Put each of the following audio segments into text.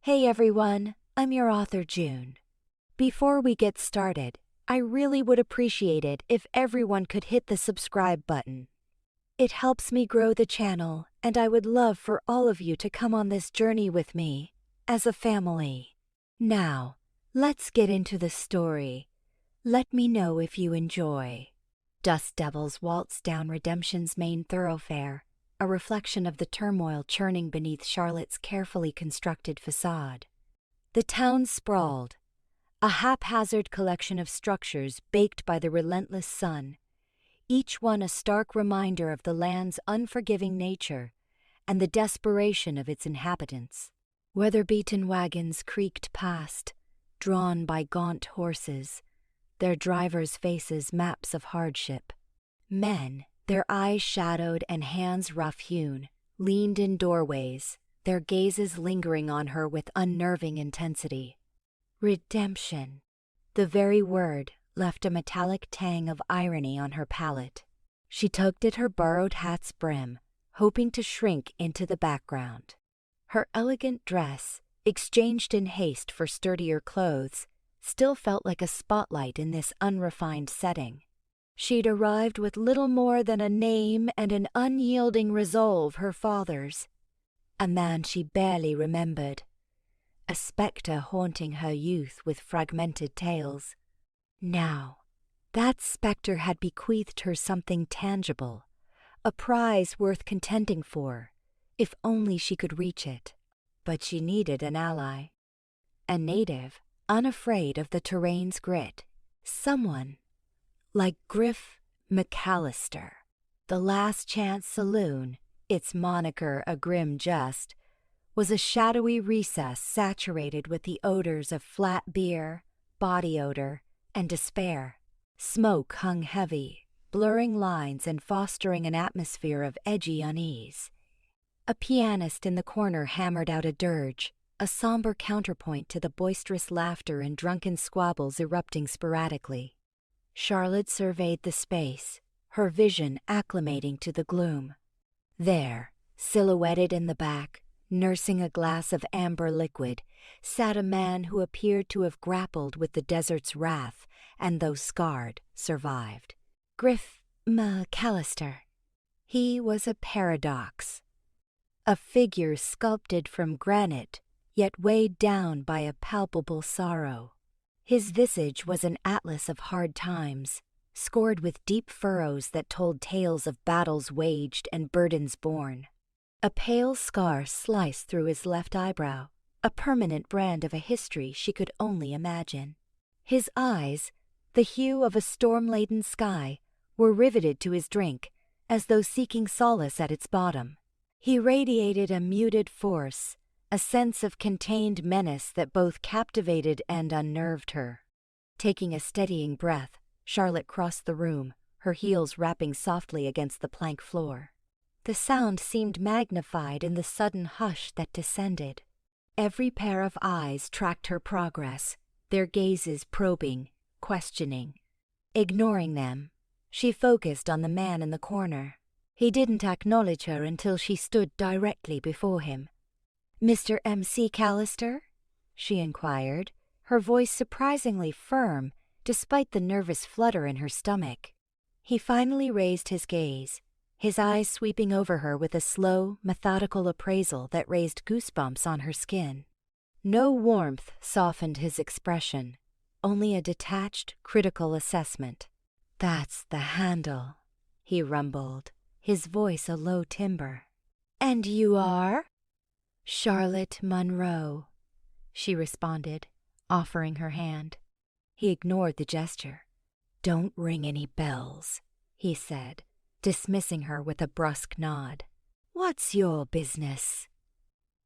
Hey everyone, I'm your author June. Before we get started, I really would appreciate it if everyone could hit the subscribe button. It helps me grow the channel, and I would love for all of you to come on this journey with me, as a family. Now, let's get into the story. Let me know if you enjoy. Dust devils waltz down Redemption's main thoroughfare, a reflection of the turmoil churning beneath Charlotte's carefully constructed facade. The town sprawled, a haphazard collection of structures baked by the relentless sun, each one a stark reminder of the land's unforgiving nature and the desperation of its inhabitants. Weather-beaten wagons creaked past, drawn by gaunt horses, their drivers' faces maps of hardship. Men, their eyes shadowed and hands rough-hewn, leaned in doorways, their gazes lingering on her with unnerving intensity. Redemption. The very word left a metallic tang of irony on her palate. She tugged at her borrowed hat's brim, hoping to shrink into the background. Her elegant dress, exchanged in haste for sturdier clothes, still felt like a spotlight in this unrefined setting. She'd arrived with little more than a name and an unyielding resolve her father's. A man she barely remembered, a spectre haunting her youth with fragmented tales. Now, that spectre had bequeathed her something tangible, a prize worth contending for, if only she could reach it. But she needed an ally. A native, unafraid of the terrain's grit. Someone like Griff McCallister. The Last Chance Saloon, its moniker a grim jest, was a shadowy recess saturated with the odors of flat beer, body odor, and despair. Smoke hung heavy, blurring lines and fostering an atmosphere of edgy unease. A pianist in the corner hammered out a dirge, a somber counterpoint to the boisterous laughter and drunken squabbles erupting sporadically. Charlotte surveyed the space, her vision acclimating to the gloom. There, silhouetted in the back, nursing a glass of amber liquid, sat a man who appeared to have grappled with the desert's wrath and, though scarred, survived. Griff McCallister. He was a paradox. A figure sculpted from granite, yet weighed down by a palpable sorrow. His visage was an atlas of hard times, scored with deep furrows that told tales of battles waged and burdens borne. A pale scar sliced through his left eyebrow, a permanent brand of a history she could only imagine. His eyes, the hue of a storm-laden sky, were riveted to his drink, as though seeking solace at its bottom. He radiated a muted force, a sense of contained menace that both captivated and unnerved her. Taking a steadying breath, Charlotte crossed the room, her heels rapping softly against the plank floor. The sound seemed magnified in the sudden hush that descended. Every pair of eyes tracked her progress, their gazes probing, questioning. Ignoring them, she focused on the man in the corner. He didn't acknowledge her until she stood directly before him. "Mr. M.C. Callister?" she inquired, her voice surprisingly firm despite the nervous flutter in her stomach. He finally raised his gaze, his eyes sweeping over her with a slow, methodical appraisal that raised goosebumps on her skin. No warmth softened his expression, only a detached, critical assessment. "That's the handle," he rumbled, his voice a low timbre. "And you are?" "Charlotte Monroe," she responded, offering her hand. He ignored the gesture. "Don't ring any bells," he said, dismissing her with a brusque nod. "What's your business?"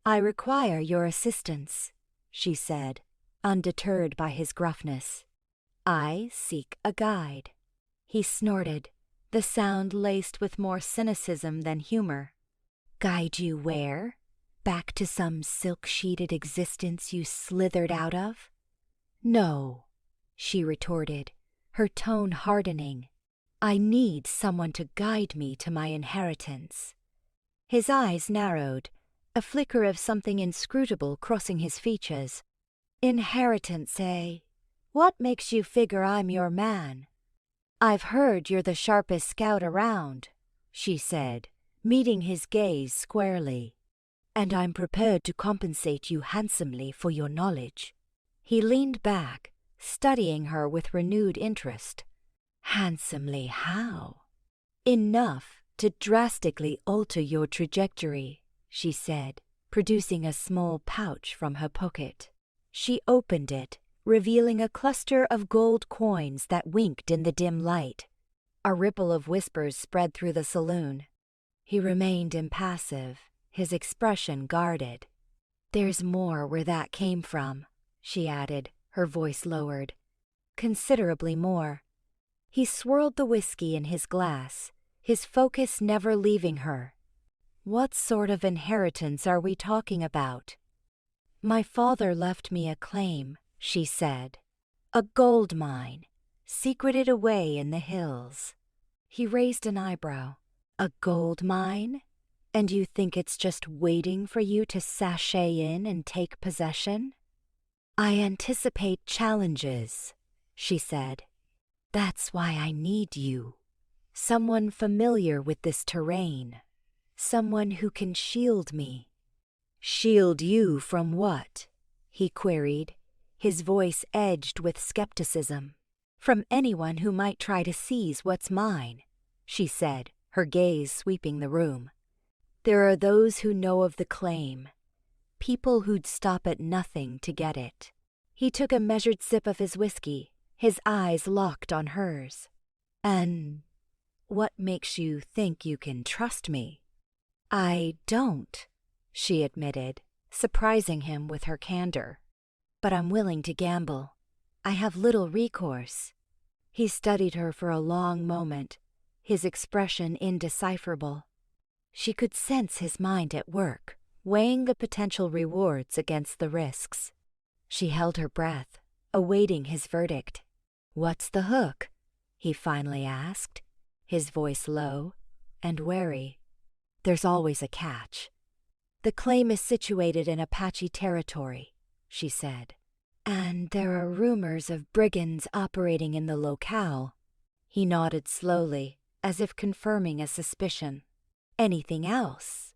"I require your assistance," she said, undeterred by his gruffness. "I seek a guide." He snorted, the sound laced with more cynicism than humor. "Guide you where? Back to some silk-sheeted existence you slithered out of?" "No," she retorted, her tone hardening. "I need someone to guide me to my inheritance." His eyes narrowed, a flicker of something inscrutable crossing his features. Inheritance, eh? What makes you figure I'm your man? I've heard you're the sharpest scout around, she said, meeting his gaze squarely. And I'm prepared to compensate you handsomely for your knowledge. He leaned back, studying her with renewed interest. Handsomely how? Enough to drastically alter your trajectory, she said, producing a small pouch from her pocket. She opened it, revealing a cluster of gold coins that winked in the dim light. A ripple of whispers spread through the saloon. He remained impassive, his expression guarded. There's more where that came from, she added, her voice lowered. Considerably more. He swirled the whiskey in his glass, his focus never leaving her. What sort of inheritance are we talking about? My father left me a claim, she said. A gold mine, secreted away in the hills. He raised an eyebrow. A gold mine? And you think it's just waiting for you to sashay in and take possession? I anticipate challenges, she said. That's why I need you. Someone familiar with this terrain. Someone who can shield me. Shield you from what? He queried, his voice edged with skepticism. From anyone who might try to seize what's mine, she said, her gaze sweeping the room. There are those who know of the claim, people who'd stop at nothing to get it. He took a measured sip of his whiskey, his eyes locked on hers. And what makes you think you can trust me? I don't, she admitted, surprising him with her candor. But I'm willing to gamble. I have little recourse. He studied her for a long moment, his expression indecipherable. She could sense his mind at work, weighing the potential rewards against the risks. She held her breath, awaiting his verdict. What's the hook? He finally asked, his voice low and wary. There's always a catch. The claim is situated in Apache territory, she said. And there are rumors of brigands operating in the locale. He nodded slowly, as if confirming a suspicion. Anything else?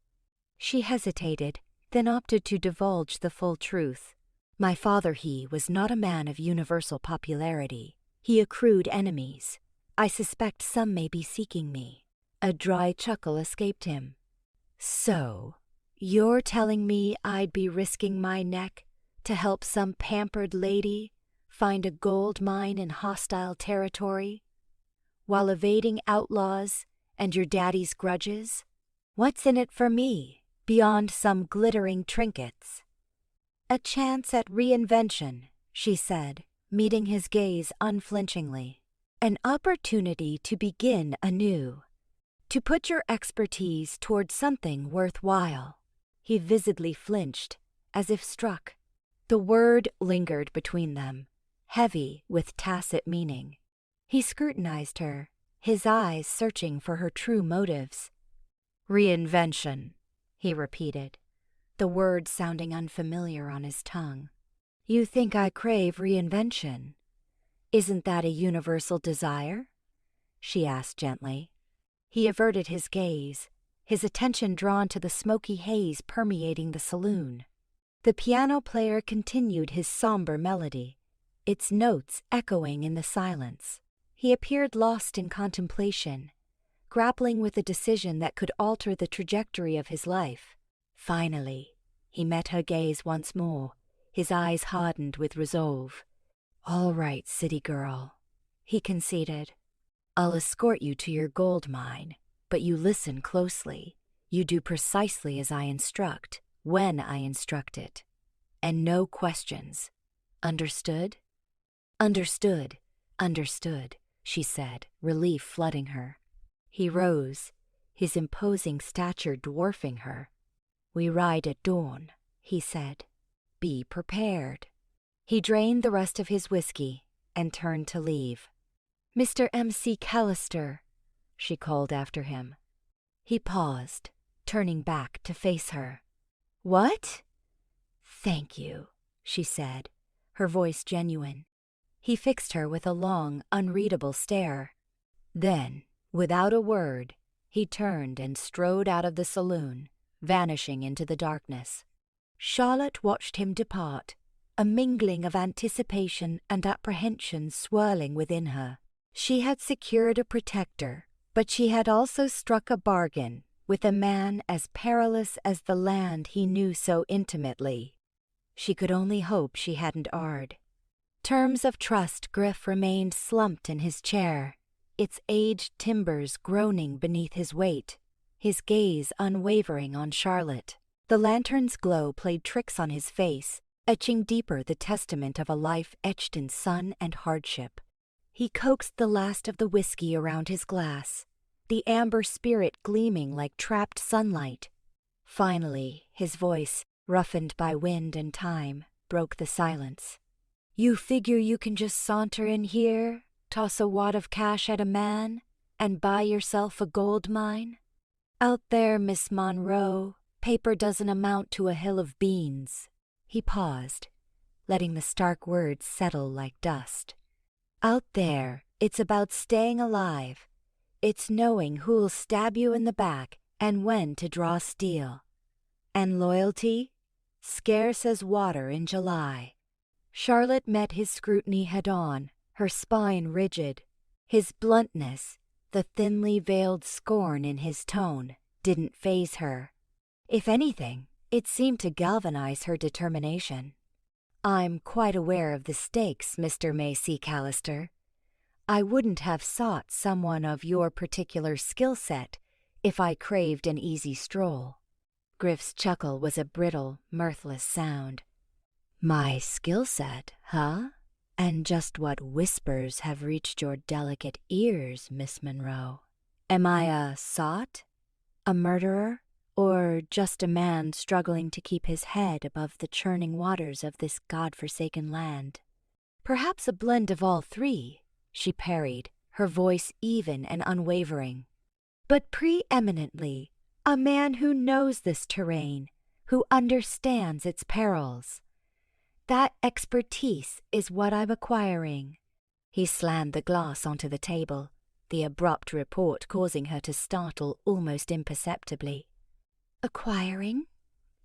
She hesitated, then opted to divulge the full truth. My father, he was not a man of universal popularity. He accrued enemies. I suspect some may be seeking me. A dry chuckle escaped him. So, you're telling me I'd be risking my neck to help some pampered lady find a gold mine in hostile territory, while evading outlaws and your daddy's grudges? What's in it for me, beyond some glittering trinkets? A chance at reinvention, she said, meeting his gaze unflinchingly. An opportunity to begin anew, to put your expertise toward something worthwhile. He visibly flinched, as if struck. The word lingered between them, heavy with tacit meaning. He scrutinized her, his eyes searching for her true motives. Reinvention, he repeated, the word sounding unfamiliar on his tongue. You think I crave reinvention? Isn't that a universal desire? She asked gently. He averted his gaze, his attention drawn to the smoky haze permeating the saloon. The piano player continued his somber melody, its notes echoing in the silence. He appeared lost in contemplation, grappling with a decision that could alter the trajectory of his life. Finally, he met her gaze once more, his eyes hardened with resolve. All right, city girl, he conceded. I'll escort you to your gold mine, but you listen closely. You do precisely as I instruct, when I instruct it. And no questions. Understood? Understood, she said, relief flooding her. He rose, his imposing stature dwarfing her. We ride at dawn, he said. Be prepared. He drained the rest of his whiskey and turned to leave. Mr. McCallister, she called after him. He paused, turning back to face her. "What?" "Thank you," she said, her voice genuine. He fixed her with a long, unreadable stare. Then, without a word, he turned and strode out of the saloon, vanishing into the darkness. Charlotte watched him depart, a mingling of anticipation and apprehension swirling within her. She had secured a protector, but she had also struck a bargain with a man as perilous as the land he knew so intimately. She could only hope she hadn't erred. Terms of trust. Griff remained slumped in his chair, its aged timbers groaning beneath his weight, his gaze unwavering on Charlotte. The lantern's glow played tricks on his face, etching deeper the testament of a life etched in sun and hardship. He coaxed the last of the whiskey around his glass, the amber spirit gleaming like trapped sunlight. Finally, his voice, roughened by wind and time, broke the silence. "You figure you can just saunter in here, toss a wad of cash at a man, and buy yourself a gold mine? Out there, Miss Monroe, paper doesn't amount to a hill of beans." He paused, letting the stark words settle like dust. "Out there, it's about staying alive. It's knowing who'll stab you in the back and when to draw steel. And loyalty? Scarce as water in July." Charlotte met his scrutiny head-on, her spine rigid. His bluntness, the thinly veiled scorn in his tone, didn't faze her. If anything, it seemed to galvanize her determination. "I'm quite aware of the stakes, Mr. McCallister. I wouldn't have sought someone of your particular skill set if I craved an easy stroll." Griff's chuckle was a brittle, mirthless sound. "My skill set, huh? And just what whispers have reached your delicate ears, Miss Monroe? Am I a sot? A murderer? Or just a man struggling to keep his head above the churning waters of this God-forsaken land?" "Perhaps a blend of all three," she parried, her voice even and unwavering. "But preeminently a man who knows this terrain, who understands its perils. That expertise is what I'm acquiring." He slammed the glass onto the table, the abrupt report causing her to startle almost imperceptibly. "Acquiring?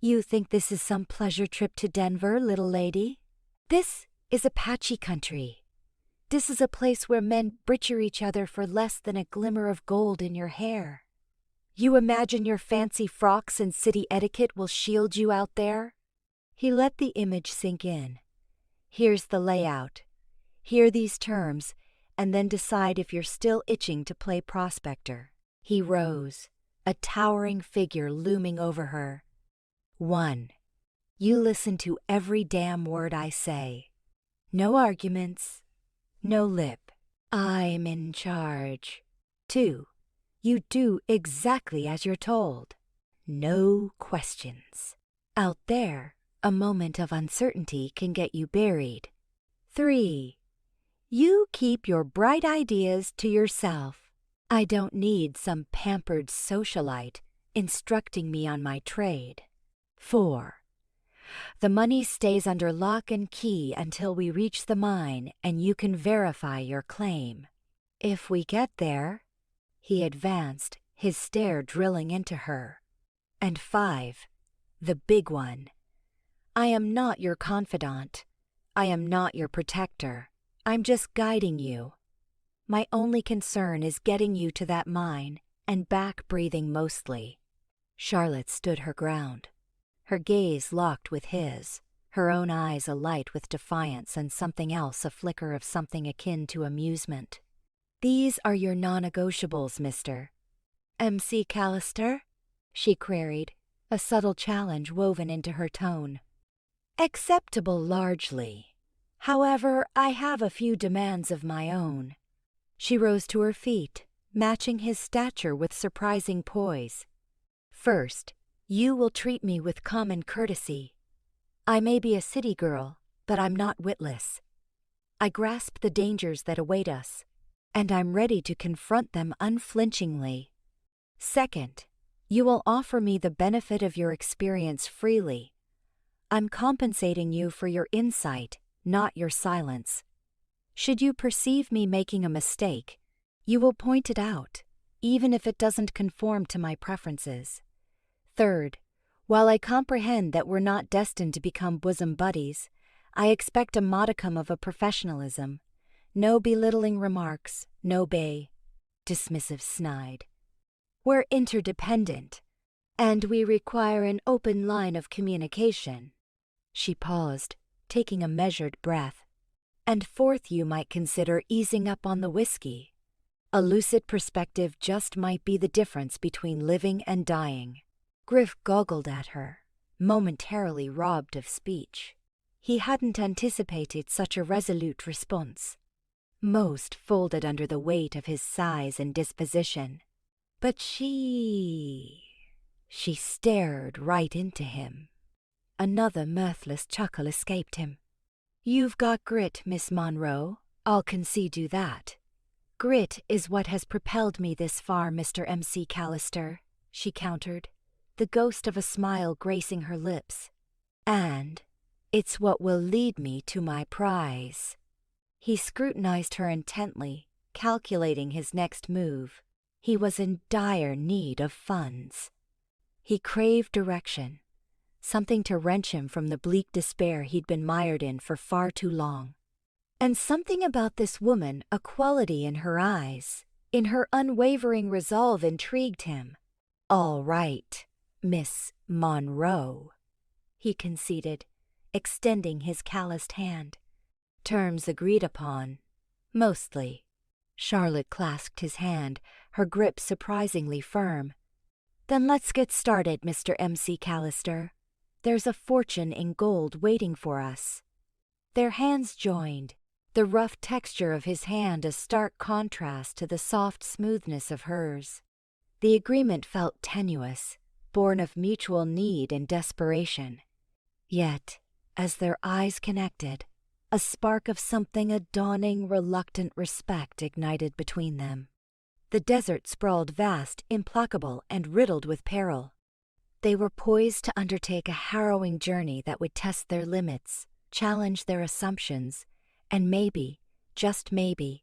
You think this is some pleasure trip to Denver, little lady? This is Apache country. This is a place where men butcher each other for less than a glimmer of gold in your hair. You imagine your fancy frocks and city etiquette will shield you out there?" He let the image sink in. "Here's the layout. Hear these terms, and then decide if you're still itching to play prospector." He rose, a towering figure looming over her. 1. You listen to every damn word I say. No arguments. No lip. I'm in charge. 2. You do exactly as you're told. No questions. Out there, a moment of uncertainty can get you buried. 3. You keep your bright ideas to yourself. I don't need some pampered socialite instructing me on my trade. 4. The money stays under lock and key until we reach the mine and you can verify your claim. If we get there, he advanced, his stare drilling into her. And 5, the big one. I am not your confidant. I am not your protector. I'm just guiding you. My only concern is getting you to that mine and back breathing mostly. Charlotte stood her ground, her gaze locked with his, her own eyes alight with defiance and something else, a flicker of something akin to amusement. "These are your non-negotiables, Mr. McCallister?" she queried, a subtle challenge woven into her tone. "Acceptable largely. However, I have a few demands of my own." She rose to her feet, matching his stature with surprising poise. "First, you will treat me with common courtesy. I may be a city girl, but I'm not witless. I grasp the dangers that await us, and I'm ready to confront them unflinchingly. Second, You will offer me the benefit of your experience freely. I'm compensating you for your insight, not your silence. Should you perceive me making a mistake, you will point it out, even if it doesn't conform to my preferences. Third, while I comprehend that we're not destined to become bosom buddies, I expect a modicum of a professionalism. No belittling remarks, no dismissive snide. We're interdependent, and we require an open line of communication. She paused, taking a measured breath. And fourth, you might consider easing up on the whiskey. A lucid perspective just might be the difference between living and dying. Griff goggled at her, momentarily robbed of speech. He hadn't anticipated such a resolute response. Most folded under the weight of his size and disposition. But she stared right into him. Another mirthless chuckle escaped him. You've got grit, Miss Monroe. I'll concede you that. Grit is what has propelled me this far, Mr. McCallister, she countered, the ghost of a smile gracing her lips. And it's what will lead me to my prize. He scrutinized her intently, calculating his next move. He was in dire need of funds. He craved direction. Something to wrench him from the bleak despair he'd been mired in for far too long. And something about this woman, a quality in her eyes, in her unwavering resolve, intrigued him. All right, Miss Monroe, he conceded, extending his calloused hand. Terms agreed upon, mostly. Charlotte clasped his hand, her grip surprisingly firm. Then let's get started, Mr. McCallister. There's a fortune in gold waiting for us. Their hands joined, the rough texture of his hand a stark contrast to the soft smoothness of hers. The agreement felt tenuous, born of mutual need and desperation. Yet, as their eyes connected, a spark of something a dawning, reluctant respect ignited between them. The desert sprawled vast, implacable, and riddled with peril. They were poised to undertake a harrowing journey that would test their limits, challenge their assumptions, and maybe, just maybe,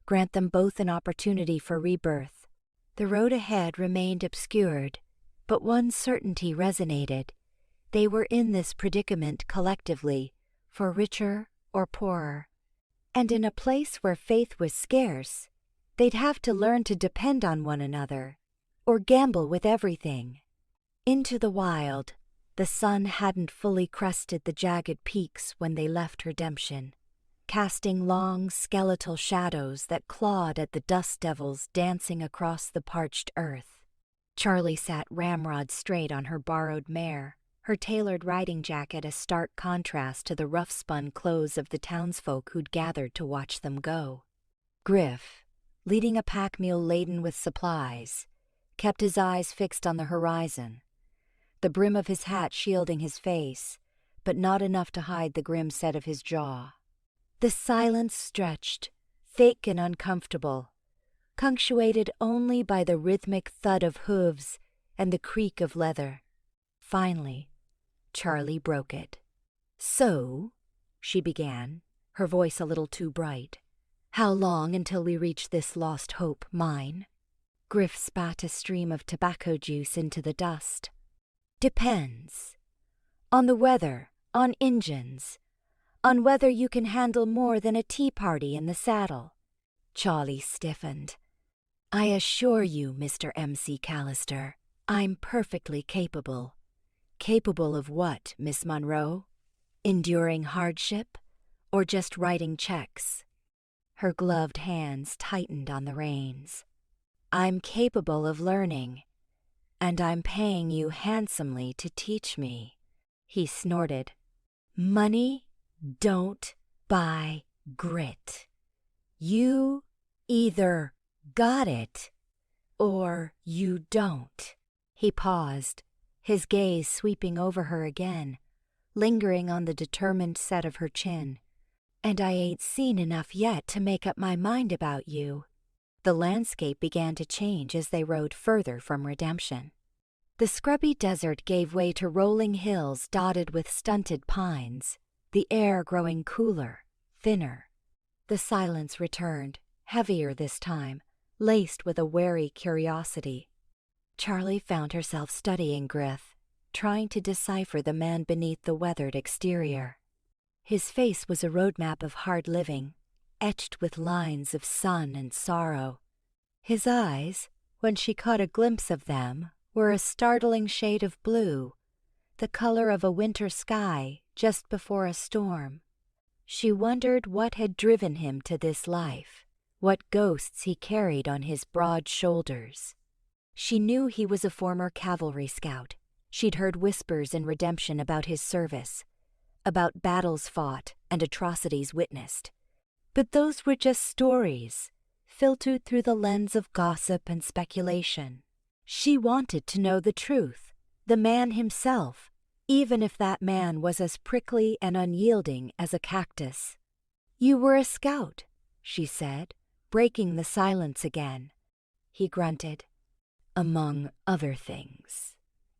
grant them both an opportunity for rebirth. The road ahead remained obscured, but one certainty resonated. They were in this predicament collectively, for richer or poorer. And in a place where faith was scarce, they'd have to learn to depend on one another, or gamble with everything. Into the wild, the sun hadn't fully crested the jagged peaks when they left Redemption, casting long skeletal shadows that clawed at the dust devils dancing across the parched earth. Charlie sat ramrod straight on her borrowed mare, her tailored riding jacket a stark contrast to the rough-spun clothes of the townsfolk who'd gathered to watch them go. Griff, leading a pack mule laden with supplies, kept his eyes fixed on the horizon, the brim of his hat shielding his face, but not enough to hide the grim set of his jaw. The silence stretched, thick and uncomfortable, punctuated only by the rhythmic thud of hooves and the creak of leather. Finally, Charlie broke it. "So," she began, her voice a little too bright, "how long until we reach this lost hope mine?" Griff spat a stream of tobacco juice into the dust. "Depends. On the weather, on Injuns, on whether you can handle more than a tea party in the saddle." Charlie stiffened. "I assure you, Mr. McCallister, I'm perfectly capable." "Capable of what, Miss Monroe? Enduring hardship, or just writing checks?" Her gloved hands tightened on the reins. "I'm capable of learning, and I'm paying you handsomely to teach me." He snorted. "Money don't buy grit. You either got it or you don't." He paused, his gaze sweeping over her again, lingering on the determined set of her chin. "And I ain't seen enough yet to make up my mind about you." The landscape began to change as they rode further from Redemption. The scrubby desert gave way to rolling hills dotted with stunted pines, the air growing cooler, thinner. The silence returned, heavier this time, laced with a wary curiosity. Charlie found herself studying Griff, trying to decipher the man beneath the weathered exterior. His face was a roadmap of hard living, etched with lines of sun and sorrow. His eyes, when she caught a glimpse of them, were a startling shade of blue, the color of a winter sky just before a storm. She wondered what had driven him to this life, what ghosts he carried on his broad shoulders. She knew he was a former cavalry scout. She'd heard whispers in Redemption about his service, about battles fought and atrocities witnessed. But those were just stories, filtered through the lens of gossip and speculation. She wanted to know the truth, the man himself, even if that man was as prickly and unyielding as a cactus. "You were a scout," she said, breaking the silence again. He grunted. "Among other things."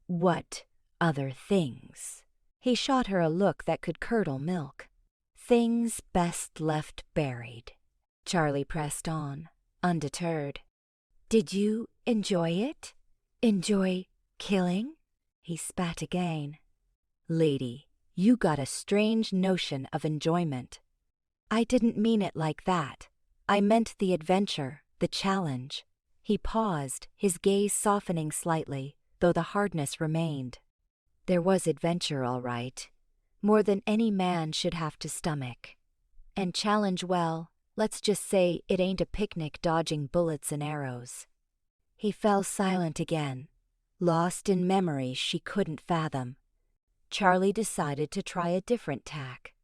"What other things?" He shot her a look that could curdle milk. "Things best left buried." Charlie pressed on, undeterred. "Did you enjoy it? Enjoy killing?" He spat again. "Lady, you got a strange notion of enjoyment." "I didn't mean it like that. I meant the adventure, the challenge." He paused, his gaze softening slightly, though the hardness remained. There was adventure, all right. More than any man should have to stomach. And challenge, well, let's just say it ain't a picnic dodging bullets and arrows. He fell silent again, lost in memories she couldn't fathom. Charlie decided to try a different tack.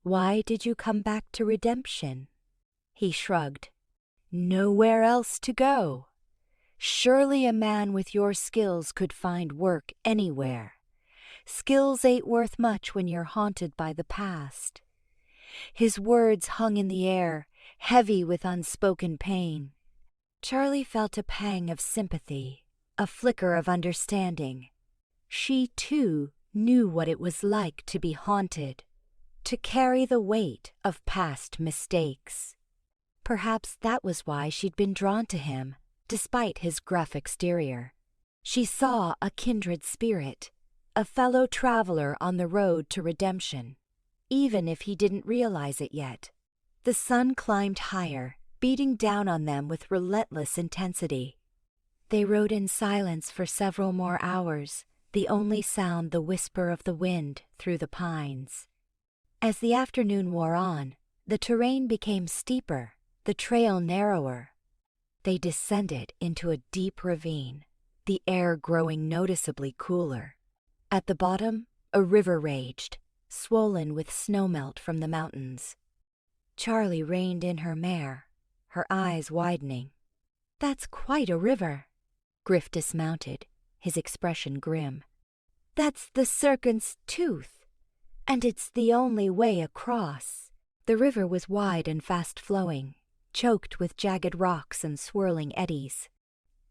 "Why did you come back to Redemption?" He shrugged. "Nowhere else to go. Surely a man with your skills could find work anywhere. Skills ain't worth much when you're haunted by the past." His words hung in the air, heavy with unspoken pain. Charlie felt a pang of sympathy, a flicker of understanding. She, too, knew what it was like to be haunted, to carry the weight of past mistakes. Perhaps that was why she'd been drawn to him, despite his gruff exterior. She saw a kindred spirit, a fellow traveler on the road to redemption, even if he didn't realize it yet. The sun climbed higher, beating down on them with relentless intensity. They rode in silence for several more hours, the only sound the whisper of the wind through the pines. As the afternoon wore on, the terrain became steeper, the trail narrower. They descended into a deep ravine, the air growing noticeably cooler. At the bottom, a river raged, swollen with snowmelt from the mountains. Charlie reined in her mare, her eyes widening. "That's quite a river." Griff dismounted, his expression grim. "That's the serpent's tooth, and it's the only way across." The river was wide and fast-flowing, choked with jagged rocks and swirling eddies.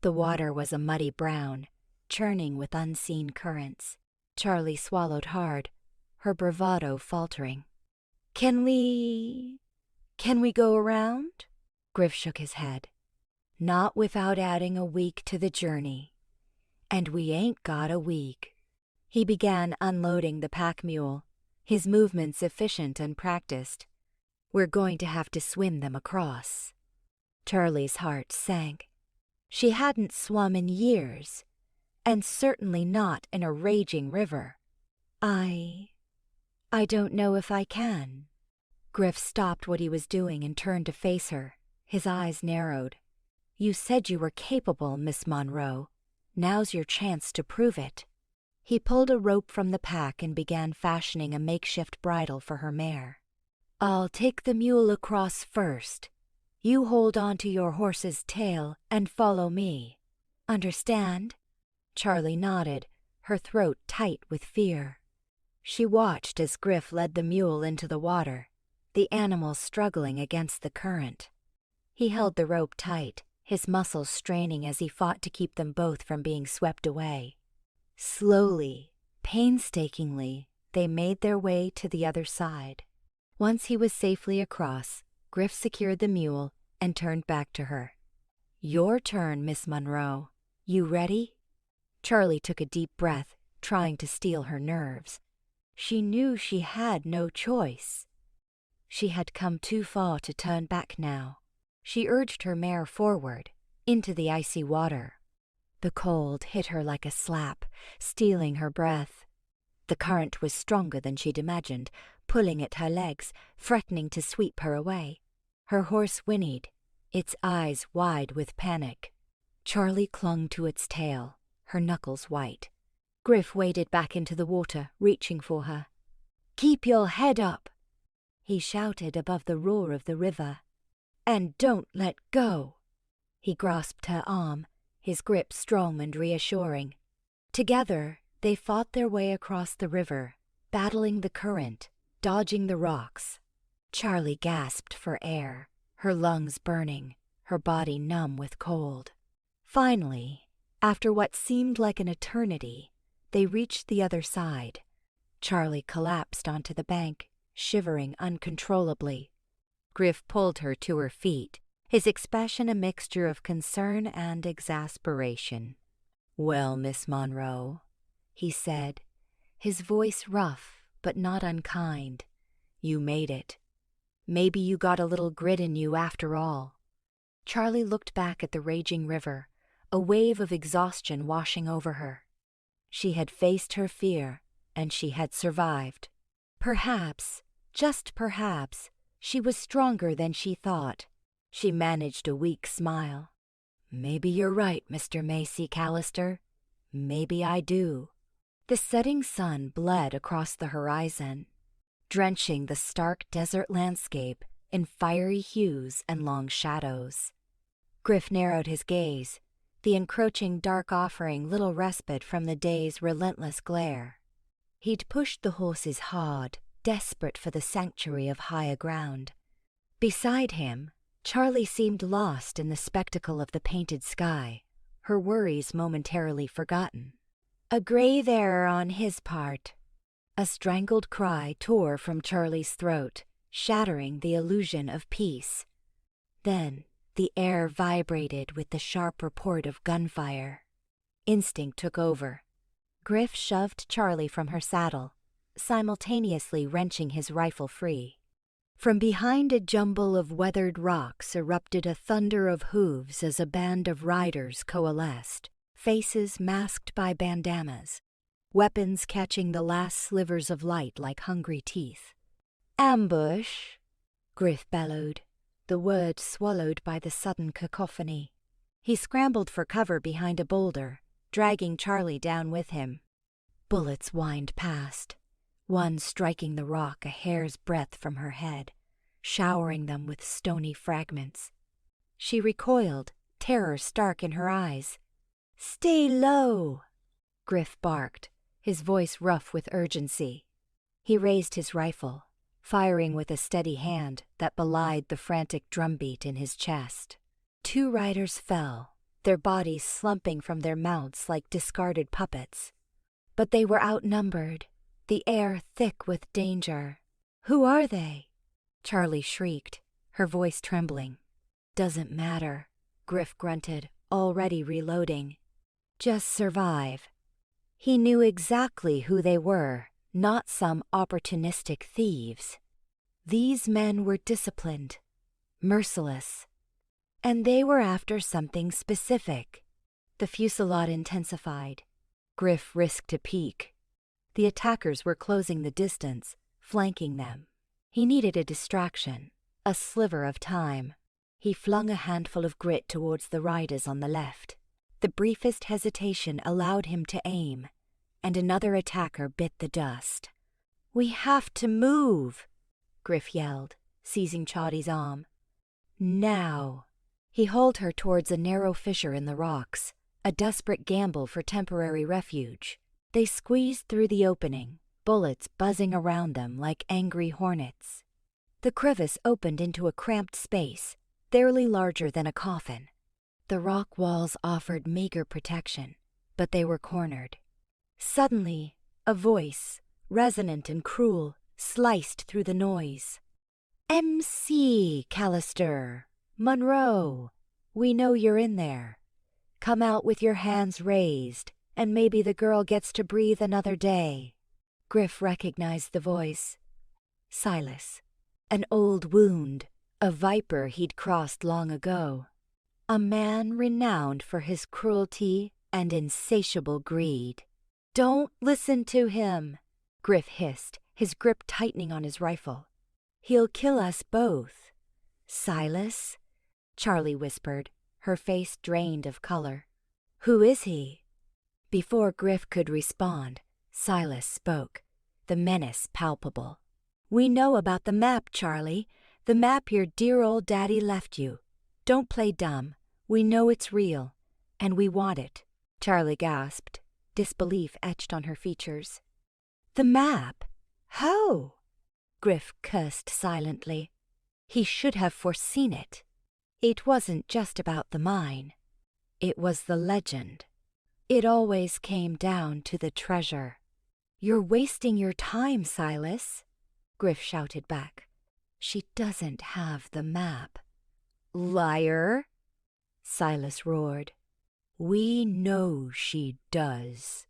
The water was a muddy brown, churning with unseen currents. Charlie swallowed hard, her bravado faltering. Can we go around?" Griff shook his head. "Not without adding a week to the journey. And we ain't got a week." He began unloading the pack mule, his movements efficient and practiced. "We're going to have to swim them across." Charlie's heart sank. She hadn't swum in years, and certainly not in a raging river. I don't know if I can." Griff stopped what he was doing and turned to face her, his eyes narrowed. "You said you were capable, Miss Monroe. Now's your chance to prove it." He pulled a rope from the pack and began fashioning a makeshift bridle for her mare. "I'll take the mule across first. You hold on to your horse's tail and follow me. Understand?" Charlie nodded, her throat tight with fear. She watched as Griff led the mule into the water, the animal struggling against the current. He held the rope tight, his muscles straining as he fought to keep them both from being swept away. Slowly, painstakingly, they made their way to the other side. Once he was safely across, Griff secured the mule and turned back to her. "Your turn, Miss Monroe. You ready?" Charlie took a deep breath, trying to steel her nerves. She knew she had no choice. She had come too far to turn back now. She urged her mare forward, into the icy water. The cold hit her like a slap, stealing her breath. The current was stronger than she'd imagined, pulling at her legs, threatening to sweep her away. Her horse whinnied, its eyes wide with panic. Charlie clung to its tail, her knuckles white. Griff waded back into the water, reaching for her. "Keep your head up," he shouted above the roar of the river. "And don't let go." He grasped her arm, his grip strong and reassuring. Together, they fought their way across the river, battling the current, dodging the rocks. Charlie gasped for air, her lungs burning, her body numb with cold. Finally, after what seemed like an eternity, they reached the other side. Charlie collapsed onto the bank, shivering uncontrollably. Griff pulled her to her feet, his expression a mixture of concern and exasperation. "Well, Miss Monroe," he said, his voice rough but not unkind, "you made it. Maybe you got a little grit in you after all." Charlie looked back at the raging river, a wave of exhaustion washing over her. She had faced her fear, and she had survived. Perhaps, just perhaps, she was stronger than she thought. She managed a weak smile. "Maybe you're right, Mr. McCallister. Maybe I do." The setting sun bled across the horizon, drenching the stark desert landscape in fiery hues and long shadows. Griff narrowed his gaze, the encroaching dark offering little respite from the day's relentless glare. He'd pushed the horses hard, desperate for the sanctuary of higher ground. Beside him, Charlie seemed lost in the spectacle of the painted sky, her worries momentarily forgotten. A grave error on his part. A strangled cry tore from Charlie's throat, shattering the illusion of peace. Then the air vibrated with the sharp report of gunfire. Instinct took over. Griff shoved Charlie from her saddle, simultaneously wrenching his rifle free. From behind a jumble of weathered rocks erupted a thunder of hooves as a band of riders coalesced, faces masked by bandanas, weapons catching the last slivers of light like hungry teeth. "Ambush!" Griff bellowed, the word swallowed by the sudden cacophony. He scrambled for cover behind a boulder, dragging Charlie down with him. Bullets whined past, one striking the rock a hair's breadth from her head, showering them with stony fragments. She recoiled, terror stark in her eyes. "Stay low!" Griff barked, his voice rough with urgency. He raised his rifle, firing with a steady hand that belied the frantic drumbeat in his chest. 2 riders fell, their bodies slumping from their mounts like discarded puppets. But they were outnumbered, the air thick with danger. "Who are they?" Charlie shrieked, her voice trembling. "Doesn't matter," Griff grunted, already reloading. "Just survive." He knew exactly who they were, not some opportunistic thieves. These men were disciplined, merciless, and they were after something specific. The fusillade intensified. Griff risked a peek. The attackers were closing the distance, flanking them. He needed a distraction, a sliver of time. He flung a handful of grit towards the riders on the left. The briefest hesitation allowed him to aim, and another attacker bit the dust. "We have to move!" Griff yelled, seizing Charlie's arm. "Now!" He hauled her towards a narrow fissure in the rocks, a desperate gamble for temporary refuge. They squeezed through the opening, bullets buzzing around them like angry hornets. The crevice opened into a cramped space, barely larger than a coffin. The rock walls offered meager protection, but they were cornered. Suddenly, a voice, resonant and cruel, sliced through the noise. "MC Callister, Monroe, we know you're in there. Come out with your hands raised, and maybe the girl gets to breathe another day." Griff recognized the voice. Silas. An old wound, a viper he'd crossed long ago. A man renowned for his cruelty and insatiable greed. "Don't listen to him," Griff hissed, his grip tightening on his rifle. "He'll kill us both." "Silas?" Charlie whispered, her face drained of color. "Who is he?" Before Griff could respond, Silas spoke, the menace palpable. "We know about the map, Charlie. The map your dear old daddy left you. Don't play dumb. We know it's real, and we want it." Charlie gasped, disbelief etched on her features. "The map? How?" Griff cursed silently. He should have foreseen it. It wasn't just about the mine. It was the legend. It always came down to the treasure. "You're wasting your time, Silas," Griff shouted back. "She doesn't have the map." "Liar!" Silas roared. "We know she does.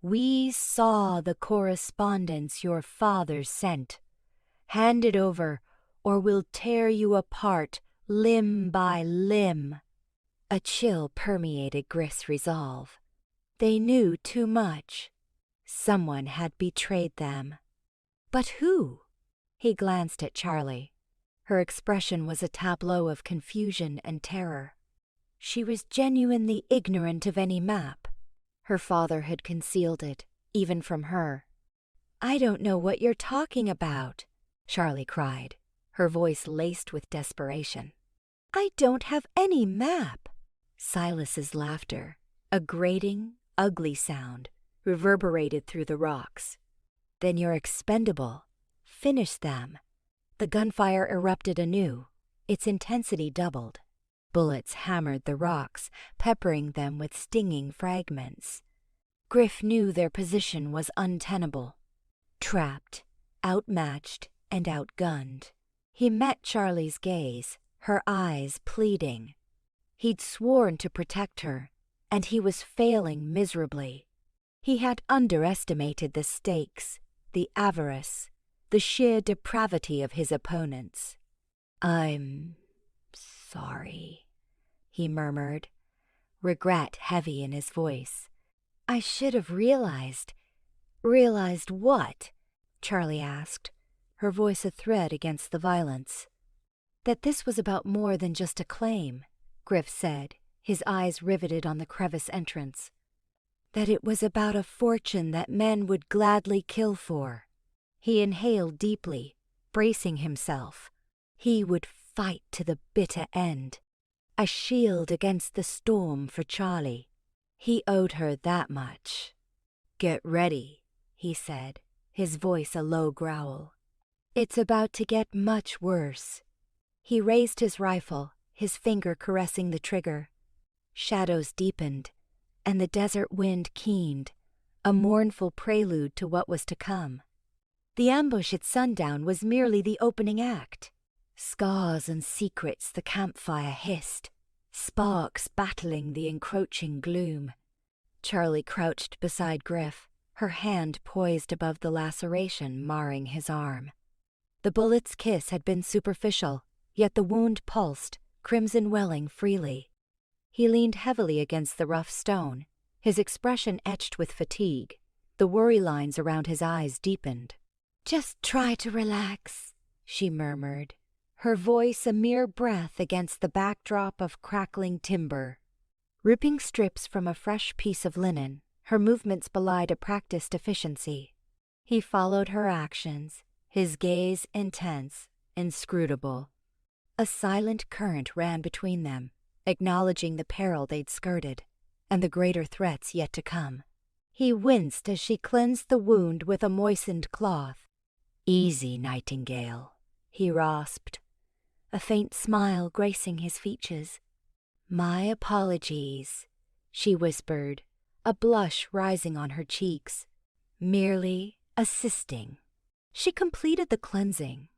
We saw the correspondence your father sent. Hand it over, or we'll tear you apart, limb by limb." A chill permeated Griff's resolve. They knew too much. Someone had betrayed them. But who? He glanced at Charlie. Her expression was a tableau of confusion and terror. She was genuinely ignorant of any map. Her father had concealed it, even from her. "I don't know what you're talking about," Charlie cried, her voice laced with desperation. "I don't have any map." Silas's laughter, a grating, ugly sound, reverberated through the rocks. "Then you're expendable. Finish them." The gunfire erupted anew, its intensity doubled. Bullets hammered the rocks, peppering them with stinging fragments. Griff knew their position was untenable. Trapped, outmatched, and outgunned. He met Charlie's gaze, her eyes pleading. He'd sworn to protect her, and he was failing miserably. He had underestimated the stakes, the avarice, the sheer depravity of his opponents. "I'm sorry," he murmured, regret heavy in his voice. "I should have realized." "Realized what?" Charlie asked, her voice a thread against the violence. "That this was about more than just a claim," Griff said, his eyes riveted on the crevice entrance. "That it was about a fortune that men would gladly kill for." He inhaled deeply, bracing himself. He would fight to the bitter end. A shield against the storm for Charlie. He owed her that much. "Get ready," he said, his voice a low growl. "It's about to get much worse." He raised his rifle, his finger caressing the trigger. Shadows deepened, and the desert wind keened, a mournful prelude to what was to come. The ambush at sundown was merely the opening act. Scars and secrets the campfire hissed, sparks battling the encroaching gloom. Charlie crouched beside Griff, her hand poised above the laceration marring his arm. The bullet's kiss had been superficial, yet the wound pulsed, crimson welling freely. He leaned heavily against the rough stone, his expression etched with fatigue. The worry lines around his eyes deepened. "Just try to relax," she murmured, her voice a mere breath against the backdrop of crackling timber. Ripping strips from a fresh piece of linen, her movements belied a practiced efficiency. He followed her actions, his gaze intense, inscrutable. A silent current ran between them, acknowledging the peril they'd skirted, and the greater threats yet to come. He winced as she cleansed the wound with a moistened cloth. "Easy, Nightingale," he rasped, a faint smile gracing his features. "My apologies," she whispered, a blush rising on her cheeks. Merely assisting. She completed the cleansing,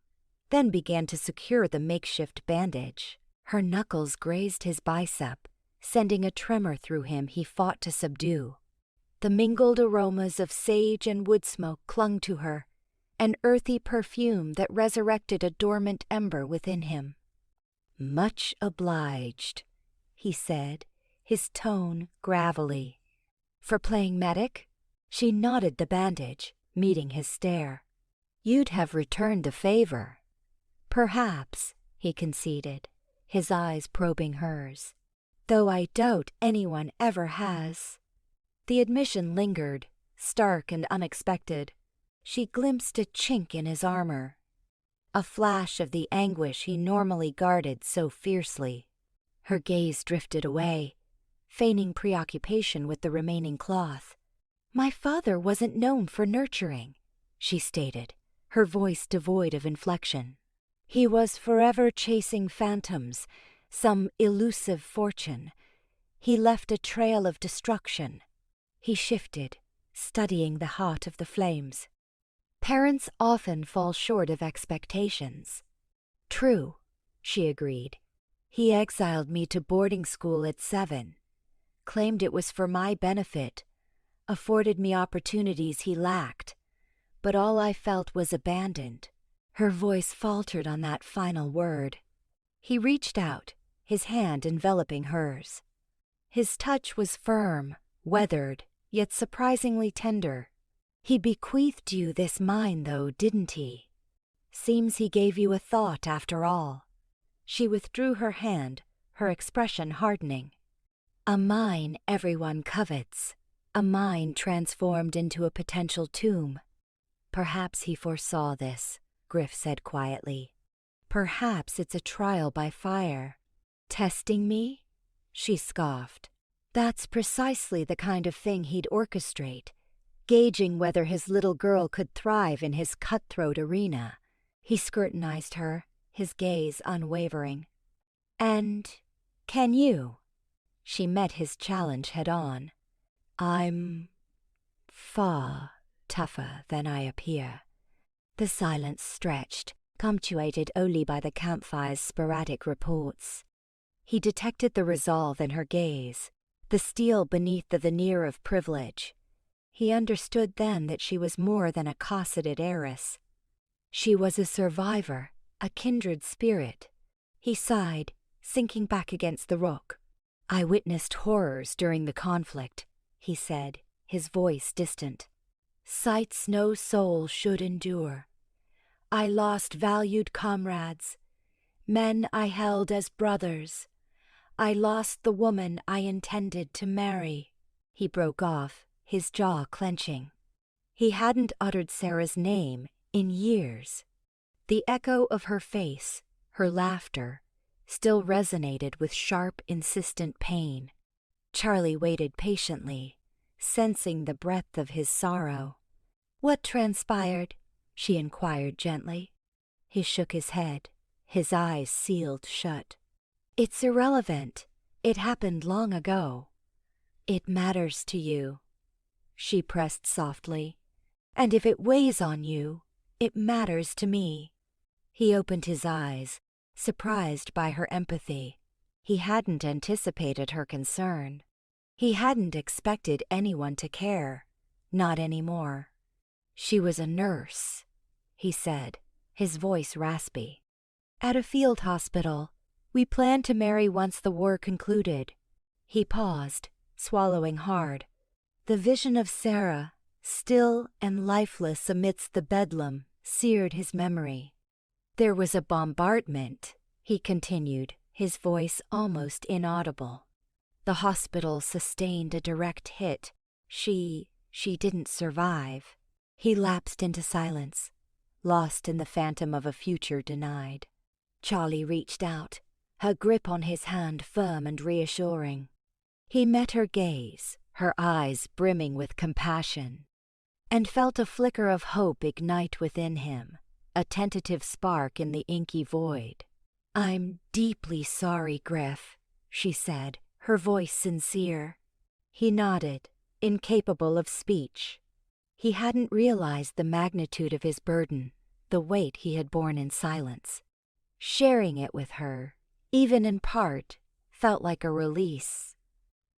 then began to secure the makeshift bandage. Her knuckles grazed his bicep, sending a tremor through him he fought to subdue. The mingled aromas of sage and wood smoke clung to her, an earthy perfume that resurrected a dormant ember within him. "Much obliged," he said, his tone gravelly. "For playing medic?" She nodded the bandage, meeting his stare. "You'd have returned a favor." "Perhaps," he conceded, his eyes probing hers. "Though I doubt anyone ever has." The admission lingered, stark and unexpected. She glimpsed a chink in his armor, a flash of the anguish he normally guarded so fiercely. Her gaze drifted away, feigning preoccupation with the remaining cloth. "My father wasn't known for nurturing," she stated, her voice devoid of inflection. "He was forever chasing phantoms, some elusive fortune. He left a trail of destruction." He shifted, studying the heart of the flames. "Parents often fall short of expectations." "True," she agreed. "He exiled me to boarding school at 7, claimed it was for my benefit, afforded me opportunities he lacked, but all I felt was abandoned." Her voice faltered on that final word. He reached out, his hand enveloping hers. His touch was firm, weathered, yet surprisingly tender. "He bequeathed you this mine, though, didn't he? Seems he gave you a thought after all." She withdrew her hand, her expression hardening. "A mine everyone covets, a mine transformed into a potential tomb." "Perhaps he foresaw this," Griff said quietly. "Perhaps it's a trial by fire." "Testing me?" she scoffed. "That's precisely the kind of thing he'd orchestrate, gauging whether his little girl could thrive in his cutthroat arena." He scrutinized her, his gaze unwavering. "And can you?" She met his challenge head-on. "I'm far tougher than I appear." The silence stretched, punctuated only by the campfire's sporadic reports. He detected the resolve in her gaze, the steel beneath the veneer of privilege. He understood then that she was more than a cosseted heiress. She was a survivor, a kindred spirit. He sighed, sinking back against the rock. "I witnessed horrors during the conflict," he said, his voice distant. "Sights no soul should endure. I lost valued comrades, men I held as brothers. I lost the woman I intended to marry." He broke off, his jaw clenching. He hadn't uttered Sarah's name in years. The echo of her face, her laughter, still resonated with sharp, insistent pain. Charlie waited patiently, sensing the breadth of his sorrow. "What transpired?" she inquired gently. He shook his head, his eyes sealed shut. "It's irrelevant. It happened long ago." "It matters to you," she pressed softly. "And if it weighs on you, it matters to me." He opened his eyes, surprised by her empathy. He hadn't anticipated her concern. He hadn't expected anyone to care, not anymore. "She was a nurse," he said, his voice raspy. "At a field hospital. We planned to marry once the war concluded." He paused, swallowing hard. The vision of Sarah, still and lifeless amidst the bedlam, seared his memory. "There was a bombardment," he continued, his voice almost inaudible. "The hospital sustained a direct hit. She didn't survive." He lapsed into silence, lost in the phantom of a future denied. Charlie reached out, her grip on his hand firm and reassuring. He met her gaze, her eyes brimming with compassion, and felt a flicker of hope ignite within him, a tentative spark in the inky void. "I'm deeply sorry, Griff," she said, her voice sincere. He nodded, incapable of speech. He hadn't realized the magnitude of his burden, the weight he had borne in silence. Sharing it with her, even in part, felt like a release.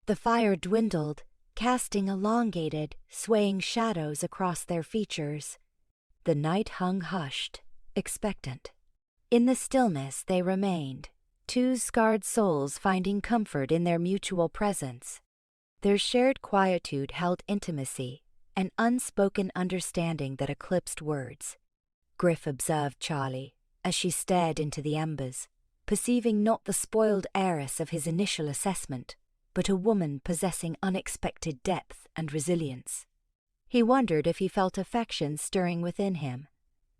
The fire dwindled, casting elongated, swaying shadows across their features. The night hung hushed, expectant. In the stillness they remained, two scarred souls finding comfort in their mutual presence. Their shared quietude held intimacy, an unspoken understanding that eclipsed words. Griff observed Charlie as she stared into the embers, perceiving not the spoiled heiress of his initial assessment, but a woman possessing unexpected depth and resilience. He wondered if he felt affection stirring within him,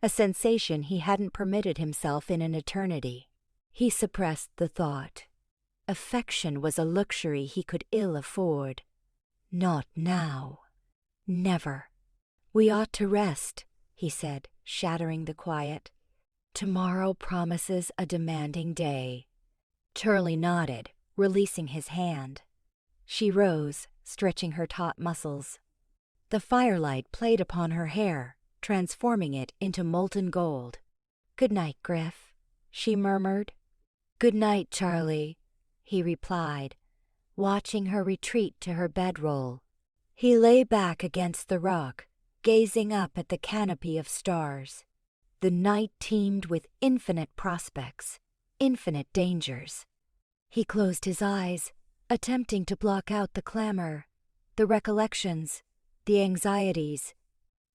a sensation he hadn't permitted himself in an eternity. He suppressed the thought. Affection was a luxury he could ill afford. Not now. Never. "We ought to rest," he said, shattering the quiet. "Tomorrow promises a demanding day." Charlie nodded, releasing his hand. She rose, stretching her taut muscles. The firelight played upon her hair, transforming it into molten gold. "Good night, Griff," she murmured. "Good night, Charlie," he replied, watching her retreat to her bedroll. He lay back against the rock, gazing up at the canopy of stars. The night teemed with infinite prospects, infinite dangers. He closed his eyes, attempting to block out the clamor, the recollections, the anxieties.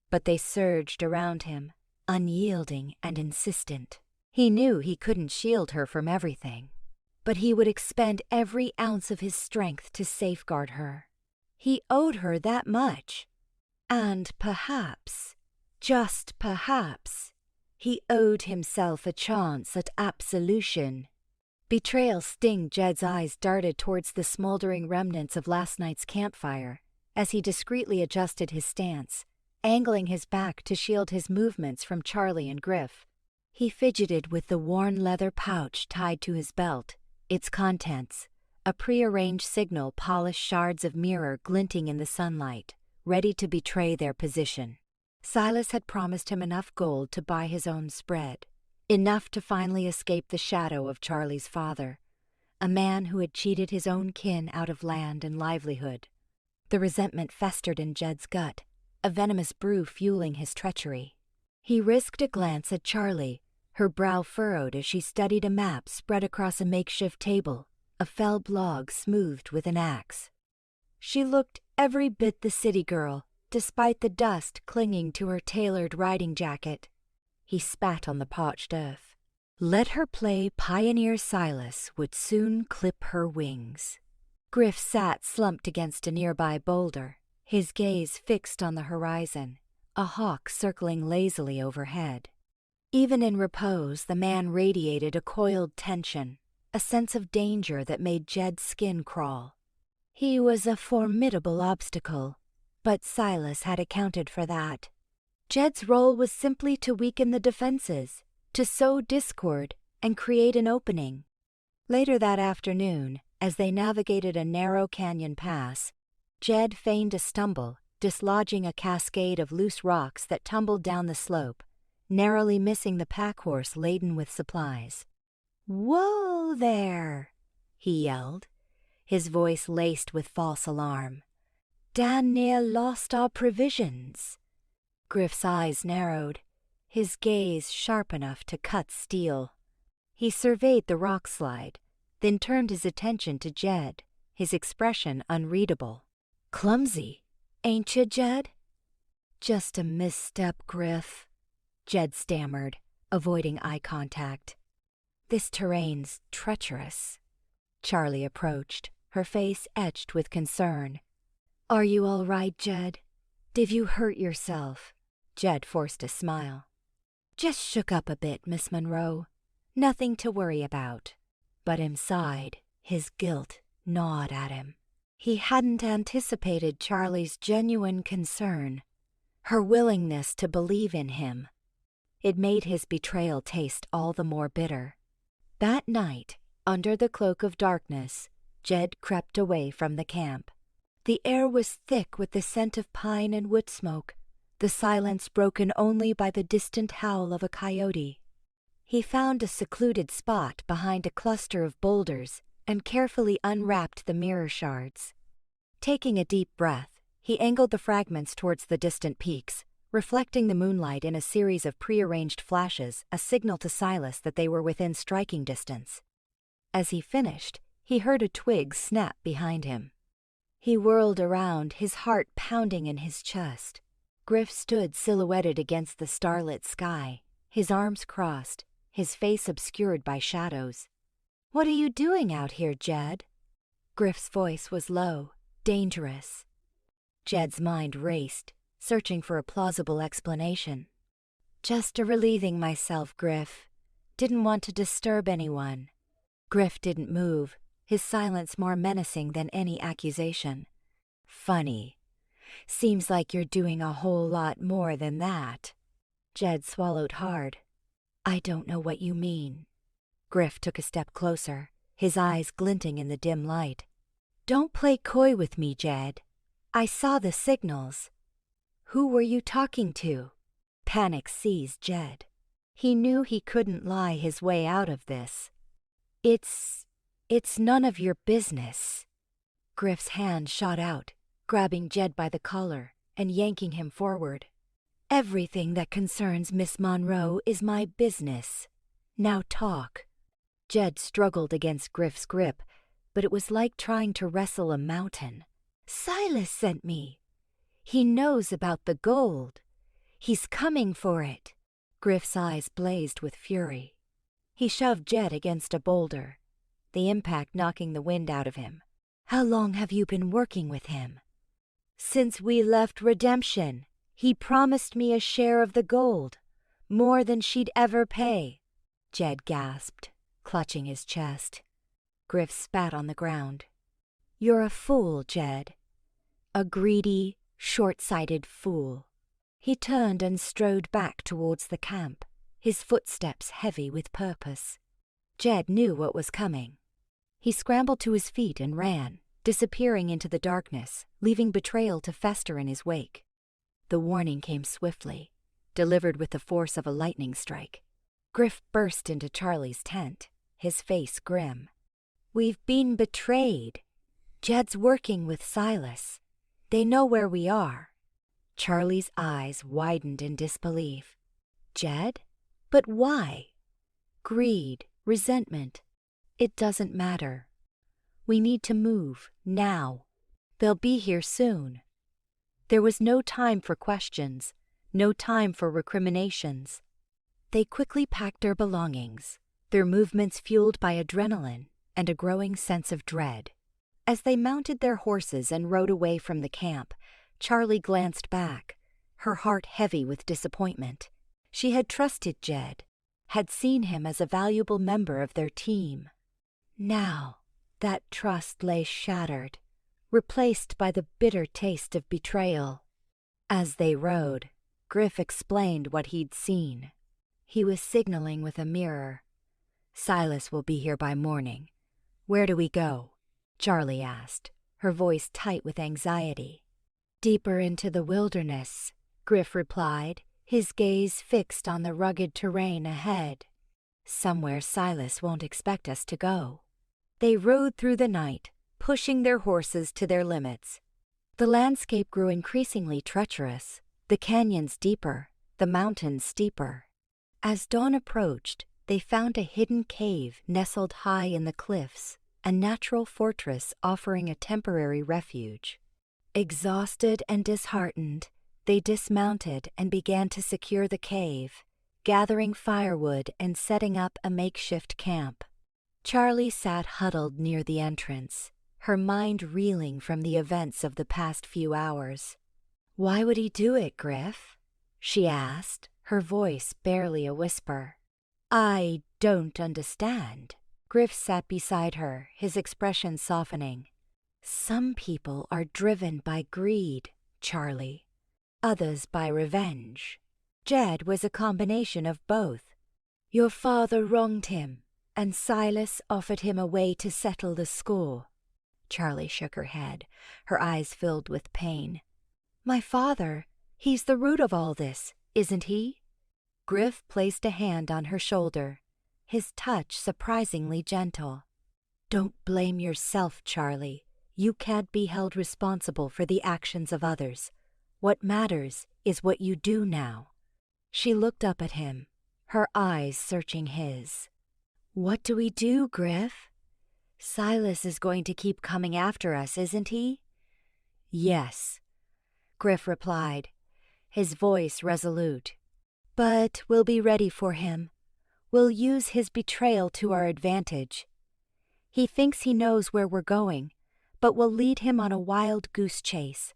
But they surged around him, unyielding and insistent. He knew he couldn't shield her from everything, but he would expend every ounce of his strength to safeguard her. He owed her that much. And perhaps, just perhaps, he owed himself a chance at absolution. Betrayal stung Jed's eyes darted towards the smoldering remnants of last night's campfire as he discreetly adjusted his stance, angling his back to shield his movements from Charlie and Griff. He fidgeted with the worn leather pouch tied to his belt, its contents, a prearranged signal, polished shards of mirror glinting in the sunlight, ready to betray their position. Silas had promised him enough gold to buy his own spread, enough to finally escape the shadow of Charlie's father, a man who had cheated his own kin out of land and livelihood. The resentment festered in Jed's gut, a venomous brew fueling his treachery. He risked a glance at Charlie, her brow furrowed as she studied a map spread across a makeshift table, a felled log smoothed with an axe. She looked every bit the city girl, despite the dust clinging to her tailored riding jacket. He spat on the parched earth. Let her play Pioneer Silas would soon clip her wings. Griff sat slumped against a nearby boulder, his gaze fixed on the horizon, a hawk circling lazily overhead. Even in repose, the man radiated a coiled tension, a sense of danger that made Jed's skin crawl. He was a formidable obstacle, but Silas had accounted for that. Jed's role was simply to weaken the defenses, to sow discord and create an opening. Later that afternoon, as they navigated a narrow canyon pass, Jed feigned a stumble, dislodging a cascade of loose rocks that tumbled down the slope, narrowly missing the pack horse laden with supplies. "Whoa there!" he yelled, his voice laced with false alarm. "Dan near lost our provisions." Griff's eyes narrowed, his gaze sharp enough to cut steel. He surveyed the rock slide, then turned his attention to Jed, his expression unreadable. "Clumsy, ain't you, Jed?" "Just a misstep, Griff," Jed stammered, avoiding eye contact. "This terrain's treacherous." Charlie approached, her face etched with concern. "Are you all right, Jed? Did you hurt yourself?" Jed forced a smile. "Just shook up a bit, Miss Monroe. Nothing to worry about." But inside, his guilt gnawed at him. He hadn't anticipated Charlie's genuine concern, her willingness to believe in him. It made his betrayal taste all the more bitter. That night, under the cloak of darkness, Jed crept away from the camp. The air was thick with the scent of pine and wood smoke, the silence broken only by the distant howl of a coyote. He found a secluded spot behind a cluster of boulders and carefully unwrapped the mirror shards. Taking a deep breath, he angled the fragments towards the distant peaks, reflecting the moonlight in a series of prearranged flashes, a signal to Silas that they were within striking distance. As he finished, he heard a twig snap behind him. He whirled around, his heart pounding in his chest. Griff stood silhouetted against the starlit sky, his arms crossed, his face obscured by shadows. "What are you doing out here, Jed?" Griff's voice was low, dangerous. Jed's mind raced, searching for a plausible explanation. "Just relieving myself, Griff. Didn't want to disturb anyone." Griff didn't move, his silence more menacing than any accusation. "Funny. Seems like you're doing a whole lot more than that." Jed swallowed hard. "I don't know what you mean." Griff took a step closer, his eyes glinting in the dim light. "Don't play coy with me, Jed. I saw the signals." "Who were you talking to?" Panic seized Jed. He knew he couldn't lie his way out of this. It's none of your business." Griff's hand shot out, grabbing Jed by the collar and yanking him forward. "Everything that concerns Miss Monroe is my business. Now talk." Jed struggled against Griff's grip, but it was like trying to wrestle a mountain. "Silas sent me. He knows about the gold. He's coming for it." Griff's eyes blazed with fury. He shoved Jed against a boulder, the impact knocking the wind out of him. "How long have you been working with him?" "Since we left Redemption. He promised me a share of the gold, more than she'd ever pay." Jed gasped, clutching his chest. Griff spat on the ground. "You're a fool, Jed. A greedy, short-sighted fool." He turned and strode back towards the camp, his footsteps heavy with purpose. Jed knew what was coming. He scrambled to his feet and ran, disappearing into the darkness, leaving betrayal to fester in his wake. The warning came swiftly, delivered with the force of a lightning strike. Griff burst into Charlie's tent, his face grim. "We've been betrayed. Jed's working with Silas. They know where we are." Charlie's eyes widened in disbelief. "Jed? But why?" "Greed, resentment. It doesn't matter. We need to move, now. They'll be here soon." There was no time for questions, no time for recriminations. They quickly packed their belongings, their movements fueled by adrenaline and a growing sense of dread. As they mounted their horses and rode away from the camp, Charlie glanced back, her heart heavy with disappointment. She had trusted Jed, had seen him as a valuable member of their team. Now, that trust lay shattered, replaced by the bitter taste of betrayal. As they rode, Griff explained what he'd seen. He was signaling with a mirror. "Silas will be here by morning. Where do we go?" Charlie asked, her voice tight with anxiety. "Deeper into the wilderness," Griff replied, his gaze fixed on the rugged terrain ahead. "Somewhere Silas won't expect us to go." They rode through the night, pushing their horses to their limits. The landscape grew increasingly treacherous, the canyons deeper, the mountains steeper. As dawn approached, they found a hidden cave nestled high in the cliffs, a natural fortress offering a temporary refuge. Exhausted and disheartened, they dismounted and began to secure the cave, gathering firewood and setting up a makeshift camp. Charlie sat huddled near the entrance, her mind reeling from the events of the past few hours. "Why would he do it, Griff?" she asked, her voice barely a whisper. "I don't understand." Griff sat beside her, his expression softening. "Some people are driven by greed, Charlie. Others by revenge. Jed was a combination of both. Your father wronged him, and Silas offered him a way to settle the score." Charlie shook her head, her eyes filled with pain. My father, he's the root of all this, isn't he? Griff placed a hand on her shoulder, his touch surprisingly gentle. Don't blame yourself, Charlie. You can't be held responsible for the actions of others. What matters is what you do now. She looked up at him, her eyes searching his. What do we do, Griff? Silas is going to keep coming after us, isn't he? Yes, Griff replied, his voice resolute. But we'll be ready for him. We'll use his betrayal to our advantage. He thinks he knows where we're going, but we'll lead him on a wild goose chase.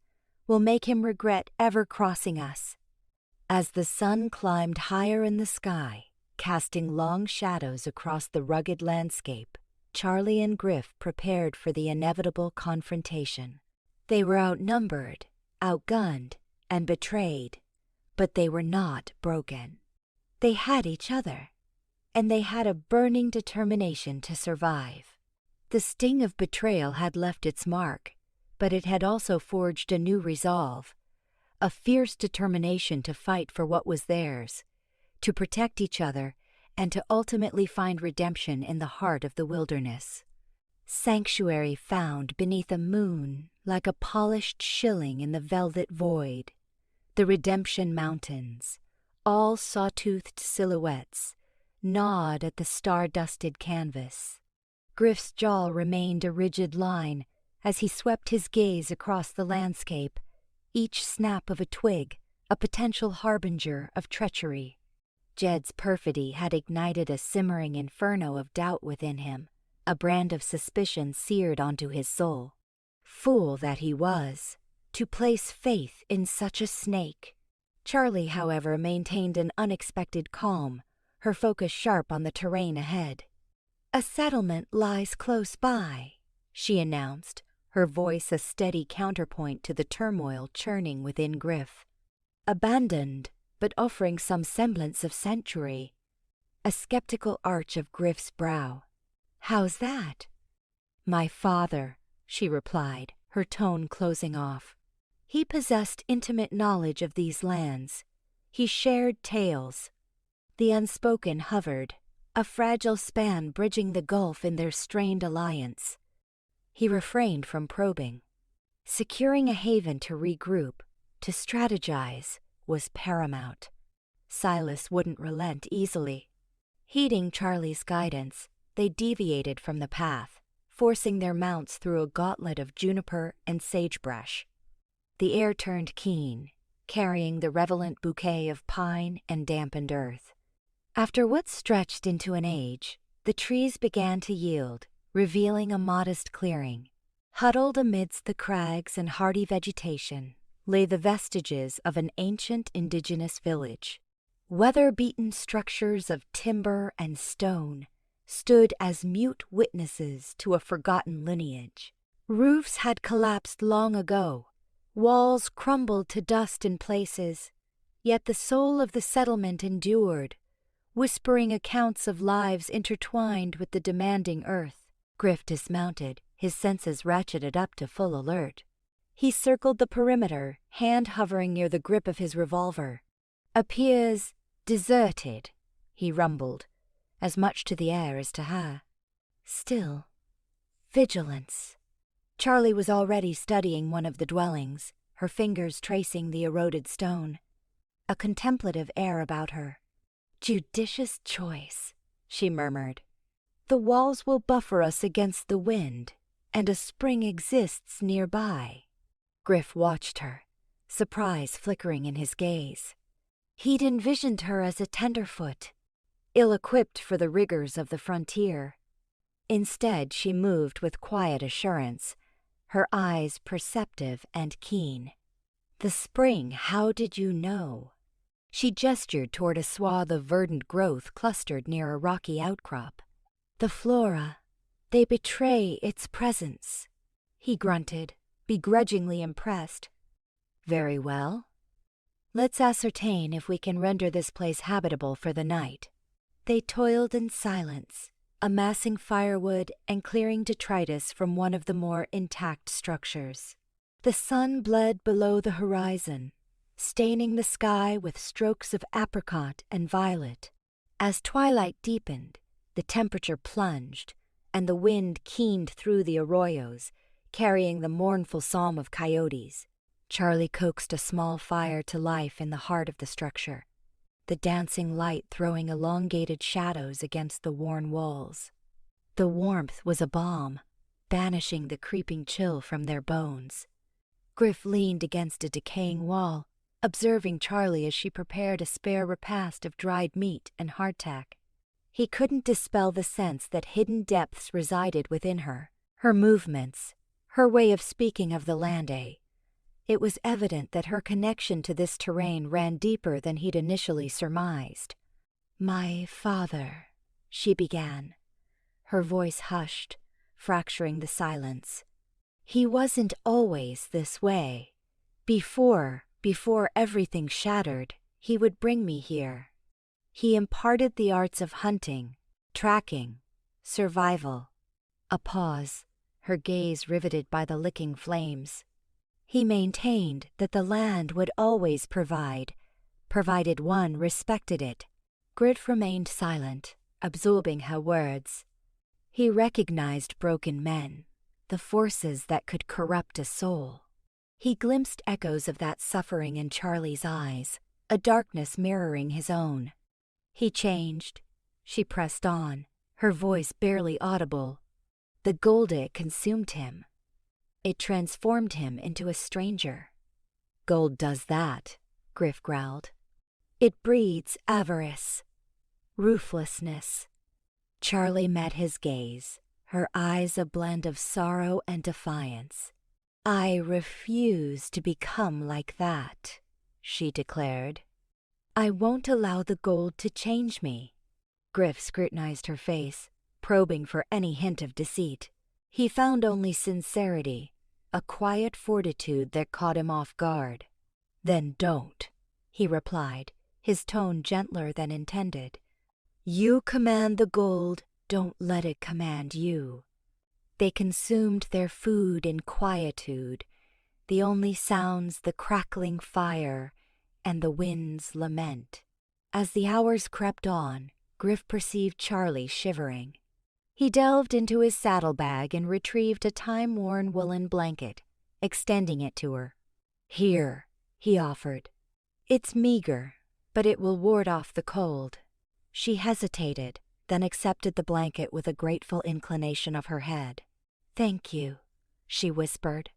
We'll make him regret ever crossing us. As the sun climbed higher in the sky, casting long shadows across the rugged landscape, Charlie and Griff prepared for the inevitable confrontation. They were outnumbered, outgunned, and betrayed, but they were not broken. They had each other, and they had a burning determination to survive. The sting of betrayal had left its mark, but it had also forged a new resolve, a fierce determination to fight for what was theirs, to protect each other, and to ultimately find redemption in the heart of the wilderness. Sanctuary found beneath a moon like a polished shilling in the velvet void. The Redemption Mountains, all saw-toothed silhouettes, gnawed at the star-dusted canvas. Griff's jaw remained a rigid line as he swept his gaze across the landscape, each snap of a twig a potential harbinger of treachery. Jed's perfidy had ignited a simmering inferno of doubt within him, a brand of suspicion seared onto his soul. Fool that he was, to place faith in such a snake. Charlie, however, maintained an unexpected calm, her focus sharp on the terrain ahead. A settlement lies close by, she announced, her voice a steady counterpoint to the turmoil churning within Griff. Abandoned, but offering some semblance of sanctuary. A skeptical arch of Griff's brow. How's that? My father, she replied, her tone closing off. He possessed intimate knowledge of these lands. He shared tales. The unspoken hovered, a fragile span bridging the gulf in their strained alliance. He refrained from probing. Securing a haven to regroup, to strategize, was paramount. Silas wouldn't relent easily. Heeding Charlie's guidance, they deviated from the path, forcing their mounts through a gauntlet of juniper and sagebrush. The air turned keen, carrying the relevant bouquet of pine and dampened earth. After what stretched into an age, the trees began to yield, revealing a modest clearing. Huddled amidst the crags and hardy vegetation lay the vestiges of an ancient indigenous village. Weather-beaten structures of timber and stone stood as mute witnesses to a forgotten lineage. Roofs had collapsed long ago, walls crumbled to dust in places, yet the soul of the settlement endured, whispering accounts of lives intertwined with the demanding earth. Griff dismounted, his senses ratcheted up to full alert. He circled the perimeter, hand hovering near the grip of his revolver. Appears deserted, he rumbled, as much to the air as to her. Still, vigilance. Charlie was already studying one of the dwellings, her fingers tracing the eroded stone. A contemplative air about her. Judicious choice, she murmured. The walls will buffer us against the wind, and a spring exists nearby. Griff watched her, surprise flickering in his gaze. He'd envisioned her as a tenderfoot, ill-equipped for the rigors of the frontier. Instead, she moved with quiet assurance, her eyes perceptive and keen. The spring, how did you know? She gestured toward a swath of verdant growth clustered near a rocky outcrop. The flora, they betray its presence, he grunted, begrudgingly impressed. Very well. Let's ascertain if we can render this place habitable for the night. They toiled in silence, amassing firewood and clearing detritus from one of the more intact structures. The sun bled below the horizon, staining the sky with strokes of apricot and violet. As twilight deepened, the temperature plunged, and the wind keened through the arroyos, carrying the mournful psalm of coyotes. Charlie coaxed a small fire to life in the heart of the structure, the dancing light throwing elongated shadows against the worn walls. The warmth was a balm, banishing the creeping chill from their bones. Griff leaned against a decaying wall, observing Charlie as she prepared a spare repast of dried meat and hardtack. He couldn't dispel the sense that hidden depths resided within her, her movements, her way of speaking of the land. It was evident that her connection to this terrain ran deeper than he'd initially surmised. "My father," she began, her voice hushed, fracturing the silence. "He wasn't always this way. Before everything shattered, he would bring me here. He imparted the arts of hunting, tracking, survival." A pause, her gaze riveted by the licking flames. "He maintained that the land would always provide, provided one respected it." Griff remained silent, absorbing her words. He recognized broken men, the forces that could corrupt a soul. He glimpsed echoes of that suffering in Charlie's eyes, a darkness mirroring his own. "He changed," she pressed on, her voice barely audible. "The gold consumed him. It transformed him into a stranger." "Gold does that," Griff growled. "It breeds avarice, ruthlessness." Charlie met his gaze, her eyes a blend of sorrow and defiance. "I refuse to become like that," she declared. "I won't allow the gold to change me." Griff scrutinized her face, probing for any hint of deceit. He found only sincerity, a quiet fortitude that caught him off guard. "Then don't," he replied, his tone gentler than intended. "You command the gold, don't let it command you." They consumed their food in quietude, the only sounds the crackling fire and the wind's lament. As the hours crept on, Griff perceived Charlie shivering. He delved into his saddlebag and retrieved a time-worn woolen blanket, extending it to her. "Here," he offered. "It's meager, but it will ward off the cold." She hesitated, then accepted the blanket with a grateful inclination of her head. "Thank you," she whispered.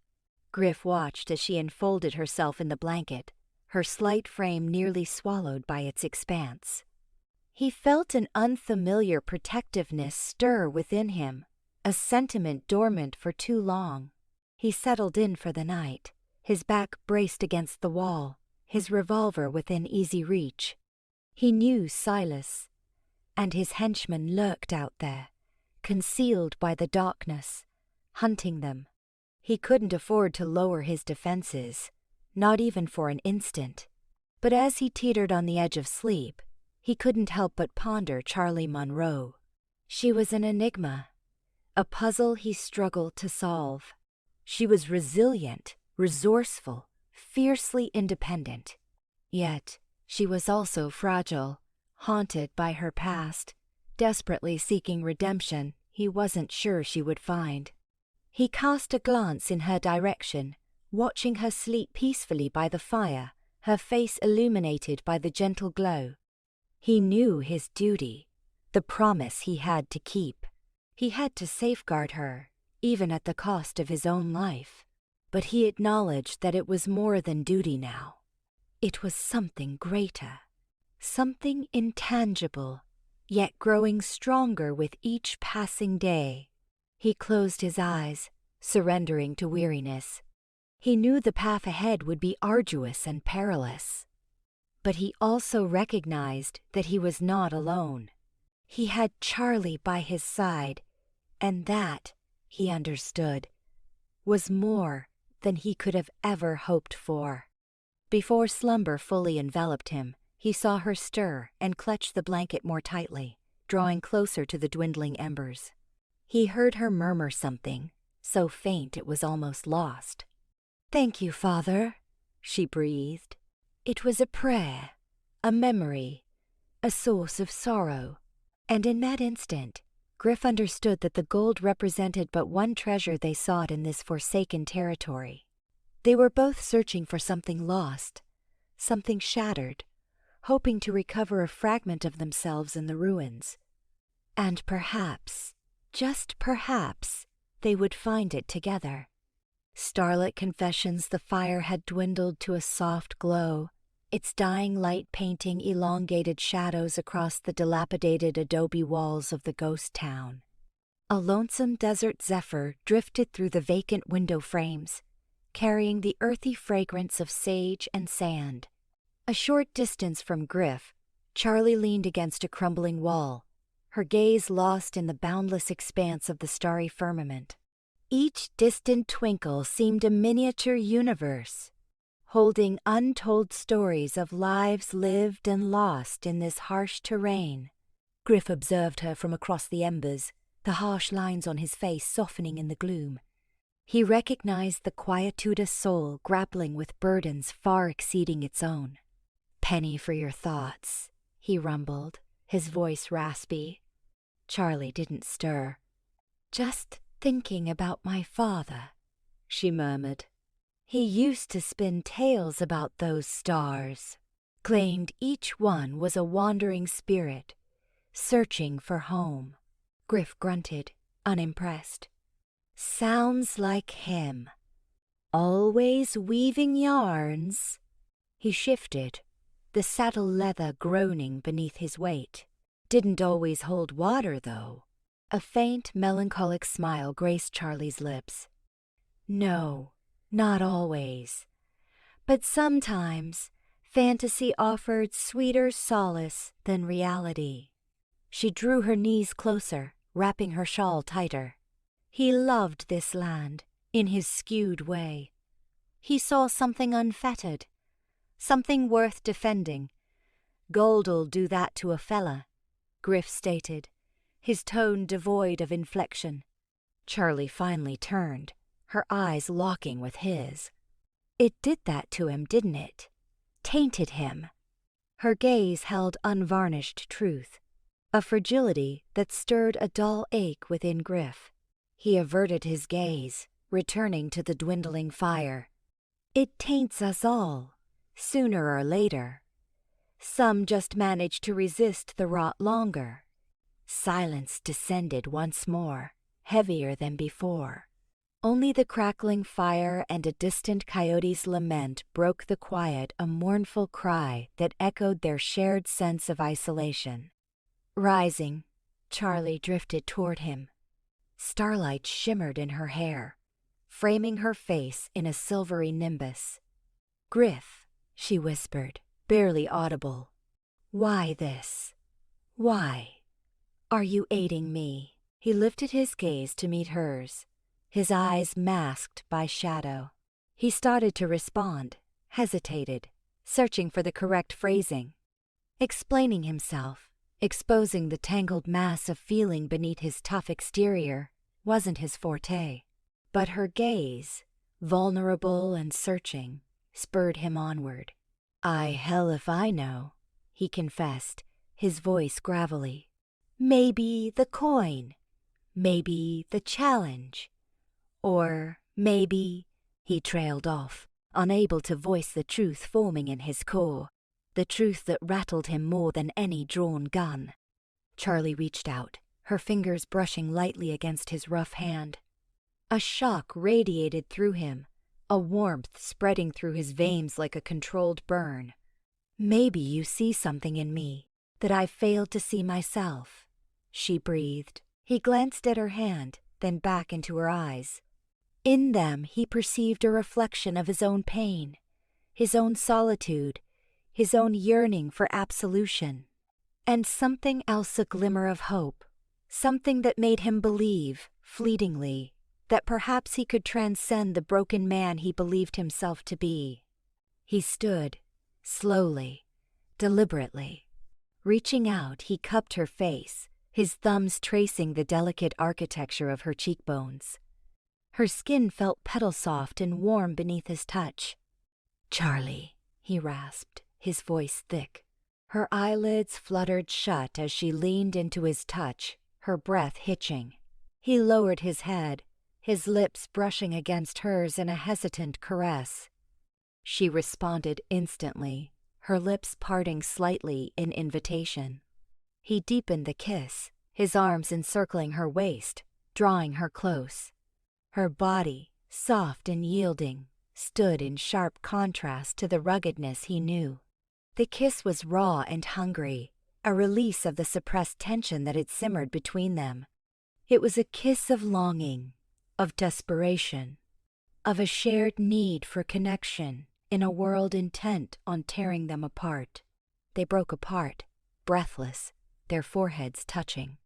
Griff watched as she enfolded herself in the blanket, her slight frame nearly swallowed by its expanse. He felt an unfamiliar protectiveness stir within him, a sentiment dormant for too long. He settled in for the night, his back braced against the wall, his revolver within easy reach. He knew Silas, and his henchmen lurked out there, concealed by the darkness, hunting them. He couldn't afford to lower his defenses, not even for an instant. But as he teetered on the edge of sleep, he couldn't help but ponder Charlie Monroe. She was an enigma, a puzzle he struggled to solve. She was resilient, resourceful, fiercely independent. Yet she was also fragile, haunted by her past, desperately seeking redemption he wasn't sure she would find. He cast a glance in her direction, watching her sleep peacefully by the fire, her face illuminated by the gentle glow. He knew his duty, the promise he had to keep. He had to safeguard her, even at the cost of his own life. But he acknowledged that it was more than duty now. It was something greater, something intangible, yet growing stronger with each passing day. He closed his eyes, surrendering to weariness. He knew the path ahead would be arduous and perilous. But he also recognized that he was not alone. He had Charlie by his side, and that, he understood, was more than he could have ever hoped for. Before slumber fully enveloped him, he saw her stir and clutch the blanket more tightly, drawing closer to the dwindling embers. He heard her murmur something, so faint it was almost lost. "Thank you, Father," she breathed. It was a prayer, a memory, a source of sorrow. And in that instant, Griff understood that the gold represented but one treasure they sought in this forsaken territory. They were both searching for something lost, something shattered, hoping to recover a fragment of themselves in the ruins. And perhaps, just perhaps, they would find it together. Starlit confessions the fire had dwindled to a soft glow, its dying light painting elongated shadows across the dilapidated adobe walls of the ghost town. A lonesome desert zephyr drifted through the vacant window frames, carrying the earthy fragrance of sage and sand. A short distance from Griff, Charlie leaned against a crumbling wall, her gaze lost in the boundless expanse of the starry firmament. Each distant twinkle seemed a miniature universe, holding untold stories of lives lived and lost in this harsh terrain. Griff observed her from across the embers, the harsh lines on his face softening in the gloom. He recognized the quietude soul grappling with burdens far exceeding its own. "Penny for your thoughts," he rumbled, his voice raspy. Charlie didn't stir. "Just thinking about my father," she murmured. "He used to spin tales about those stars, claimed each one was a wandering spirit, searching for home." Griff grunted, unimpressed. "Sounds like him. Always weaving yarns." He shifted, the saddle leather groaning beneath his weight. "Didn't always hold water, though." A faint, melancholic smile graced Charlie's lips. "No, not always. But sometimes fantasy offered sweeter solace than reality." She drew her knees closer, wrapping her shawl tighter. He loved this land, in his skewed way. He saw something unfettered, something worth defending. "Gold'll do that to a fella," Griff stated, his tone devoid of inflection. Charlie finally turned, her eyes locking with his. "It did that to him, didn't it? Tainted him." Her gaze held unvarnished truth, a fragility that stirred a dull ache within Griff. He averted his gaze, returning to the dwindling fire. "It taints us all, sooner or later. Some just manage to resist the rot longer." Silence descended once more, heavier than before. Only the crackling fire and a distant coyote's lament broke the quiet, a mournful cry that echoed their shared sense of isolation. Rising, Charlie drifted toward him. Starlight shimmered in her hair, framing her face in a silvery nimbus. "Griff," she whispered, barely audible. "Why this? Why? Are you aiding me?" He lifted his gaze to meet hers, his eyes masked by shadow. He started to respond, hesitated, searching for the correct phrasing. Explaining himself, exposing the tangled mass of feeling beneath his tough exterior, wasn't his forte. But her gaze, vulnerable and searching, spurred him onward. Hell if I know," he confessed, his voice gravelly. "Maybe the coin, maybe the challenge, or maybe—" He trailed off, unable to voice the truth forming in his core, the truth that rattled him more than any drawn gun. Charlie reached out, her fingers brushing lightly against his rough hand. A shock radiated through him, a warmth spreading through his veins like a controlled burn. "Maybe you see something in me that I've failed to see myself," she breathed. He glanced at her hand, then back into her eyes. In them he perceived a reflection of his own pain, his own solitude, his own yearning for absolution. And something else, a glimmer of hope, something that made him believe, fleetingly, that perhaps he could transcend the broken man he believed himself to be. He stood, slowly, deliberately. Reaching out, he cupped her face, his thumbs tracing the delicate architecture of her cheekbones. Her skin felt petal-soft and warm beneath his touch. "Charlie," he rasped, his voice thick. Her eyelids fluttered shut as she leaned into his touch, her breath hitching. He lowered his head, his lips brushing against hers in a hesitant caress. She responded instantly, her lips parting slightly in invitation. He deepened the kiss, his arms encircling her waist, drawing her close. Her body, soft and yielding, stood in sharp contrast to the ruggedness he knew. The kiss was raw and hungry, a release of the suppressed tension that had simmered between them. It was a kiss of longing, of desperation, of a shared need for connection in a world intent on tearing them apart. They broke apart, breathless, their foreheads touching.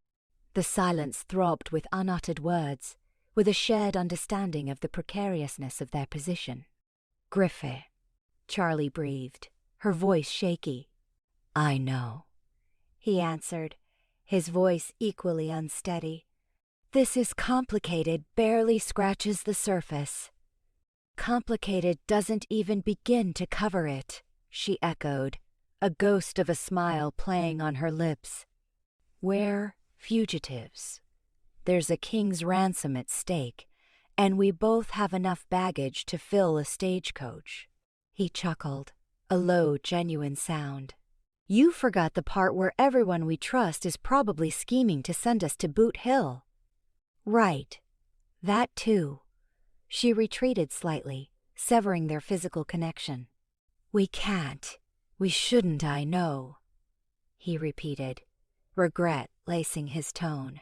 The silence throbbed with unuttered words, with a shared understanding of the precariousness of their position. "Griffey," Charlie breathed, her voice shaky. "I know," he answered, his voice equally unsteady. "This is complicated, barely scratches the surface." "Complicated doesn't even begin to cover it," she echoed, a ghost of a smile playing on her lips. "We're fugitives. There's a king's ransom at stake, and we both have enough baggage to fill a stagecoach." He chuckled, a low, genuine sound. "You forgot the part where everyone we trust is probably scheming to send us to Boot Hill." "Right. That too." She retreated slightly, severing their physical connection. "We can't. We shouldn't, I know," he repeated, regret lacing his tone.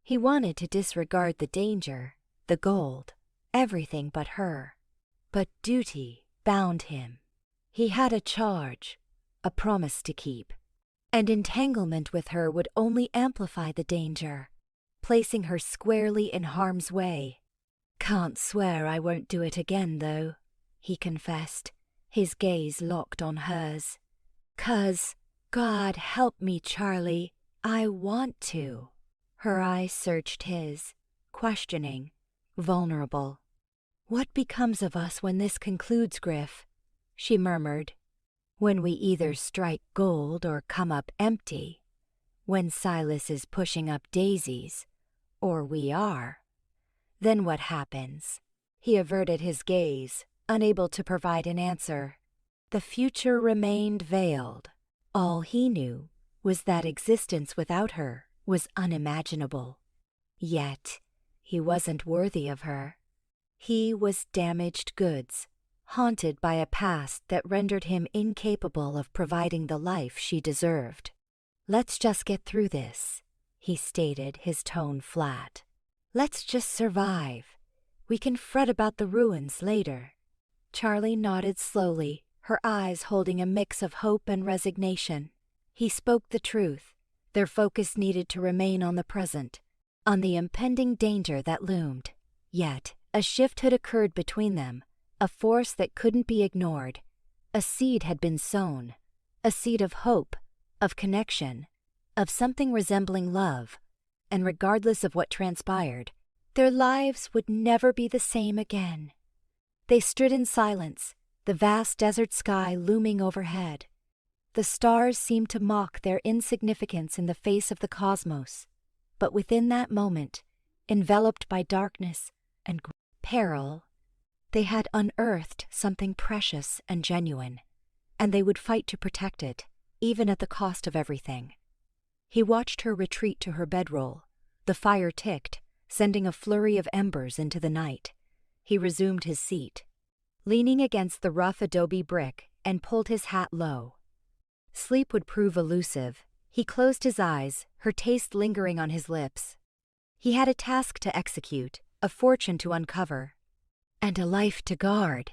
He wanted to disregard the danger, the gold, everything but her. But duty bound him. He had a charge, a promise to keep. And entanglement with her would only amplify the danger, placing her squarely in harm's way. "Can't swear I won't do it again, though," he confessed, his gaze locked on hers. "'Cause, God help me, Charlie, I want to." Her eyes searched his, questioning, vulnerable. "What becomes of us when this concludes, Griff?" she murmured. "When we either strike gold or come up empty. When Silas is pushing up daisies, or we are. Then what happens?" He averted his gaze, unable to provide an answer. The future remained veiled. All he knew was that existence without her was unimaginable. Yet, he wasn't worthy of her. He was damaged goods, haunted by a past that rendered him incapable of providing the life she deserved. "Let's just get through this," he stated, his tone flat. "Let's just survive. We can fret about the ruins later." Charlie nodded slowly, her eyes holding a mix of hope and resignation. He spoke the truth. Their focus needed to remain on the present, on the impending danger that loomed. Yet, a shift had occurred between them, a force that couldn't be ignored. A seed had been sown, a seed of hope, of connection, of something resembling love, and regardless of what transpired, their lives would never be the same again. They stood in silence, the vast desert sky looming overhead. The stars seemed to mock their insignificance in the face of the cosmos. But within that moment, enveloped by darkness and peril, they had unearthed something precious and genuine, and they would fight to protect it, even at the cost of everything. He watched her retreat to her bedroll. The fire ticked, sending a flurry of embers into the night. He resumed his seat, leaning against the rough adobe brick, and pulled his hat low. Sleep would prove elusive. He closed his eyes, her taste lingering on his lips. He had a task to execute, a fortune to uncover, and a life to guard.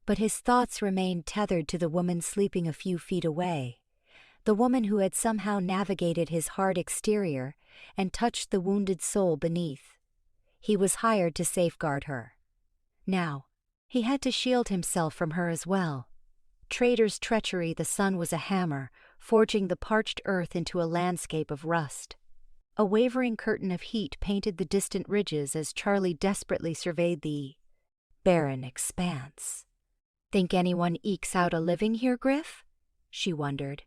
But his thoughts remained tethered to the woman sleeping a few feet away, the woman who had somehow navigated his hard exterior and touched the wounded soul beneath. He was hired to safeguard her. Now, he had to shield himself from her as well. Traitor's treachery, the sun was a hammer, forging the parched earth into a landscape of rust. A wavering curtain of heat painted the distant ridges as Charlie desperately surveyed the barren expanse. "Think anyone ekes out a living here, Griff?" she wondered,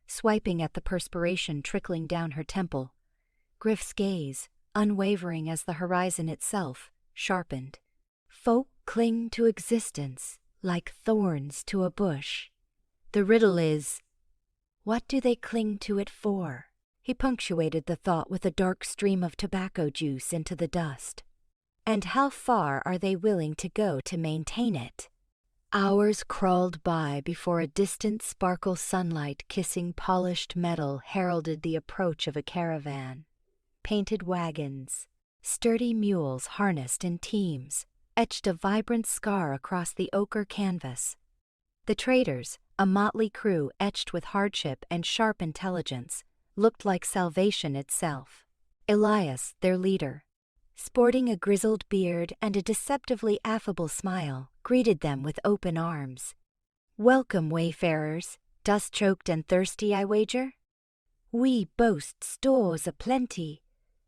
swiping at the perspiration trickling down her temple. Griff's gaze, unwavering as the horizon itself, sharpened. "Folk cling to existence like thorns to a bush. The riddle is, what do they cling to it for?" He punctuated the thought with a dark stream of tobacco juice into the dust. "And how far are they willing to go to maintain it?" Hours crawled by before a distant sparkle sunlight kissing polished metal heralded the approach of a caravan. Painted wagons, sturdy mules harnessed in teams, etched a vibrant scar across the ochre canvas. The traders, a motley crew etched with hardship and sharp intelligence, looked like salvation itself. Elias, their leader, sporting a grizzled beard and a deceptively affable smile, greeted them with open arms. "Welcome, wayfarers, dust-choked and thirsty, I wager? We boast stores aplenty,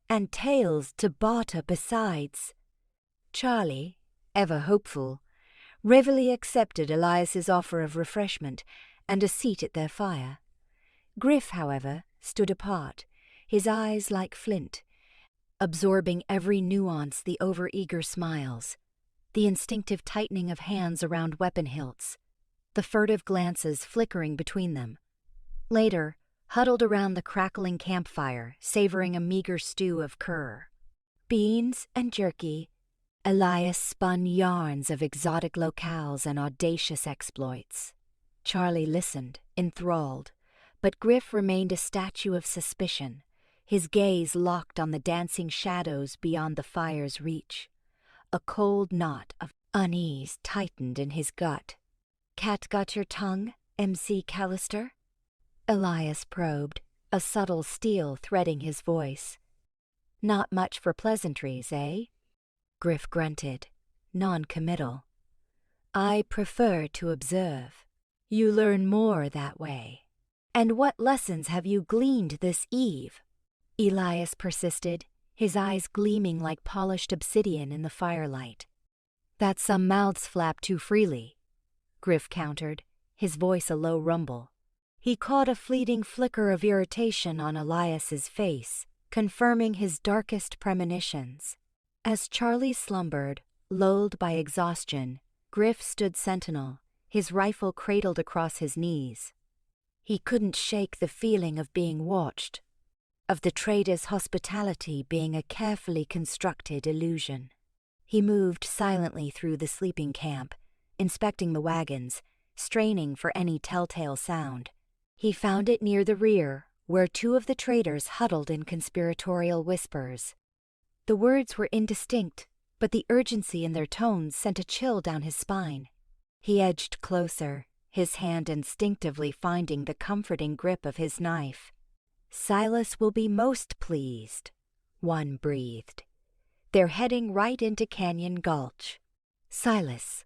and tales to barter besides." Charlie, ever hopeful, readily accepted Elias's offer of refreshment and a seat at their fire. Griff, however, stood apart, his eyes like flint, absorbing every nuance the overeager smiles, the instinctive tightening of hands around weapon hilts, the furtive glances flickering between them. Later, huddled around the crackling campfire, savoring a meager stew of cur, beans and jerky, Elias spun yarns of exotic locales and audacious exploits. Charlie listened, enthralled, but Griff remained a statue of suspicion, his gaze locked on the dancing shadows beyond the fire's reach. A cold knot of unease tightened in his gut. "Cat got your tongue, ex-cavalry?" Elias probed, a subtle steel threading his voice. "Not much for pleasantries, eh?" Griff grunted, non-committal. "I prefer to observe. You learn more that way. And what lessons have you gleaned this eve?" Elias persisted, his eyes gleaming like polished obsidian in the firelight. "That some mouths flap too freely," Griff countered, his voice a low rumble. He caught a fleeting flicker of irritation on Elias's face, confirming his darkest premonitions. As Charlie slumbered, lulled by exhaustion, Griff stood sentinel, his rifle cradled across his knees. He couldn't shake the feeling of being watched, of the trader's hospitality being a carefully constructed illusion. He moved silently through the sleeping camp, inspecting the wagons, straining for any telltale sound. He found it near the rear, where two of the traders huddled in conspiratorial whispers. The words were indistinct, but the urgency in their tones sent a chill down his spine. He edged closer, his hand instinctively finding the comforting grip of his knife. "Silas will be most pleased," one breathed. "They're heading right into Canyon Gulch." Silas.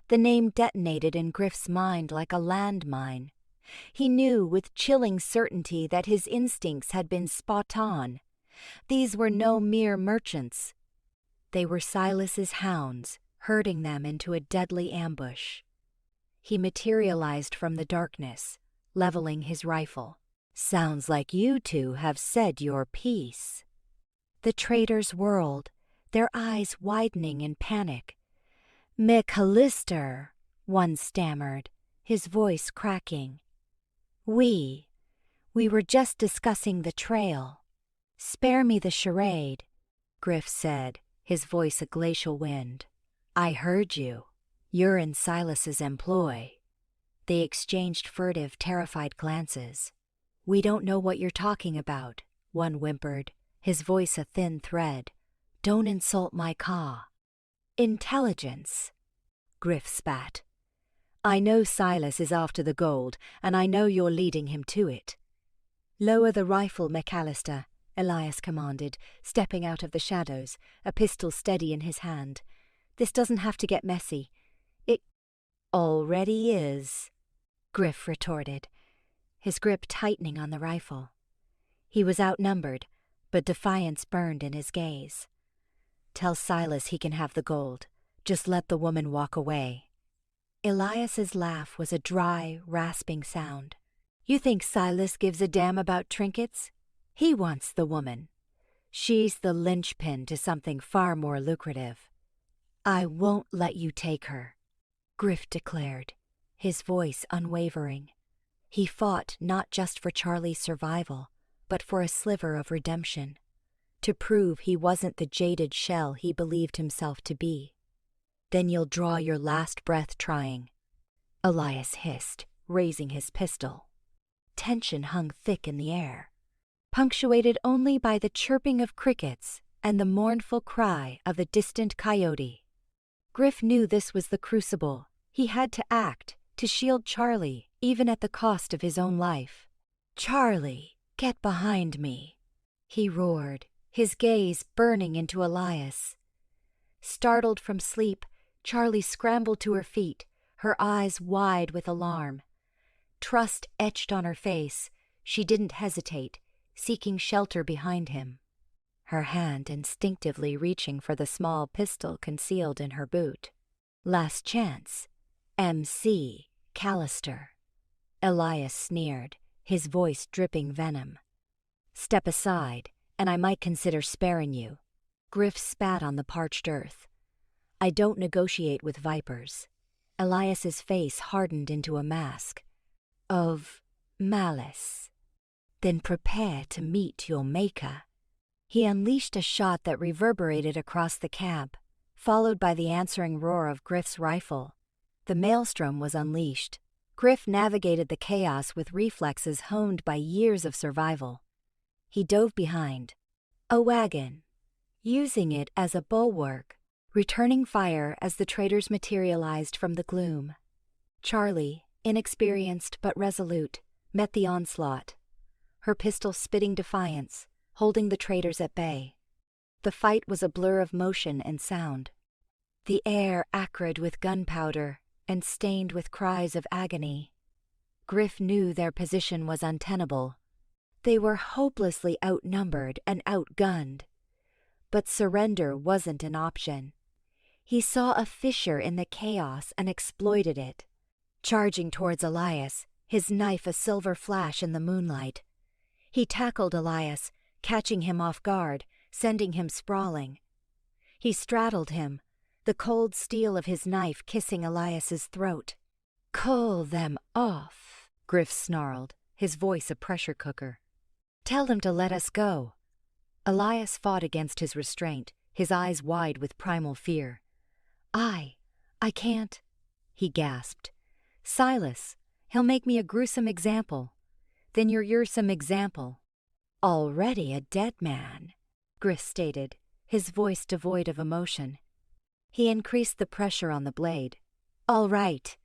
The name detonated in Griff's mind like a landmine. He knew with chilling certainty that his instincts had been spot on. These were no mere merchants. They were Silas's hounds, herding them into a deadly ambush. He materialized from the darkness, leveling his rifle. "Sounds like you two have said your piece." The traders whirled, their eyes widening in panic. "McCallister," one stammered, his voice cracking. We were just discussing the trail." "Spare me the charade," Griff said, his voice a glacial wind. "I heard you. You're in Silas's employ." They exchanged furtive, terrified glances. "We don't know what you're talking about," one whimpered, his voice a thin thread. "Don't insult my ka." "Intelligence," Griff spat. "I know Silas is after the gold, and I know you're leading him to it." "Lower the rifle, McCallister," Elias commanded, stepping out of the shadows, a pistol steady in his hand. "This doesn't have to get messy." "It already is," Griff retorted, his grip tightening on the rifle. He was outnumbered, but defiance burned in his gaze. "Tell Silas he can have the gold. Just let the woman walk away." Elias's laugh was a dry, rasping sound. "You think Silas gives a damn about trinkets? He wants the woman. She's the linchpin to something far more lucrative. I won't let you take her," Griff declared, his voice unwavering. He fought not just for Charlie's survival, but for a sliver of redemption, to prove he wasn't the jaded shell he believed himself to be. "Then you'll draw your last breath trying," Elias hissed, raising his pistol. Tension hung thick in the air, punctuated only by the chirping of crickets and the mournful cry of a distant coyote. Griff knew this was the crucible. He had to act, to shield Charlie, even at the cost of his own life. "Charlie, get behind me," he roared, his gaze burning into Elias. Startled from sleep, Charlie scrambled to her feet, her eyes wide with alarm. Trust etched on her face, she didn't hesitate, seeking shelter behind him, her hand instinctively reaching for the small pistol concealed in her boot. "Last chance, MC Callister," Elias sneered, his voice dripping venom. "Step aside, and I might consider sparing you." Griff spat on the parched earth. "I don't negotiate with vipers." Elias's face hardened into a mask of malice. "Then prepare to meet your maker." He unleashed a shot that reverberated across the camp, followed by the answering roar of Griff's rifle. The maelstrom was unleashed. Griff navigated the chaos with reflexes honed by years of survival. He dove behind a wagon, using it as a bulwark, returning fire as the traitors materialized from the gloom. Charlie, inexperienced but resolute, met the onslaught, her pistol spitting defiance, holding the traitors at bay. The fight was a blur of motion and sound, the air acrid with gunpowder and stained with cries of agony. Griff knew their position was untenable. They were hopelessly outnumbered and outgunned. But surrender wasn't an option. He saw a fissure in the chaos and exploited it. Charging towards Elias, his knife a silver flash in the moonlight. He tackled Elias, catching him off guard, sending him sprawling. He straddled him, the cold steel of his knife kissing Elias's throat. "Call them off," Griff snarled, his voice a pressure cooker. "Tell them to let us go." Elias fought against his restraint, his eyes wide with primal fear. I can't," he gasped. "Silas, he'll make me a gruesome example." "Then you're some example." "Already a dead man," Griff stated, his voice devoid of emotion. He increased the pressure on the blade. All right,"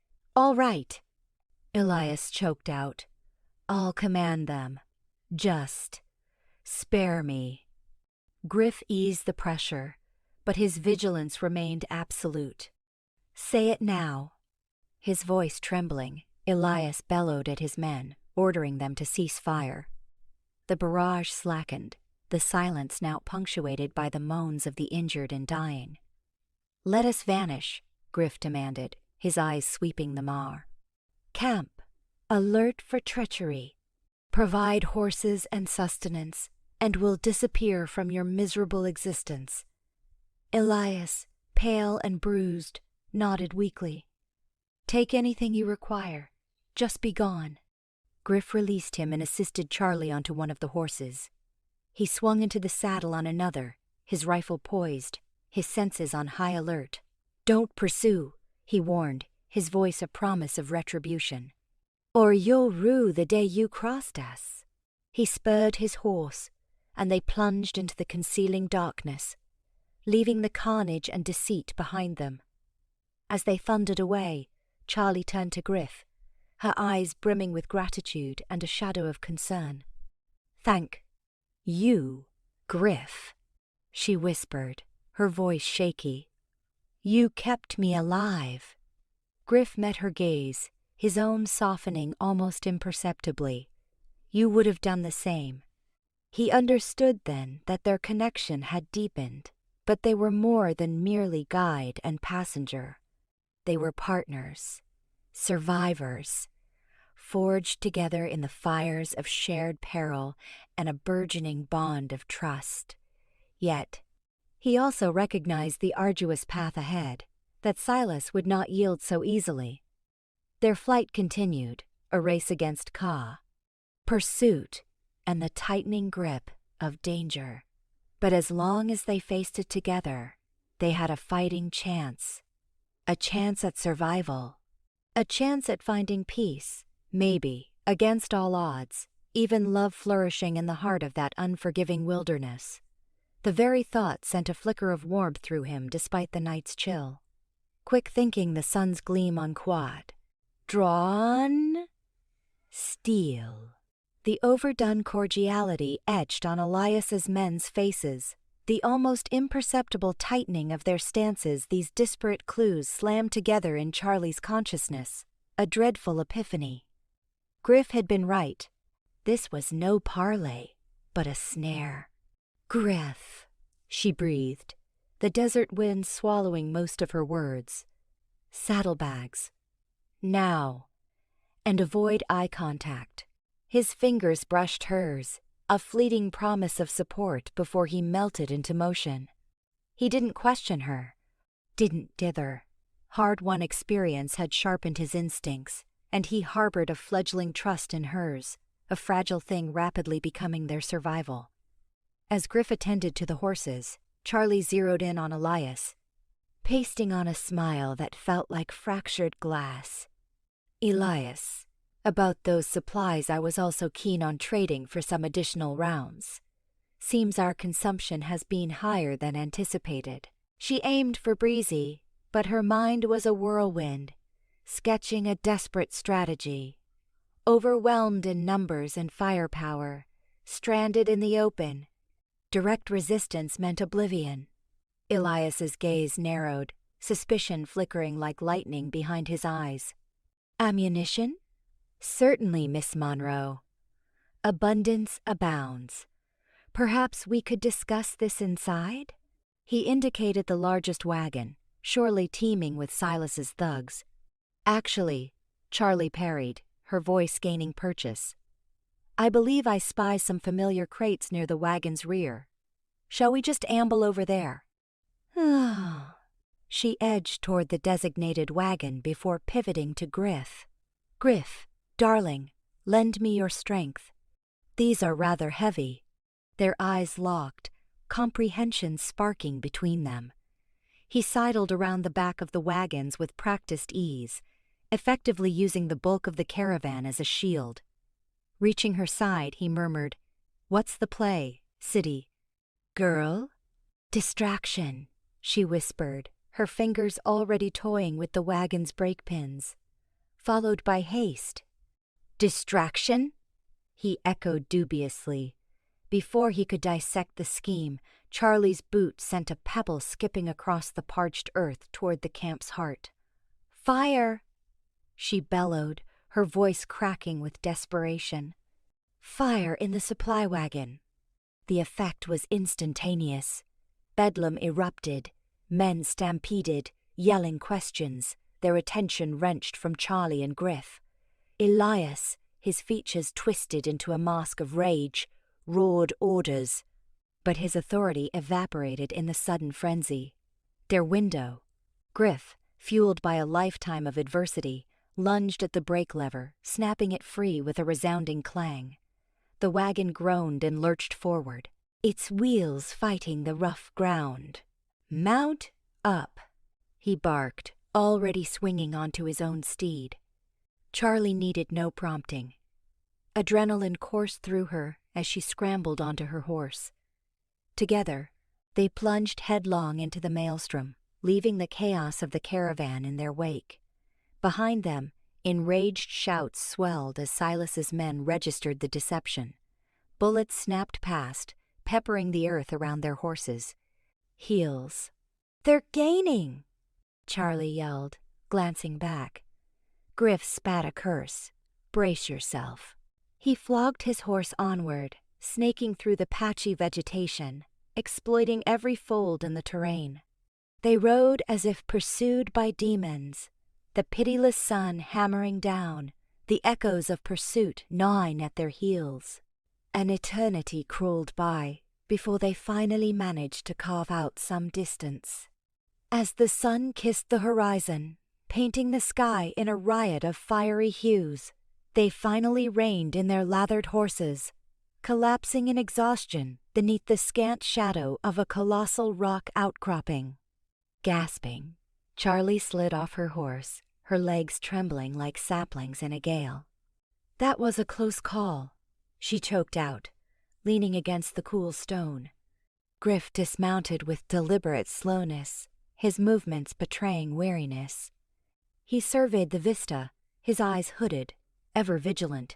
Elias choked out. "I'll command them. Just spare me." Griff eased the pressure, but his vigilance remained absolute. "Say it now." His voice trembling, Elias bellowed at his men, ordering them to cease fire. The barrage slackened, the silence now punctuated by the moans of the injured and dying. "Let us vanish," Griff demanded, his eyes sweeping the maar. "Camp, alert for treachery. Provide horses and sustenance, and we'll disappear from your miserable existence." Elias, pale and bruised, nodded weakly. "Take anything you require. Just be gone." Griff released him and assisted Charlie onto one of the horses. He swung into the saddle on another, his rifle poised, his senses on high alert. "Don't pursue," he warned, his voice a promise of retribution. "Or you'll rue the day you crossed us." He spurred his horse, and they plunged into the concealing darkness, leaving the carnage and deceit behind them. As they thundered away, Charlie turned to Griff, her eyes brimming with gratitude and a shadow of concern. "Thank you, Griff," she whispered, her voice shaky. "You kept me alive." Griff met her gaze, his own softening almost imperceptibly. "You would have done the same." He understood then that their connection had deepened, but they were more than merely guide and passenger. They were partners, survivors, forged together in the fires of shared peril and a burgeoning bond of trust. Yet, he also recognized the arduous path ahead, that Silas would not yield so easily. Their flight continued, a race against Ka, pursuit, and the tightening grip of danger. But as long as they faced it together, they had a fighting chance. A chance at survival. A chance at finding peace, maybe, against all odds, even love flourishing in the heart of that unforgiving wilderness. The very thought sent a flicker of warmth through him despite the night's chill. Quick thinking the sun's gleam on quad. Drawn. Steel. The overdone cordiality etched on Elias's men's faces, the almost imperceptible tightening of their stances, these disparate clues slammed together in Charlie's consciousness, a dreadful epiphany. Griff had been right. This was no parley, but a snare. Griff, she breathed, the desert wind swallowing most of her words. Saddlebags. Now. And avoid eye contact. His fingers brushed hers, a fleeting promise of support before he melted into motion. He didn't question her, didn't dither. Hard-won experience had sharpened his instincts, and he harbored a fledgling trust in hers, a fragile thing rapidly becoming their survival. As Griff attended to the horses, Charlie zeroed in on Elias, pasting on a smile that felt like fractured glass. Elias. About those supplies I was also keen on trading for some additional rounds. Seems our consumption has been higher than anticipated. She aimed for breezy, but her mind was a whirlwind, sketching a desperate strategy. Overwhelmed in numbers and firepower, stranded in the open, direct resistance meant oblivion. Elias's gaze narrowed, suspicion flickering like lightning behind his eyes. Ammunition? Certainly, Miss Monroe. Abundance abounds. Perhaps we could discuss this inside? He indicated the largest wagon, surely teeming with Silas's thugs. Actually, Charlie parried, her voice gaining purchase. I believe I spy some familiar crates near the wagon's rear. Shall we just amble over there? She edged toward the designated wagon before pivoting to Griff. Griff. Darling, lend me your strength. These are rather heavy. Their eyes locked, comprehension sparking between them. He sidled around the back of the wagons with practiced ease, effectively using the bulk of the caravan as a shield. Reaching her side, he murmured, "What's the play, City? Girl?" "Distraction," she whispered, her fingers already toying with the wagon's brake pins. Followed by haste. "Distraction?" he echoed dubiously. Before he could dissect the scheme, Charlie's boot sent a pebble skipping across the parched earth toward the camp's heart. "Fire!" she bellowed, her voice cracking with desperation. Fire in the supply wagon. The effect was instantaneous. Bedlam erupted, men stampeded, yelling questions, their attention wrenched from Charlie and Griff. Elias, his features twisted into a mask of rage, roared orders, but his authority evaporated in the sudden frenzy. Their window. Griff, fueled by a lifetime of adversity, lunged at the brake lever, snapping it free with a resounding clang. The wagon groaned and lurched forward, its wheels fighting the rough ground. "Mount up," he barked, already swinging onto his own steed. Charlie needed no prompting. Adrenaline coursed through her as she scrambled onto her horse. Together, they plunged headlong into the maelstrom, leaving the chaos of the caravan in their wake. Behind them, enraged shouts swelled as Silas's men registered the deception. Bullets snapped past, peppering the earth around their horses. Heels. "They're gaining!" Charlie yelled, glancing back. Griff spat a curse. "Brace yourself." He flogged his horse onward, snaking through the patchy vegetation, exploiting every fold in the terrain. They rode as if pursued by demons, the pitiless sun hammering down, the echoes of pursuit gnawing at their heels. An eternity crawled by before they finally managed to carve out some distance. As the sun kissed the horizon, painting the sky in a riot of fiery hues, they finally reined in their lathered horses, collapsing in exhaustion beneath the scant shadow of a colossal rock outcropping. Gasping, Charlie slid off her horse, her legs trembling like saplings in a gale. "That was a close call," she choked out, leaning against the cool stone. Griff dismounted with deliberate slowness, his movements betraying weariness. He surveyed the vista, his eyes hooded, ever vigilant.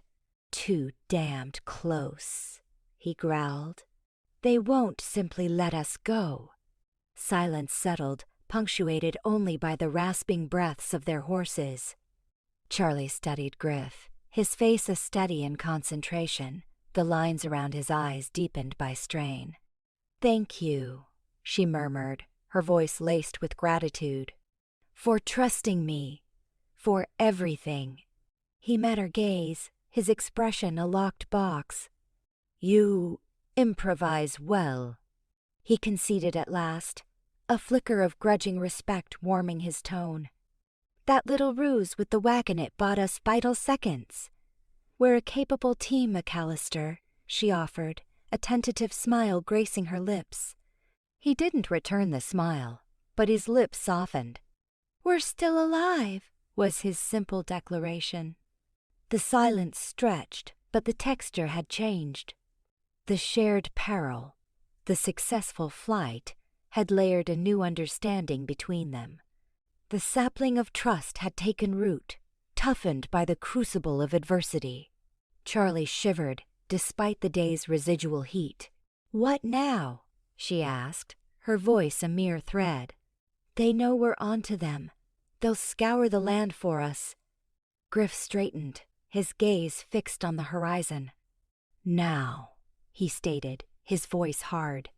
"Too damned close," he growled. "They won't simply let us go." Silence settled, punctuated only by the rasping breaths of their horses. Charlie studied Griff, his face a study in concentration, the lines around his eyes deepened by strain. "Thank you," she murmured, her voice laced with gratitude. "For trusting me. For everything." He met her gaze, his expression a locked box. "You improvise well," he conceded at last, a flicker of grudging respect warming his tone. "That little ruse with the wagonette bought us vital seconds." "We're a capable team, McCallister," she offered, a tentative smile gracing her lips. He didn't return the smile, but his lips softened. "We're still alive," was his simple declaration. The silence stretched, but the texture had changed. The shared peril, the successful flight, had layered a new understanding between them. The sapling of trust had taken root, toughened by the crucible of adversity. Charlie shivered, despite the day's residual heat. "What now?" she asked, her voice a mere thread. "They know we're onto them. They'll scour the land for us." Griff straightened, his gaze fixed on the horizon. "Now," he stated, his voice hard,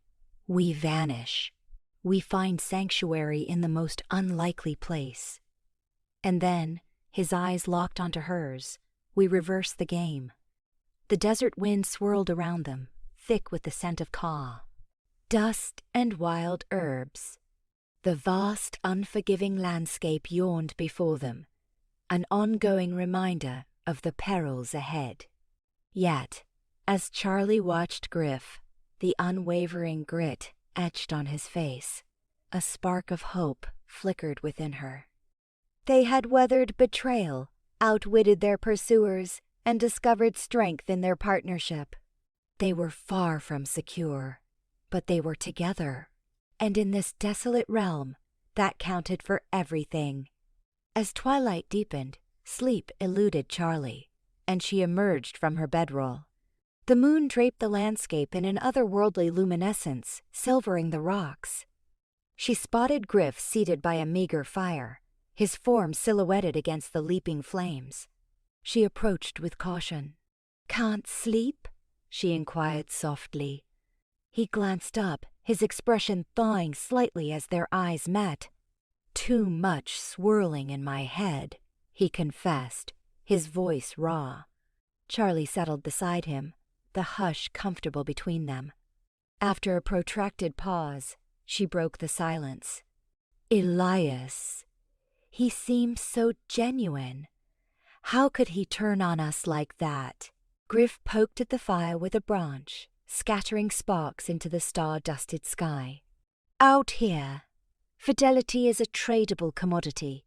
"we vanish. We find sanctuary in the most unlikely place." And then, his eyes locked onto hers, we reverse the game. The desert wind swirled around them, thick with the scent of caw. Dust and wild herbs. The vast, unforgiving landscape yawned before them, an ongoing reminder of the perils ahead. Yet, as Charlie watched Griff, the unwavering grit etched on his face, a spark of hope flickered within her. They had weathered betrayal, outwitted their pursuers, and discovered strength in their partnership. They were far from secure, but they were together, and in this desolate realm, that counted for everything. As twilight deepened, sleep eluded Charlie, and she emerged from her bedroll. The moon draped the landscape in an otherworldly luminescence, silvering the rocks. She spotted Griff seated by a meager fire, his form silhouetted against the leaping flames. She approached with caution. "Can't sleep?" she inquired softly. He glanced up, his expression thawing slightly as their eyes met. "Too much swirling in my head," he confessed, his voice raw. Charlie settled beside him, the hush comfortable between them. After a protracted pause, she broke the silence. "Elias, he seemed so genuine. How could he turn on us like that?" Griff poked at the fire with a branch, scattering sparks into the star-dusted sky. "Out here, fidelity is a tradable commodity.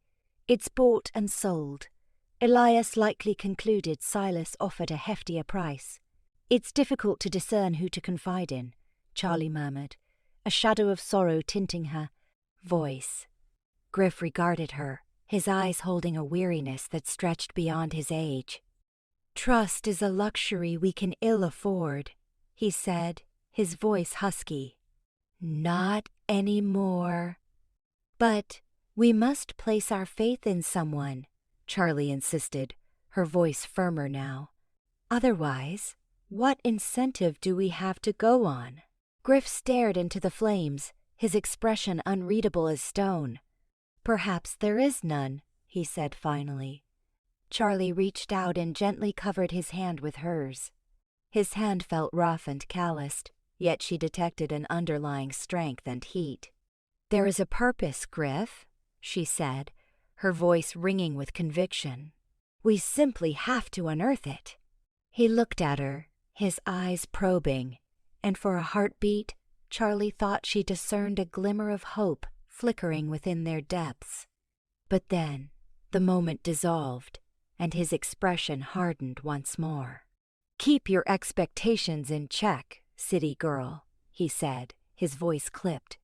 It's bought and sold." Elias likely concluded Silas offered a heftier price. "It's difficult to discern who to confide in," Charlie murmured, a shadow of sorrow tinting her voice. Griff regarded her, his eyes holding a weariness that stretched beyond his age. "Trust is a luxury we can ill afford," he said, his voice husky. "Not anymore." "But we must place our faith in someone," Charlie insisted, her voice firmer now. "Otherwise, What incentive do we have to go on? Griff stared into the flames, his expression unreadable as stone. Perhaps there is none, he said finally. Charlie reached out and gently covered his hand with hers. His hand felt rough and calloused, yet she detected an underlying strength and heat. There is a purpose, Griff, she said, her voice ringing with conviction. We simply have to unearth it. He looked at her, his eyes probing, and for a heartbeat, Charlie thought she discerned a glimmer of hope flickering within their depths. But then, the moment dissolved, and his expression hardened once more. Keep your expectations in check, city girl, he said, his voice clipped.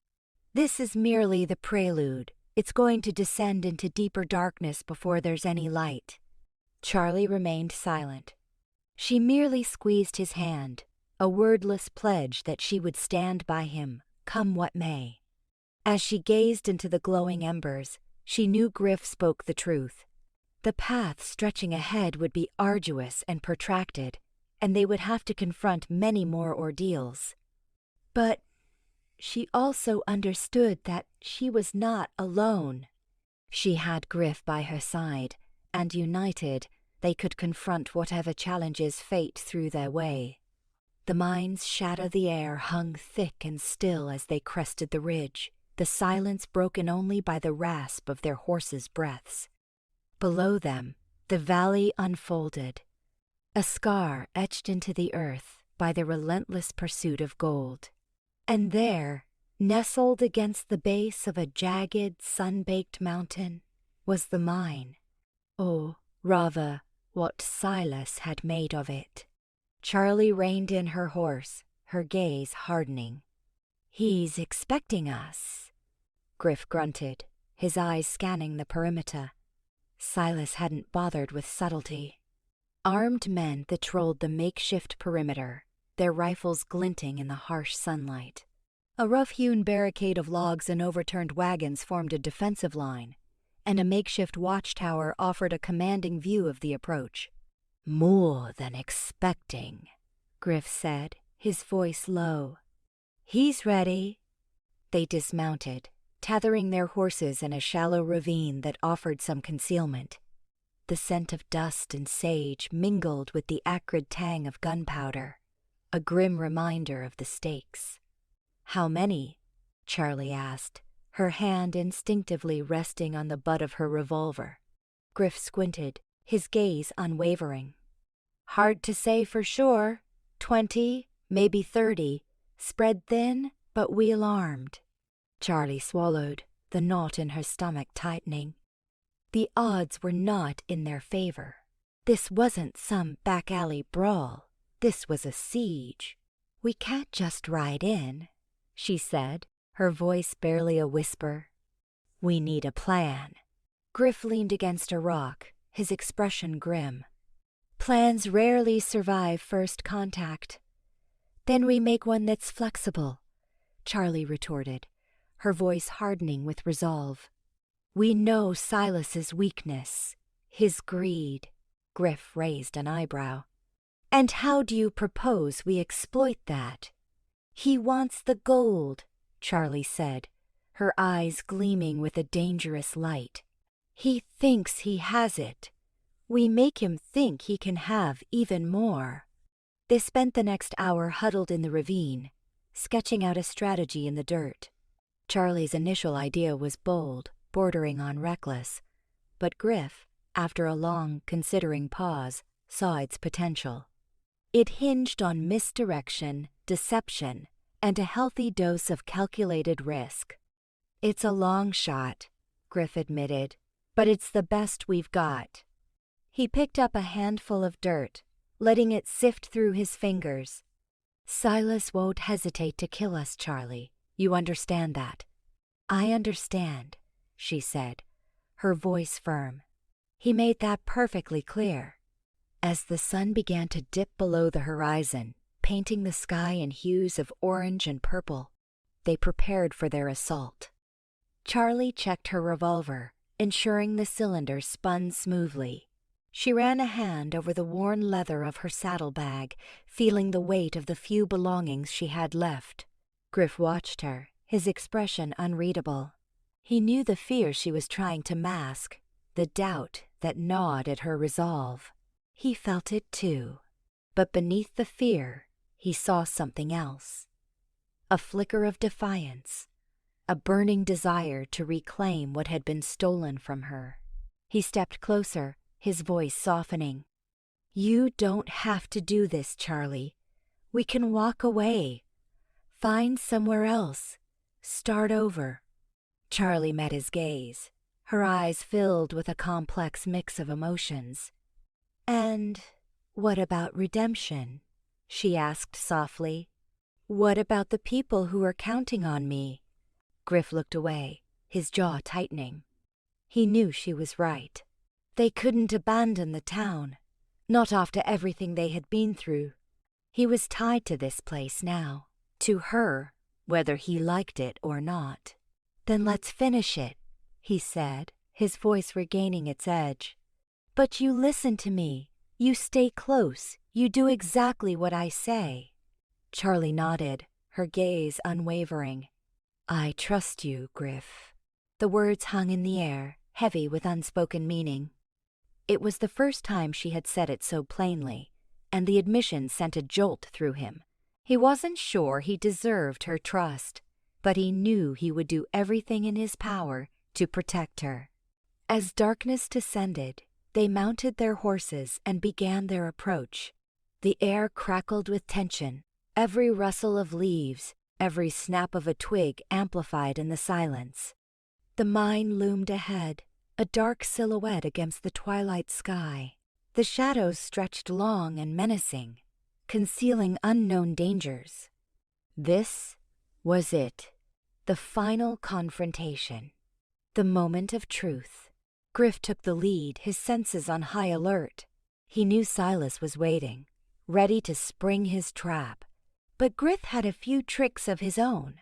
This is merely the prelude. It's going to descend into deeper darkness before there's any light. Charlie remained silent. She merely squeezed his hand, a wordless pledge that she would stand by him, come what may. As she gazed into the glowing embers, she knew Griff spoke the truth. The path stretching ahead would be arduous and protracted, and they would have to confront many more ordeals. But she also understood that she was not alone. She had Griff by her side, and united, they could confront whatever challenges fate threw their way. The mine's shadow the air hung thick and still as they crested the ridge, the silence broken only by the rasp of their horses' breaths. Below them, the valley unfolded, a scar etched into the earth by the relentless pursuit of gold. And there, nestled against the base of a jagged, sun-baked mountain, was the mine. Or, rather, what Silas had made of it. Charlie reined in her horse, her gaze hardening. He's expecting us, Griff grunted, his eyes scanning the perimeter. Silas hadn't bothered with subtlety. Armed men patrolled the makeshift perimeter, their rifles glinting in the harsh sunlight. A rough-hewn barricade of logs and overturned wagons formed a defensive line, and a makeshift watchtower offered a commanding view of the approach. More than expecting, Griff said, his voice low. He's ready. They dismounted, tethering their horses in a shallow ravine that offered some concealment. The scent of dust and sage mingled with the acrid tang of gunpowder, a grim reminder of the stakes. How many? Charlie asked, her hand instinctively resting on the butt of her revolver. Griff squinted, his gaze unwavering. Hard to say for sure. 20, maybe 30, spread thin, but well-armed. Charlie swallowed, the knot in her stomach tightening. The odds were not in their favor. This wasn't some back-alley brawl. This was a siege. We can't just ride in, she said, her voice barely a whisper. We need a plan. Griff leaned against a rock, his expression grim. Plans rarely survive first contact. Then we make one that's flexible, Charlie retorted, her voice hardening with resolve. We know Silas's weakness, his greed. Griff raised an eyebrow. And how do you propose we exploit that? He wants the gold, Charlie said, her eyes gleaming with a dangerous light. He thinks he has it. We make him think he can have even more. They spent the next hour huddled in the ravine, sketching out a strategy in the dirt. Charlie's initial idea was bold, bordering on reckless, but Griff, after a long, considering pause, saw its potential. It hinged on misdirection, deception, and a healthy dose of calculated risk. It's a long shot, Griff admitted, but it's the best we've got. He picked up a handful of dirt, letting it sift through his fingers. Silas won't hesitate to kill us, Charlie. You understand that? I understand, she said, her voice firm. He made that perfectly clear. As the sun began to dip below the horizon, painting the sky in hues of orange and purple, they prepared for their assault. Charlie checked her revolver, ensuring the cylinder spun smoothly. She ran a hand over the worn leather of her saddlebag, feeling the weight of the few belongings she had left. Griff watched her, his expression unreadable. He knew the fear she was trying to mask, the doubt that gnawed at her resolve. He felt it too. But beneath the fear, he saw something else. A flicker of defiance, a burning desire to reclaim what had been stolen from her. He stepped closer, his voice softening. "You don't have to do this, Charlie. We can walk away. Find somewhere else. Start over." Charlie met his gaze, her eyes filled with a complex mix of emotions. "And what about redemption?" she asked softly. "What about the people who are counting on me?" Griff looked away, his jaw tightening. He knew she was right. They couldn't abandon the town, not after everything they had been through. He was tied to this place now, to her, whether he liked it or not. "Then let's finish it," he said, his voice regaining its edge. "But you listen to me. You stay close. You do exactly what I say." Charlie nodded, her gaze unwavering. "I trust you, Griff." The words hung in the air, heavy with unspoken meaning. It was the first time she had said it so plainly, and the admission sent a jolt through him. He wasn't sure he deserved her trust, but he knew he would do everything in his power to protect her. As darkness descended, they mounted their horses and began their approach. The air crackled with tension, every rustle of leaves, every snap of a twig amplified in the silence. The mine loomed ahead, a dark silhouette against the twilight sky. The shadows stretched long and menacing, concealing unknown dangers. This was it, the final confrontation, the moment of truth. Griff took the lead, his senses on high alert. He knew Silas was waiting, ready to spring his trap. But Griff had a few tricks of his own.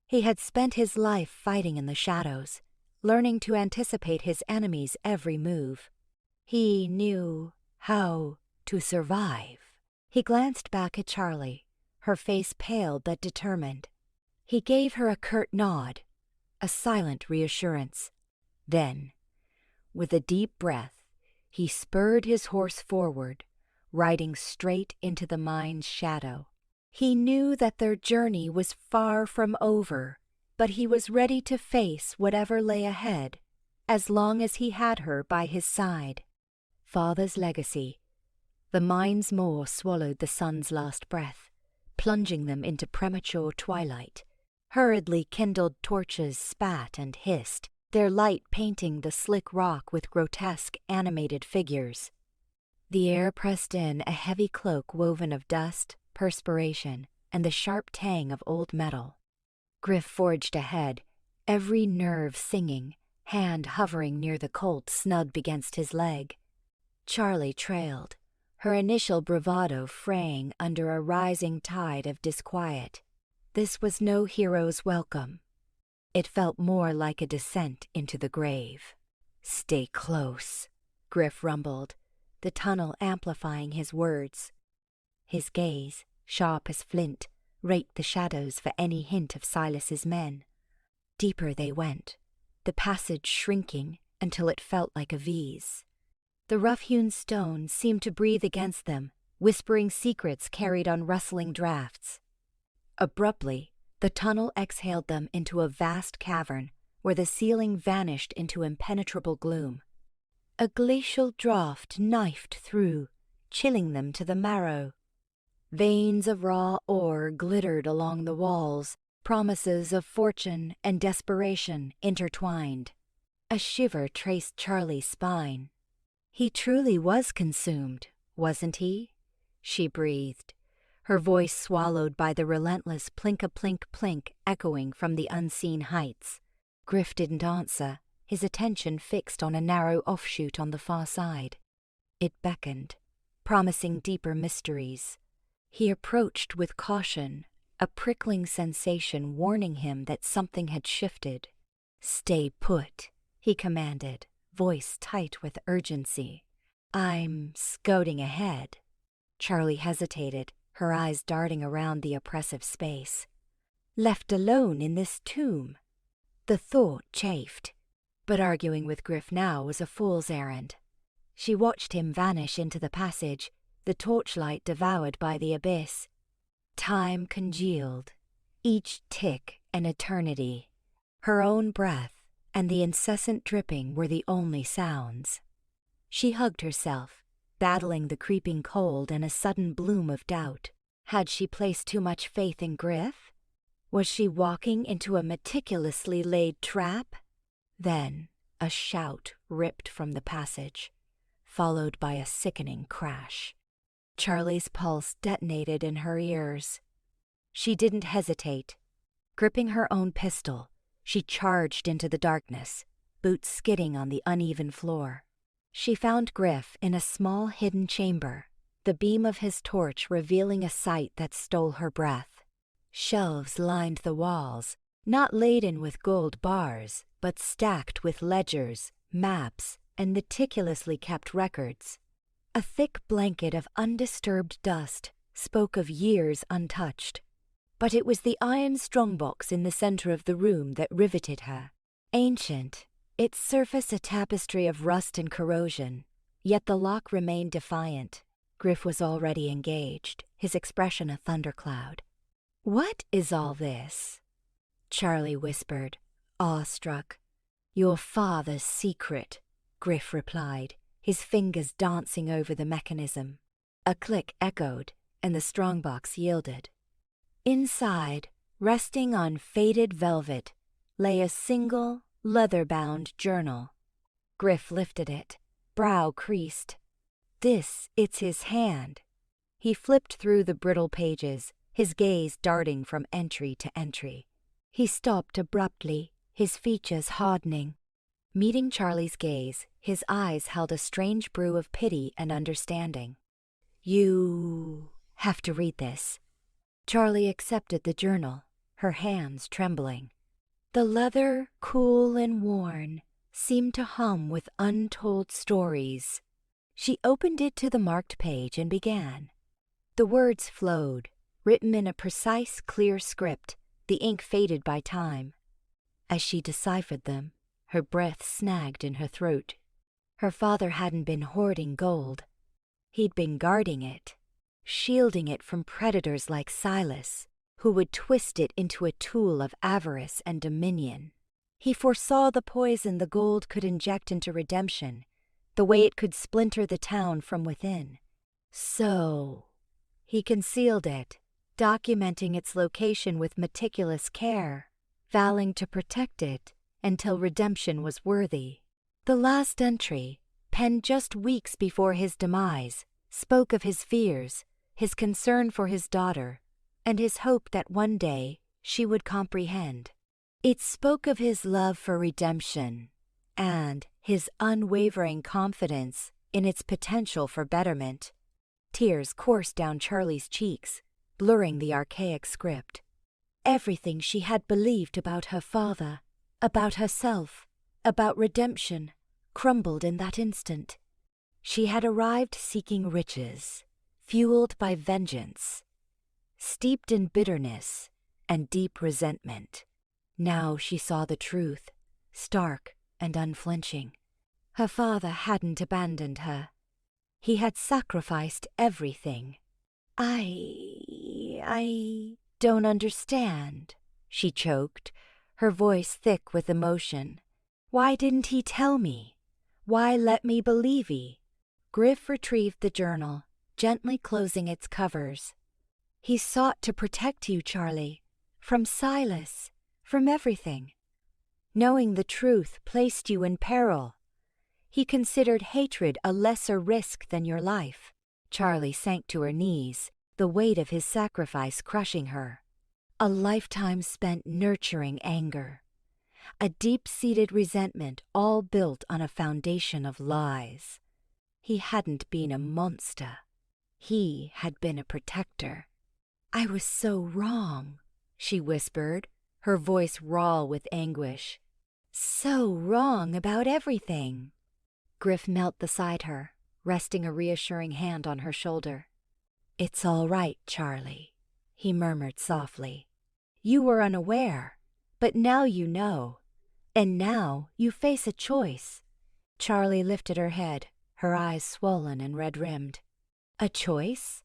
He had spent his life fighting in the shadows, learning to anticipate his enemy's every move. He knew how to survive. He glanced back at Charlie, her face pale but determined. He gave her a curt nod, a silent reassurance. Then, with a deep breath, he spurred his horse forward, riding straight into the mine's shadow. He knew that their journey was far from over, but he was ready to face whatever lay ahead, as long as he had her by his side. Father's legacy. The mine's maw swallowed the sun's last breath, plunging them into premature twilight. Hurriedly kindled torches spat and hissed, their light painting the slick rock with grotesque animated figures. The air pressed in a heavy cloak woven of dust, perspiration, and the sharp tang of old metal. Griff forged ahead, every nerve singing, hand hovering near the colt snugged against his leg. Charlie trailed, her initial bravado fraying under a rising tide of disquiet. This was no hero's welcome. It felt more like a descent into the grave. "Stay close," Griff rumbled, the tunnel amplifying his words. His gaze, sharp as flint, raked the shadows for any hint of Silas's men. Deeper they went, the passage shrinking until it felt like a V's. The rough-hewn stone seemed to breathe against them, whispering secrets carried on rustling drafts. Abruptly, the tunnel exhaled them into a vast cavern where the ceiling vanished into impenetrable gloom. A glacial draught knifed through, chilling them to the marrow. Veins of raw ore glittered along the walls, promises of fortune and desperation intertwined. A shiver traced Charlie's spine. He truly was consumed, wasn't he? She breathed, her voice swallowed by the relentless plink-a-plink-plink echoing from the unseen heights. Griff didn't answer, his attention fixed on a narrow offshoot on the far side. It beckoned, promising deeper mysteries. He approached with caution, a prickling sensation warning him that something had shifted. "Stay put," he commanded, voice tight with urgency. I'm scouting ahead. Charlie hesitated, her eyes darting around the oppressive space. Left alone in this tomb. The thought chafed, but arguing with Griff now was a fool's errand. She watched him vanish into the passage, the torchlight devoured by the abyss. Time congealed, each tick an eternity. Her own breath and the incessant dripping were the only sounds. She hugged herself, battling the creeping cold and a sudden bloom of doubt. Had she placed too much faith in Griff? Was she walking into a meticulously laid trap? Then a shout ripped from the passage, followed by a sickening crash. Charlie's pulse detonated in her ears. She didn't hesitate. Gripping her own pistol, she charged into the darkness, boots skidding on the uneven floor. She found Griff in a small hidden chamber, the beam of his torch revealing a sight that stole her breath. Shelves lined the walls, not laden with gold bars, but stacked with ledgers, maps, and meticulously kept records. A thick blanket of undisturbed dust spoke of years untouched. But it was the iron strongbox in the center of the room that riveted her. Ancient, its surface a tapestry of rust and corrosion, yet the lock remained defiant. Griff was already engaged, his expression a thundercloud. "What is all this?" Charlie whispered, awestruck. "Your father's secret," Griff replied, his fingers dancing over the mechanism. A click echoed, and the strongbox yielded. Inside, resting on faded velvet, lay a single, leather-bound journal. Griff lifted it, brow creased. It's his hand. He flipped through the brittle pages, his gaze darting from entry to entry. He stopped abruptly, his features hardening. Meeting Charlie's gaze, his eyes held a strange brew of pity and understanding. "You have to read this." Charlie accepted the journal, her hands trembling. The leather, cool and worn, seemed to hum with untold stories. She opened it to the marked page and began. The words flowed, written in a precise, clear script, the ink faded by time. As she deciphered them, her breath snagged in her throat. Her father hadn't been hoarding gold. He'd been guarding it, shielding it from predators like Silas, who would twist it into a tool of avarice and dominion. He foresaw the poison the gold could inject into redemption, the way it could splinter the town from within. So he concealed it, documenting its location with meticulous care, vowing to protect it until redemption was worthy. The last entry, penned just weeks before his demise, spoke of his fears, his concern for his daughter, and his hope that one day she would comprehend. It spoke of his love for redemption and his unwavering confidence in its potential for betterment. Tears coursed down Charlie's cheeks, blurring the archaic script. Everything she had believed about her father, about herself, about redemption, crumbled in that instant. She had arrived seeking riches, fueled by vengeance, steeped in bitterness and deep resentment. Now she saw the truth, stark and unflinching. Her father hadn't abandoned her. He had sacrificed everything. I don't understand," she choked, her voice thick with emotion. "Why didn't he tell me? Why let me believe he?" Griff retrieved the journal, gently closing its covers. "He sought to protect you, Charlie, from Silas, from everything. Knowing the truth placed you in peril. He considered hatred a lesser risk than your life." Charlie sank to her knees, the weight of his sacrifice crushing her. A lifetime spent nurturing anger. A deep-seated resentment all built on a foundation of lies. He hadn't been a monster. He had been a protector. "I was so wrong," she whispered, her voice raw with anguish. "So wrong about everything." Griff knelt beside her, resting a reassuring hand on her shoulder. "It's all right, Charlie," he murmured softly. "You were unaware, but now you know. And now you face a choice." Charlie lifted her head, her eyes swollen and red-rimmed. "A choice?"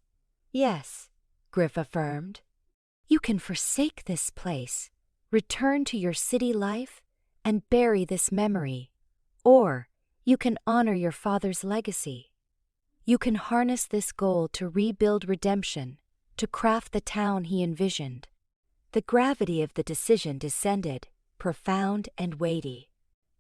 "Yes," Griff affirmed. "You can forsake this place, return to your city life, and bury this memory. Or you can honor your father's legacy. You can harness this gold to rebuild redemption, to craft the town he envisioned." The gravity of the decision descended, profound and weighty.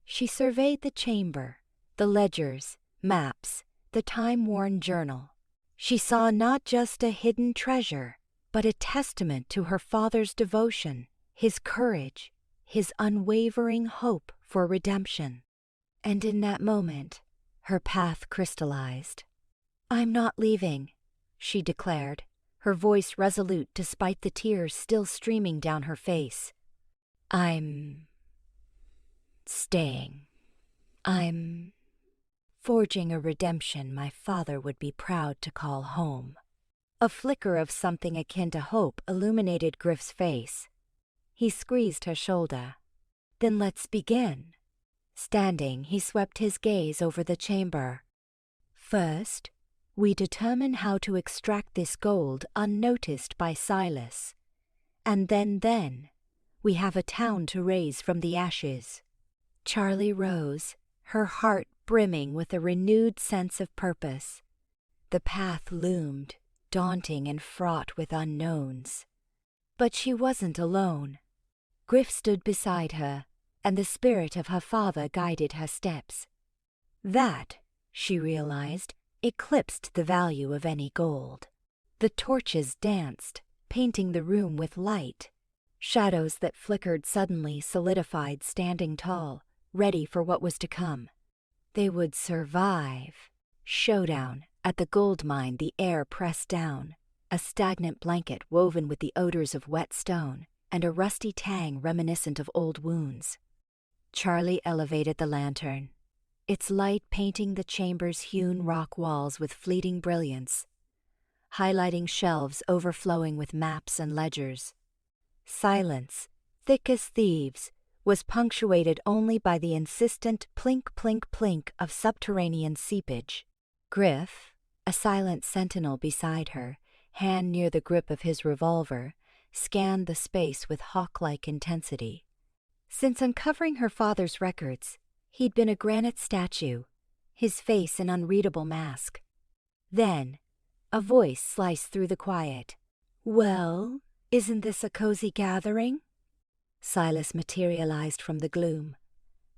She surveyed the chamber, the ledgers, maps, the time-worn journal. She saw not just a hidden treasure, but a testament to her father's devotion, his courage, his unwavering hope for redemption. And in that moment, her path crystallized. "I'm not leaving," she declared, her voice resolute despite the tears still streaming down her face. "I'm staying. I'm forging a redemption my father would be proud to call home." A flicker of something akin to hope illuminated Griff's face. He squeezed her shoulder. "Then let's begin." Standing, he swept his gaze over the chamber. "First, we determine how to extract this gold unnoticed by Silas. And then, we have a town to raise from the ashes." Charlie rose, her heart brimming with a renewed sense of purpose. The path loomed, daunting and fraught with unknowns. But she wasn't alone. Griff stood beside her, and the spirit of her father guided her steps. That, she realized, eclipsed the value of any gold. The torches danced, painting the room with light. Shadows that flickered suddenly solidified, standing tall, ready for what was to come. They would survive. Showdown. At the gold mine, the air pressed down, a stagnant blanket woven with the odors of wet stone and a rusty tang reminiscent of old wounds. Charlie elevated the lantern, its light painting the chamber's hewn rock walls with fleeting brilliance, highlighting shelves overflowing with maps and ledgers. Silence, thick as thieves, was punctuated only by the insistent plink-plink-plink of subterranean seepage. Griff, a silent sentinel beside her, hand near the grip of his revolver, scanned the space with hawk-like intensity. Since uncovering her father's records, he'd been a granite statue, his face an unreadable mask. Then, a voice sliced through the quiet. "Well, isn't this a cozy gathering?" Silas materialized from the gloom,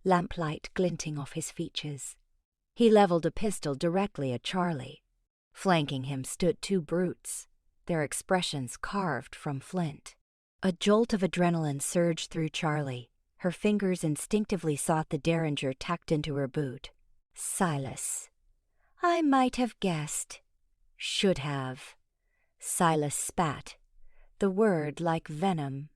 lamplight glinting off his features. He leveled a pistol directly at Charlie. Flanking him stood two brutes, their expressions carved from flint. A jolt of adrenaline surged through Charlie. Her fingers instinctively sought the derringer tucked into her boot. "Silas. I might have guessed. Should have." Silas spat, the word like venom.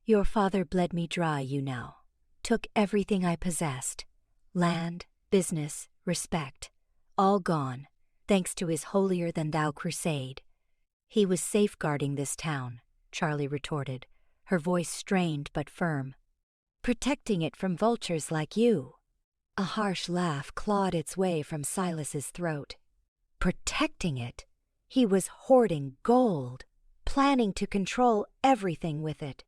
"Your father bled me dry, you know. Took everything I possessed. Land, business, respect. All gone, thanks to his holier-than-thou crusade." "He was safeguarding this town," Charlie retorted, her voice strained but firm. "Protecting it from vultures like you." A harsh laugh clawed its way from Silas's throat. Protecting it? He was hoarding gold, planning to control everything with it.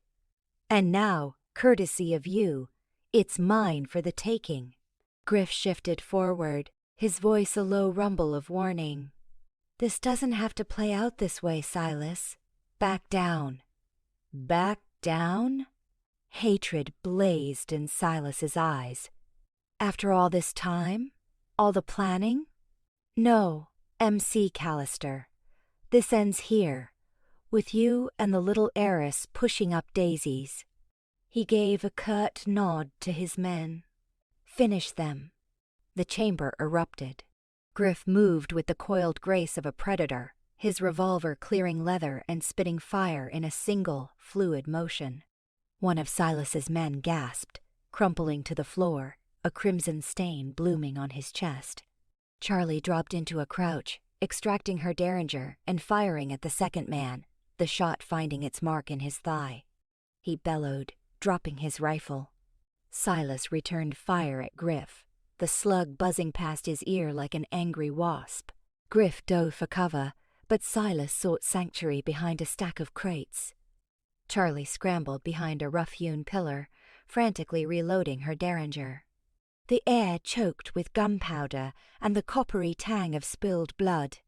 "And now, courtesy of you, it's mine for the taking." Griff shifted forward, his voice a low rumble of warning. "This doesn't have to play out this way, Silas. Back down." "Back down?" Hatred blazed in Silas's eyes. "After all this time? All the planning?" "No, MC Callister. This ends here, with you and the little heiress pushing up daisies." He gave a curt nod to his men. "Finish them." The chamber erupted. Griff moved with the coiled grace of a predator, his revolver clearing leather and spitting fire in a single, fluid motion. One of Silas's men gasped, crumpling to the floor, a crimson stain blooming on his chest. Charlie dropped into a crouch, extracting her derringer and firing at the second man, the shot finding its mark in his thigh. He bellowed, dropping his rifle. Silas returned fire at Griff, the slug buzzing past his ear like an angry wasp. Griff dove for cover, but Silas sought sanctuary behind a stack of crates. Charlie scrambled behind a rough-hewn pillar, frantically reloading her derringer. The air choked with gunpowder and the coppery tang of spilled blood.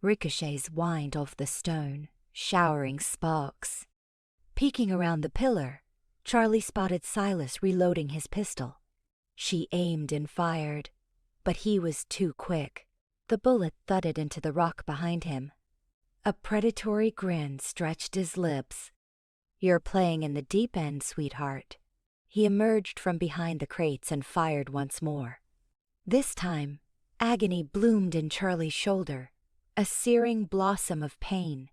Ricochets whined off the stone, showering sparks. Peeking around the pillar, Charlie spotted Silas reloading his pistol. She aimed and fired, but he was too quick. The bullet thudded into the rock behind him. A predatory grin stretched his lips. "You're playing in the deep end, sweetheart." He emerged from behind the crates and fired once more. This time, agony bloomed in Charlie's shoulder, a searing blossom of pain.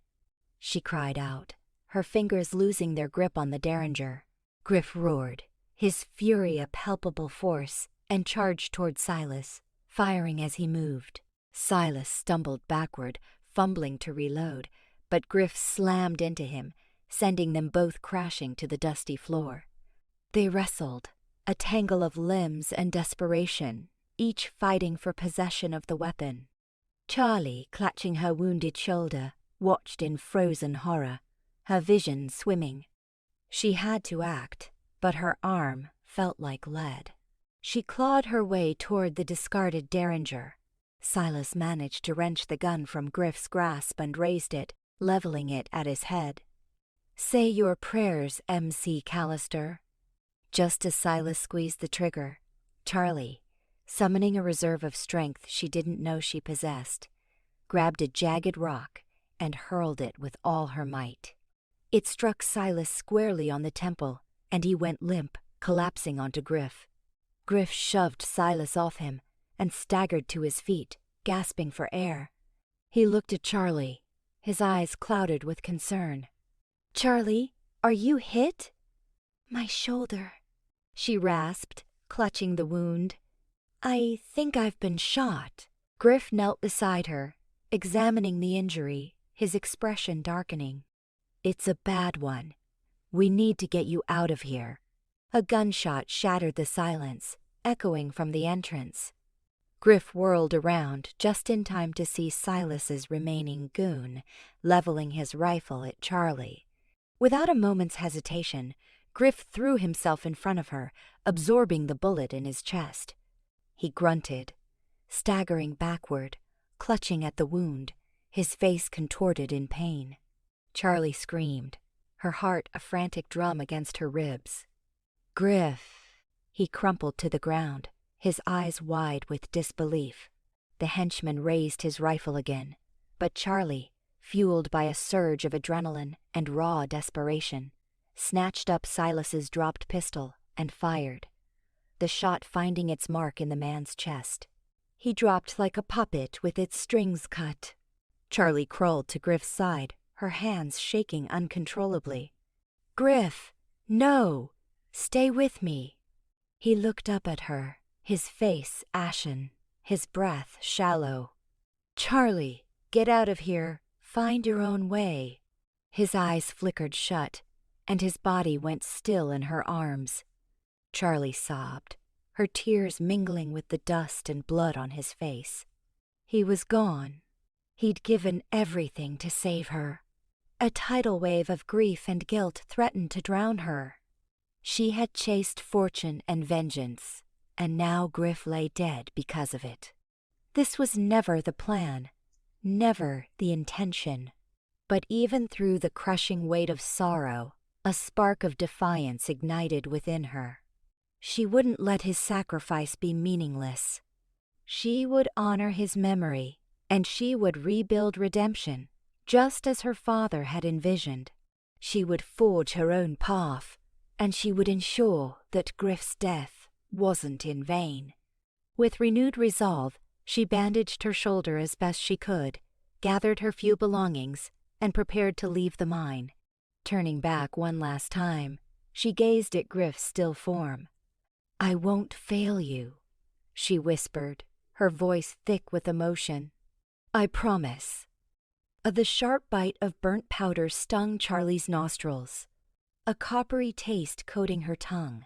She cried out, her fingers losing their grip on the derringer. Griff roared, his fury a palpable force, and charged toward Silas, firing as he moved. Silas stumbled backward, fumbling to reload, but Griff slammed into him, sending them both crashing to the dusty floor. They wrestled, a tangle of limbs and desperation, each fighting for possession of the weapon. Charlie, clutching her wounded shoulder, watched in frozen horror, her vision swimming. She had to act, but her arm felt like lead. She clawed her way toward the discarded derringer. Silas managed to wrench the gun from Griff's grasp and raised it, leveling it at his head. "Say your prayers, MC Callister." Just as Silas squeezed the trigger, Charlie, summoning a reserve of strength she didn't know she possessed, grabbed a jagged rock and hurled it with all her might. It struck Silas squarely on the temple, and he went limp, collapsing onto Griff. Griff shoved Silas off him and staggered to his feet, gasping for air. He looked at Charlie, his eyes clouded with concern. "Charlie, are you hit?" "My shoulder," she rasped, clutching the wound. "I think I've been shot." Griff knelt beside her, examining the injury, his expression darkening. "It's a bad one. We need to get you out of here." A gunshot shattered the silence, echoing from the entrance. Griff whirled around just in time to see Silas's remaining goon, leveling his rifle at Charlie. Without a moment's hesitation, Griff threw himself in front of her, absorbing the bullet in his chest. He grunted, staggering backward, clutching at the wound, his face contorted in pain. Charlie screamed, her heart a frantic drum against her ribs. "Griff!" He crumpled to the ground, his eyes wide with disbelief. The henchman raised his rifle again, but Charlie, fueled by a surge of adrenaline and raw desperation, snatched up Silas's dropped pistol and fired, the shot finding its mark in the man's chest. He dropped like a puppet with its strings cut. Charlie crawled to Griff's side, her hands shaking uncontrollably. "Griff, no! Stay with me." He looked up at her, his face ashen, his breath shallow. "Charlie, get out of here. Find your own way." His eyes flickered shut, and his body went still in her arms. Charlie sobbed, her tears mingling with the dust and blood on his face. He was gone. He'd given everything to save her. A tidal wave of grief and guilt threatened to drown her. She had chased fortune and vengeance, and now Griff lay dead because of it. This was never the plan, never the intention. But even through the crushing weight of sorrow, a spark of defiance ignited within her. She wouldn't let his sacrifice be meaningless. She would honor his memory, and she would rebuild redemption, just as her father had envisioned. She would forge her own path, and she would ensure that Griff's death wasn't in vain. With renewed resolve, she bandaged her shoulder as best she could, gathered her few belongings, and prepared to leave the mine. Turning back one last time, she gazed at Griff's still form. "I won't fail you," she whispered, her voice thick with emotion. "I promise." The sharp bite of burnt powder stung Charlie's nostrils, a coppery taste coating her tongue.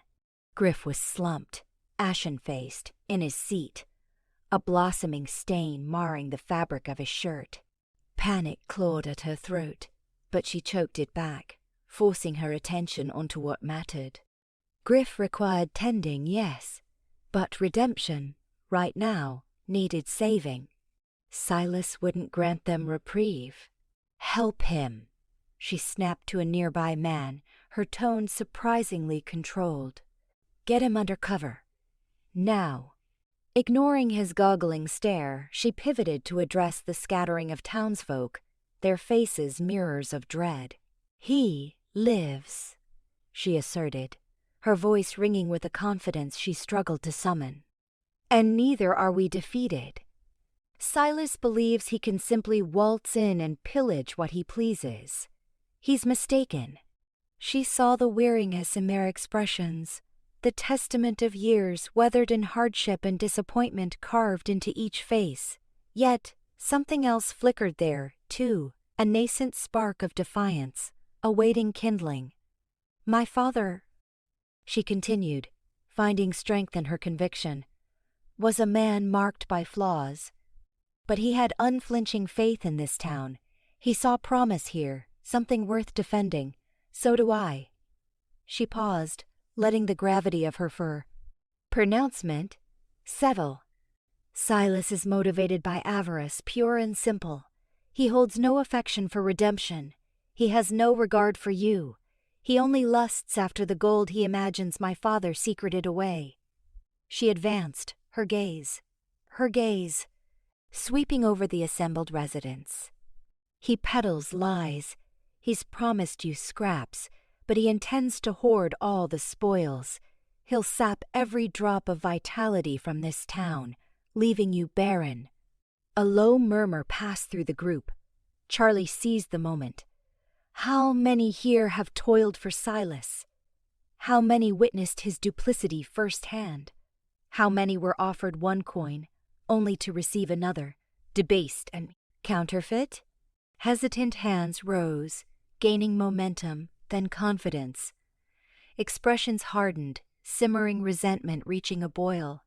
Griff was slumped, ashen-faced, in his seat, a blossoming stain marring the fabric of his shirt. Panic clawed at her throat, but she choked it back, forcing her attention onto what mattered. Griff required tending, yes, but redemption, right now, needed saving. Silas wouldn't grant them reprieve. "Help him," she snapped to a nearby man, her tone surprisingly controlled. "Get him under cover. Now." Ignoring his goggling stare, she pivoted to address the scattering of townsfolk, their faces mirrors of dread. "He lives," she asserted, her voice ringing with a confidence she struggled to summon. "And neither are we defeated. Silas believes he can simply waltz in and pillage what he pleases. He's mistaken." She saw the weariness in their expressions, the testament of years weathered in hardship and disappointment carved into each face. Yet something else flickered there, too, a nascent spark of defiance, awaiting kindling. "My father," she continued, finding strength in her conviction, "was a man marked by flaws. But he had unflinching faith in this town. He saw promise here, something worth defending. So do I." She paused, letting the gravity of her pronouncement settle. "Silas is motivated by avarice, pure and simple. He holds no affection for redemption. He has no regard for you. He only lusts after the gold he imagines my father secreted away." She advanced, her gaze, sweeping over the assembled residents. "He peddles lies. He's promised you scraps, but he intends to hoard all the spoils. He'll sap every drop of vitality from this town, leaving you barren." A low murmur passed through the group. Charlie seized the moment. How many here have toiled for Silas? How many witnessed his duplicity firsthand? How many were offered one coin, only to receive another, debased and counterfeit? Hesitant hands rose, gaining momentum, then confidence. Expressions hardened, simmering resentment reaching a boil.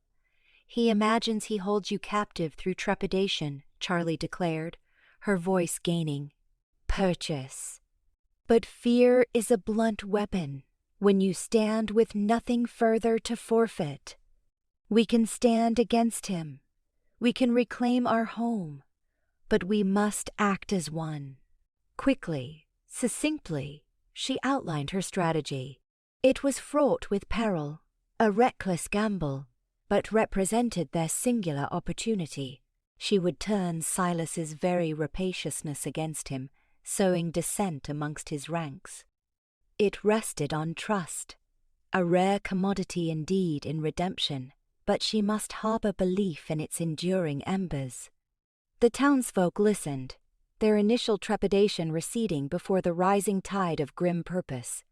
"He imagines he holds you captive through trepidation," Charlie declared, her voice gaining. "Purchase. But fear is a blunt weapon when you stand with nothing further to forfeit. We can stand against him. We can reclaim our home. But we must act as one." Quickly, succinctly, she outlined her strategy. It was fraught with peril, a reckless gamble, but represented their singular opportunity. She would turn Silas's very rapaciousness against him, sowing dissent amongst his ranks. It rested on trust, a rare commodity indeed in redemption, but she must harbor belief in its enduring embers. The townsfolk listened, their initial trepidation receding before the rising tide of grim purpose.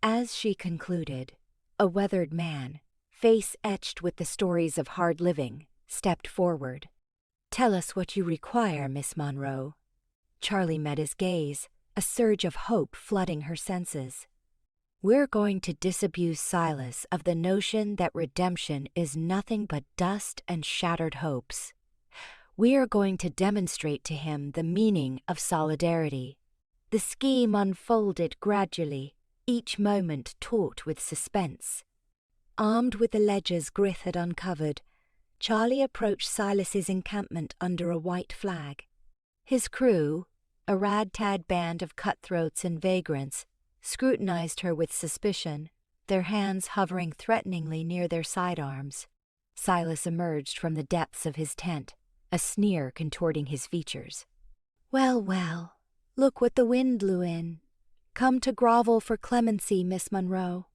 As she concluded, a weathered man, face etched with the stories of hard living, stepped forward. "Tell us what you require, Miss Monroe." Charlie met his gaze, a surge of hope flooding her senses. "We're going to disabuse Silas of the notion that redemption is nothing but dust and shattered hopes. We are going to demonstrate to him the meaning of solidarity." The scheme unfolded gradually, each moment taut with suspense. Armed with the ledgers Griff had uncovered, Charlie approached Silas's encampment under a white flag. His crew, a ragtag band of cutthroats and vagrants, scrutinized her with suspicion, their hands hovering threateningly near their sidearms. Silas emerged from the depths of his tent, a sneer contorting his features. "Well, well, look what the wind blew in. Come to grovel for clemency, Miss Monroe."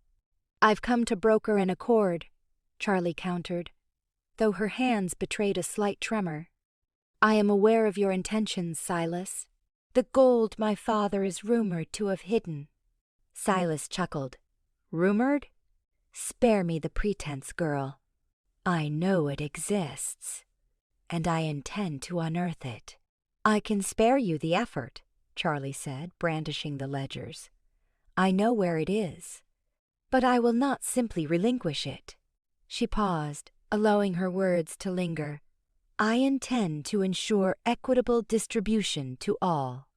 "I've come to broker an accord," Charlie countered, though her hands betrayed a slight tremor. "I am aware of your intentions, Silas. The gold my father is rumored to have hidden." Silas chuckled. "Rumored? Spare me the pretense, girl. I know it exists." and I intend to unearth it. I can spare you the effort, Charlie said, brandishing the ledgers. I know where it is, but I will not simply relinquish it. She paused, allowing her words to linger. I intend to ensure equitable distribution to all.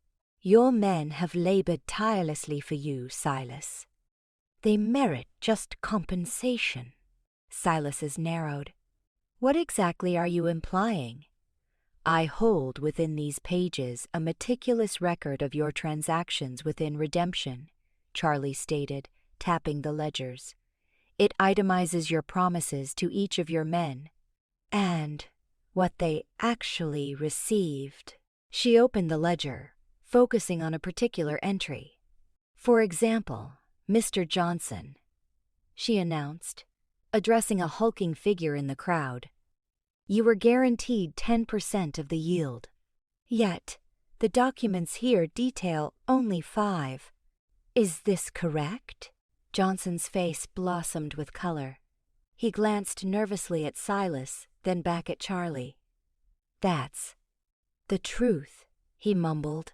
Your men have labored tirelessly for you, Silas. They merit just compensation. Silas's narrowed. What exactly are you implying? I hold within these pages a meticulous record of your transactions within Redemption, Charlie stated, tapping the ledgers. It itemizes your promises to each of your men, and what they actually received. She opened the ledger, focusing on a particular entry. For example, Mr. Johnson, she announced, addressing a hulking figure in the crowd. You were guaranteed 10% of the yield. Yet, the documents here detail only 5. Is this correct? Johnson's face blossomed with color. He glanced nervously at Silas, then back at Charlie. That's the truth, he mumbled.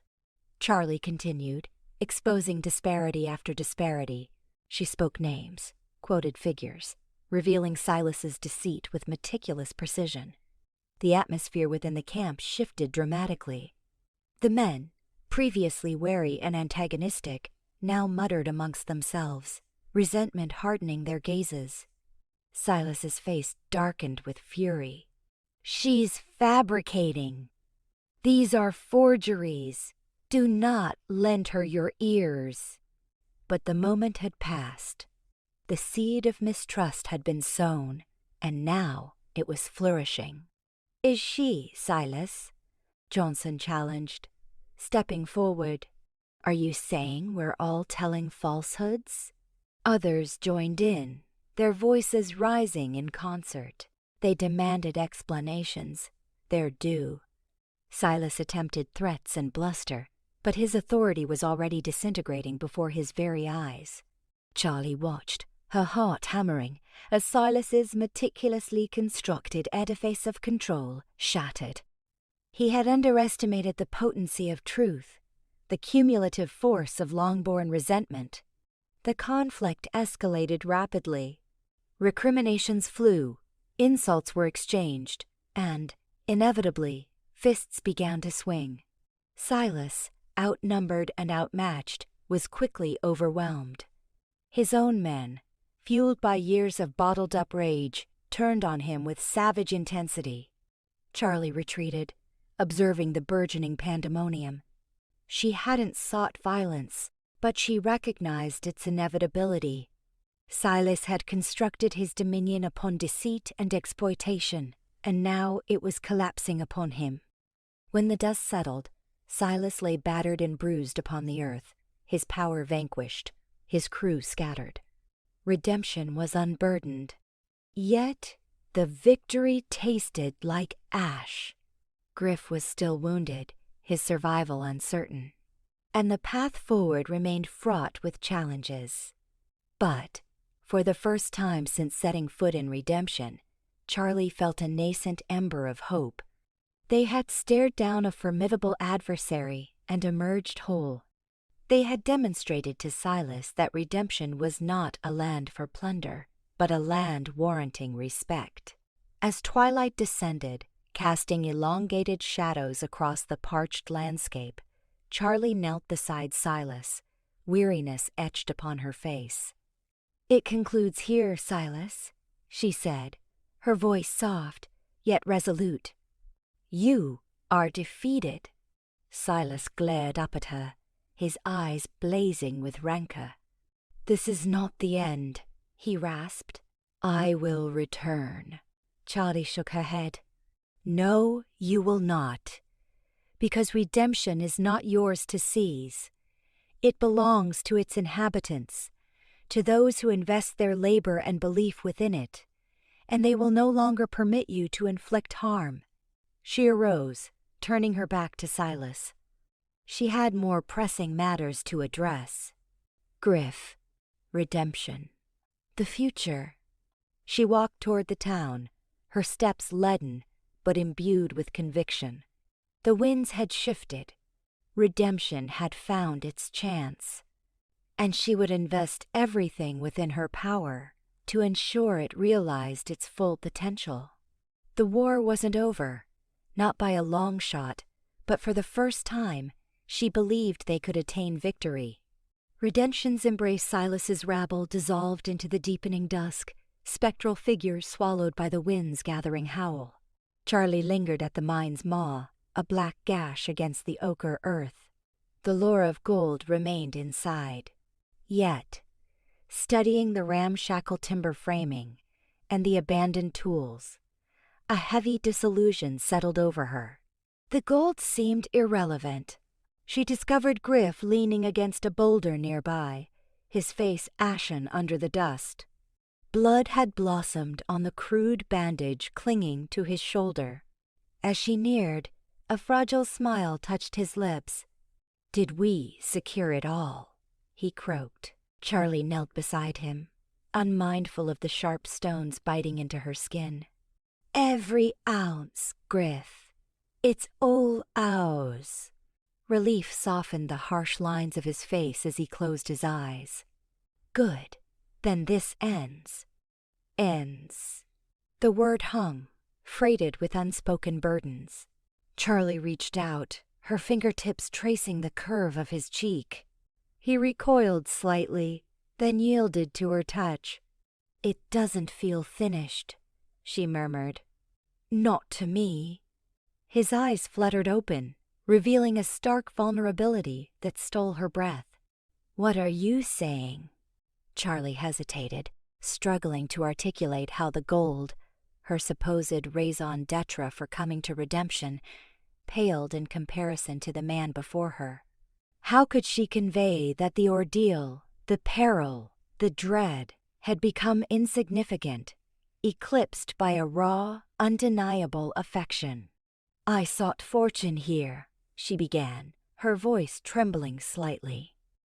Charlie continued, exposing disparity after disparity. She spoke names, quoted figures, revealing Silas's deceit with meticulous precision. The atmosphere within the camp shifted dramatically. The men, previously wary and antagonistic, now muttered amongst themselves, resentment hardening their gazes. Silas's face darkened with fury. She's fabricating. These are forgeries. Do not lend her your ears. But the moment had passed. The seed of mistrust had been sown, and now it was flourishing. Is she, Silas? Johnson challenged, stepping forward. Are you saying we're all telling falsehoods? Others joined in, their voices rising in concert. They demanded explanations, their due. Silas attempted threats and bluster, but his authority was already disintegrating before his very eyes. Charlie watched, her heart hammering, as Silas's meticulously constructed edifice of control shattered. He had underestimated the potency of truth, the cumulative force of long-born resentment. The conflict escalated rapidly. Recriminations flew, insults were exchanged, and, inevitably, fists began to swing. Silas, outnumbered and outmatched, was quickly overwhelmed. His own men, fueled by years of bottled-up rage, turned on him with savage intensity. Charlie retreated, observing the burgeoning pandemonium. She hadn't sought violence, but she recognized its inevitability. Silas had constructed his dominion upon deceit and exploitation, and now it was collapsing upon him. When the dust settled, Silas lay battered and bruised upon the earth, his power vanquished, his crew scattered. Redemption was unburdened. Yet the victory tasted like ash. Griff was still wounded, his survival uncertain, and the path forward remained fraught with challenges. But, for the first time since setting foot in Redemption, Charlie felt a nascent ember of hope. They had stared down a formidable adversary and emerged whole. They had demonstrated to Silas that Redemption was not a land for plunder, but a land warranting respect. As twilight descended, casting elongated shadows across the parched landscape, Charlie knelt beside Silas, weariness etched upon her face. It concludes here, Silas, she said, her voice soft, yet resolute. You are defeated. Silas glared up at her, his eyes blazing with rancor. This is not the end, he rasped. I will return. Charlie shook her head. No, you will not, because Redemption is not yours to seize. It belongs to its inhabitants, to those who invest their labor and belief within it, and they will no longer permit you to inflict harm. She arose, turning her back to Silas. She had more pressing matters to address. Griff, Redemption, the future. She walked toward the town, her steps leaden, but imbued with conviction. The winds had shifted. Redemption had found its chance. And she would invest everything within her power to ensure it realized its full potential. The war wasn't over, not by a long shot, but for the first time, she believed they could attain victory. Redemption's embrace Silas's rabble dissolved into the deepening dusk, spectral figures swallowed by the wind's gathering howl. Charlie lingered at the mine's maw, a black gash against the ochre earth. The lure of gold remained inside. Yet, studying the ramshackle timber framing and the abandoned tools, a heavy disillusion settled over her. The gold seemed irrelevant. She discovered Griff leaning against a boulder nearby, his face ashen under the dust. Blood had blossomed on the crude bandage clinging to his shoulder. As she neared, a fragile smile touched his lips. "Did we secure it all?" he croaked. Charlie knelt beside him, unmindful of the sharp stones biting into her skin. "Every ounce, Griff. It's all ours." Relief softened the harsh lines of his face as he closed his eyes. "Good. Then this ends." Ends. The word hung, freighted with unspoken burdens. Charlie reached out, her fingertips tracing the curve of his cheek. He recoiled slightly, then yielded to her touch. "It doesn't feel finished," she murmured. "Not to me." His eyes fluttered open, revealing a stark vulnerability that stole her breath. "What are you saying?" Charlie hesitated, struggling to articulate how the gold, her supposed raison d'etre for coming to redemption, paled in comparison to the man before her. How could she convey that the ordeal, the peril, the dread had become insignificant, eclipsed by a raw, undeniable affection? "I sought fortune here," she began, her voice trembling slightly.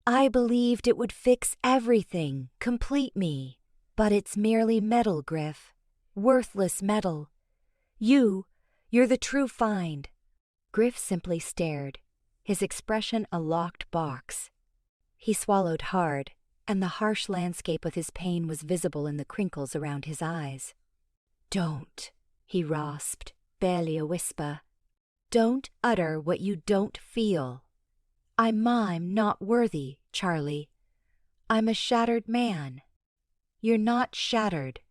"I believed it would fix everything, complete me. But it's merely metal, Griff. Worthless metal. You're the true find." Griff simply stared, his expression a locked box. He swallowed hard, and the harsh landscape of his pain was visible in the crinkles around his eyes. "Don't," he rasped, barely a whisper. "Don't utter what you don't feel. I'm not worthy, Charlie. I'm a shattered man." "You're not shattered,"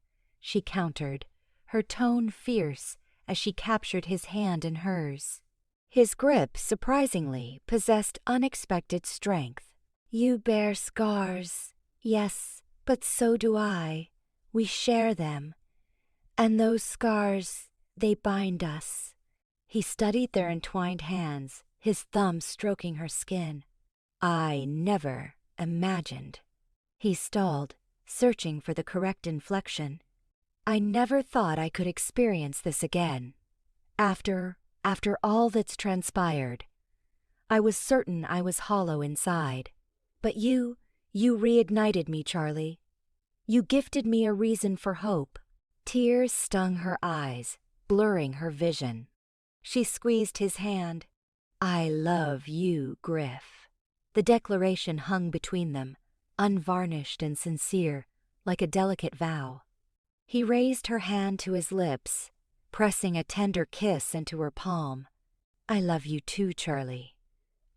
she countered, her tone fierce as she captured his hand in hers. His grip, surprisingly, possessed unexpected strength. "You bear scars, yes, but so do I. We share them. And those scars, they bind us." He studied their entwined hands, his thumb stroking her skin. "I never imagined." He stalled, searching for the correct inflection. "I never thought I could experience this again. After all that's transpired. I was certain I was hollow inside. But you reignited me, Charlie. You gifted me a reason for hope." Tears stung her eyes, blurring her vision. She squeezed his hand. "I love you, Griff." The declaration hung between them, unvarnished and sincere, like a delicate vow. He raised her hand to his lips, pressing a tender kiss into her palm. "I love you too, Charlie.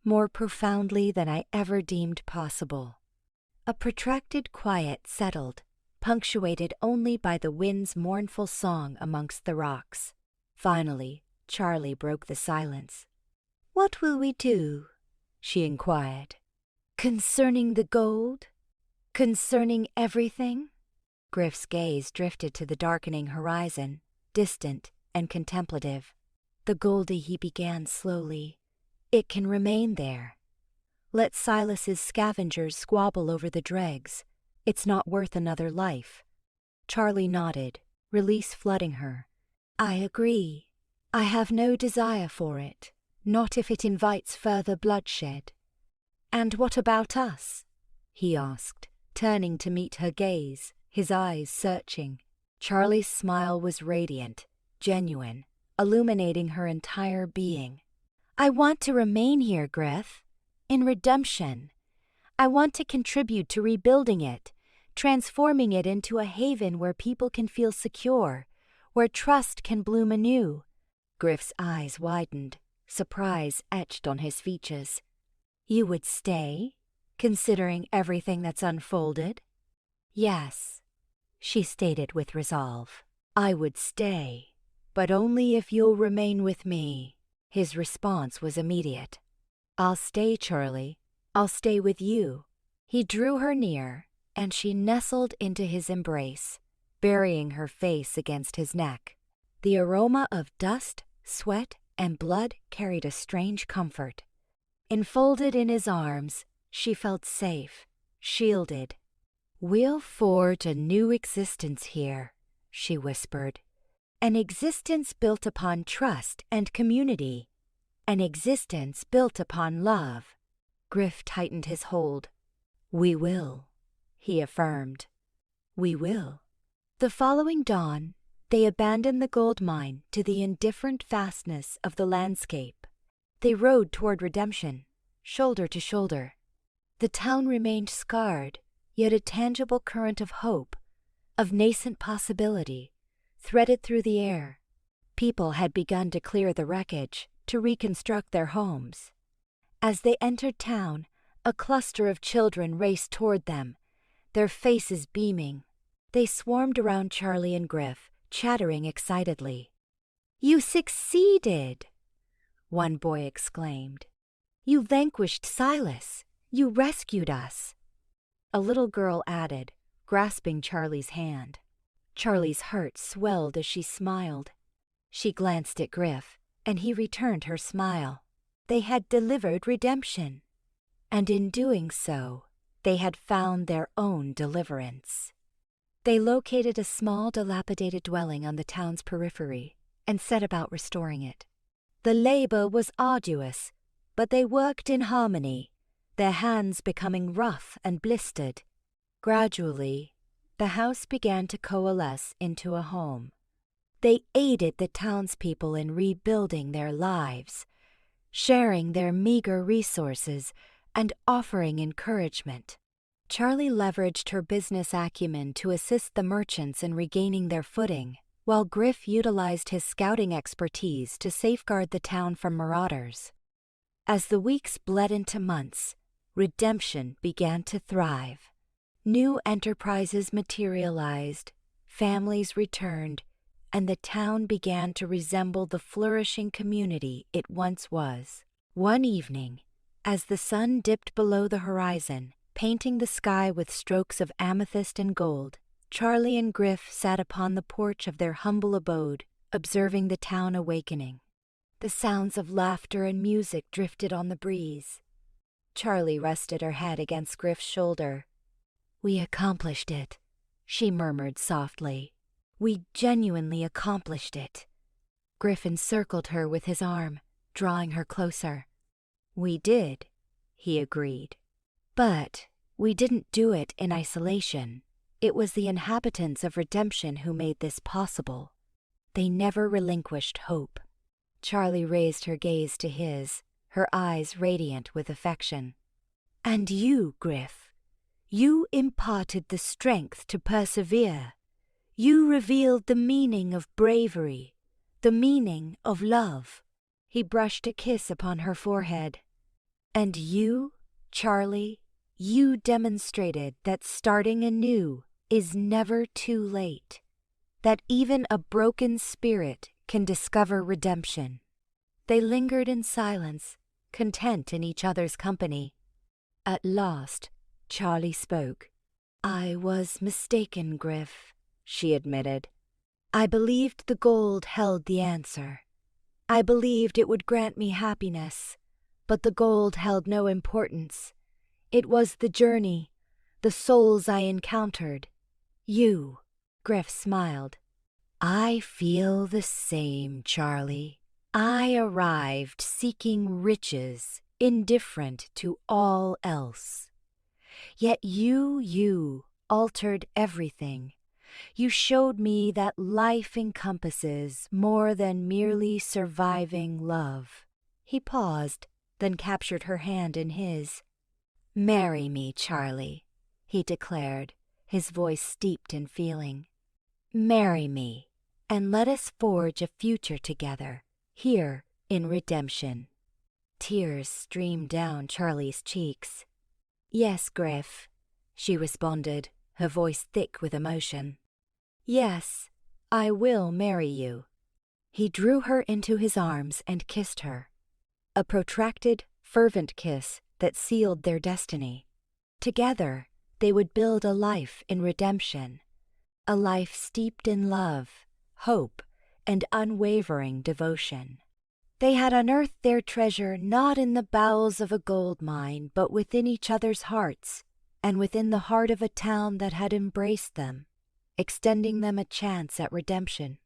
More profoundly than I ever deemed possible." A protracted quiet settled, punctuated only by the wind's mournful song amongst the rocks. Finally, Charlie broke the silence. "What will we do?" she inquired. "Concerning the gold? Concerning everything?" Griff's gaze drifted to the darkening horizon, distant and contemplative. "The Goldie," he began slowly. "It can remain there. Let Silas's scavengers squabble over the dregs. It's not worth another life." Charlie nodded, release flooding her. "I agree. I have no desire for it, not if it invites further bloodshed." "And what about us?" he asked, turning to meet her gaze, his eyes searching. Charlie's smile was radiant, genuine, illuminating her entire being. I want to remain here, Griff, in redemption. I want to contribute to rebuilding it, transforming it into a haven where people can feel secure, where trust can bloom anew. Griff's eyes widened, surprise etched on his features. You would stay, considering everything that's unfolded? Yes, she stated with resolve. I would stay, but only if you'll remain with me. His response was immediate. I'll stay, Charlie. I'll stay with you. He drew her near, and she nestled into his embrace, burying her face against his neck. The aroma of dust, sweat, and blood carried a strange comfort. Enfolded in his arms, she felt safe, shielded. We'll forge a new existence here, she whispered. An existence built upon trust and community. An existence built upon love. Griff tightened his hold. We will, he affirmed. We will. The following dawn, they abandoned the gold mine to the indifferent vastness of the landscape. They rode toward redemption, shoulder to shoulder. The town remained scarred, yet a tangible current of hope, of nascent possibility, threaded through the air. People had begun to clear the wreckage, to reconstruct their homes. As they entered town, a cluster of children raced toward them, their faces beaming. They swarmed around Charlie and Griff, chattering excitedly. You succeeded, one boy exclaimed. You vanquished Silas. You rescued us. A little girl added, grasping Charlie's hand. Charlie's heart swelled as she smiled. She glanced at Griff, and he returned her smile. They had delivered redemption, and in doing so, they had found their own deliverance. They located a small, dilapidated dwelling on the town's periphery and set about restoring it. The labor was arduous, but they worked in harmony, their hands becoming rough and blistered. Gradually, the house began to coalesce into a home. They aided the townspeople in rebuilding their lives, sharing their meager resources and offering encouragement. Charlie leveraged her business acumen to assist the merchants in regaining their footing, while Griff utilized his scouting expertise to safeguard the town from marauders. As the weeks bled into months, redemption began to thrive. New enterprises materialized, families returned, and the town began to resemble the flourishing community it once was. One evening, as the sun dipped below the horizon, painting the sky with strokes of amethyst and gold, Charlie and Griff sat upon the porch of their humble abode, observing the town awakening. The sounds of laughter and music drifted on the breeze. Charlie rested her head against Griff's shoulder. We accomplished it, she murmured softly. We genuinely accomplished it. Griff encircled her with his arm, drawing her closer. We did, he agreed. But we didn't do it in isolation. It was the inhabitants of redemption who made this possible. They never relinquished hope. Charlie raised her gaze to his, her eyes radiant with affection. And you, Griff, you imparted the strength to persevere. You revealed the meaning of bravery, the meaning of love. He brushed a kiss upon her forehead. And you, Charlie, you demonstrated that starting anew is never too late, that even a broken spirit can discover redemption. They lingered in silence, content in each other's company. At last, Charlie spoke. I was mistaken, Griff, she admitted. I believed the gold held the answer. I believed it would grant me happiness, but the gold held no importance. It was the journey, the souls I encountered. You, Griff smiled. I feel the same, Charlie. I arrived seeking riches, indifferent to all else. Yet you altered everything. You showed me that life encompasses more than merely surviving love. He paused, then captured her hand in his. Marry me, Charlie, he declared, his voice steeped in feeling. Marry me, and let us forge a future together, here in redemption. Tears streamed down Charlie's cheeks. Yes, Griff, she responded, her voice thick with emotion. Yes, I will marry you. He drew her into his arms and kissed her. A protracted, fervent kiss that sealed their destiny. Together, they would build a life in redemption, a life steeped in love, hope, and unwavering devotion. They had unearthed their treasure not in the bowels of a gold mine, but within each other's hearts, and within the heart of a town that had embraced them, extending them a chance at redemption.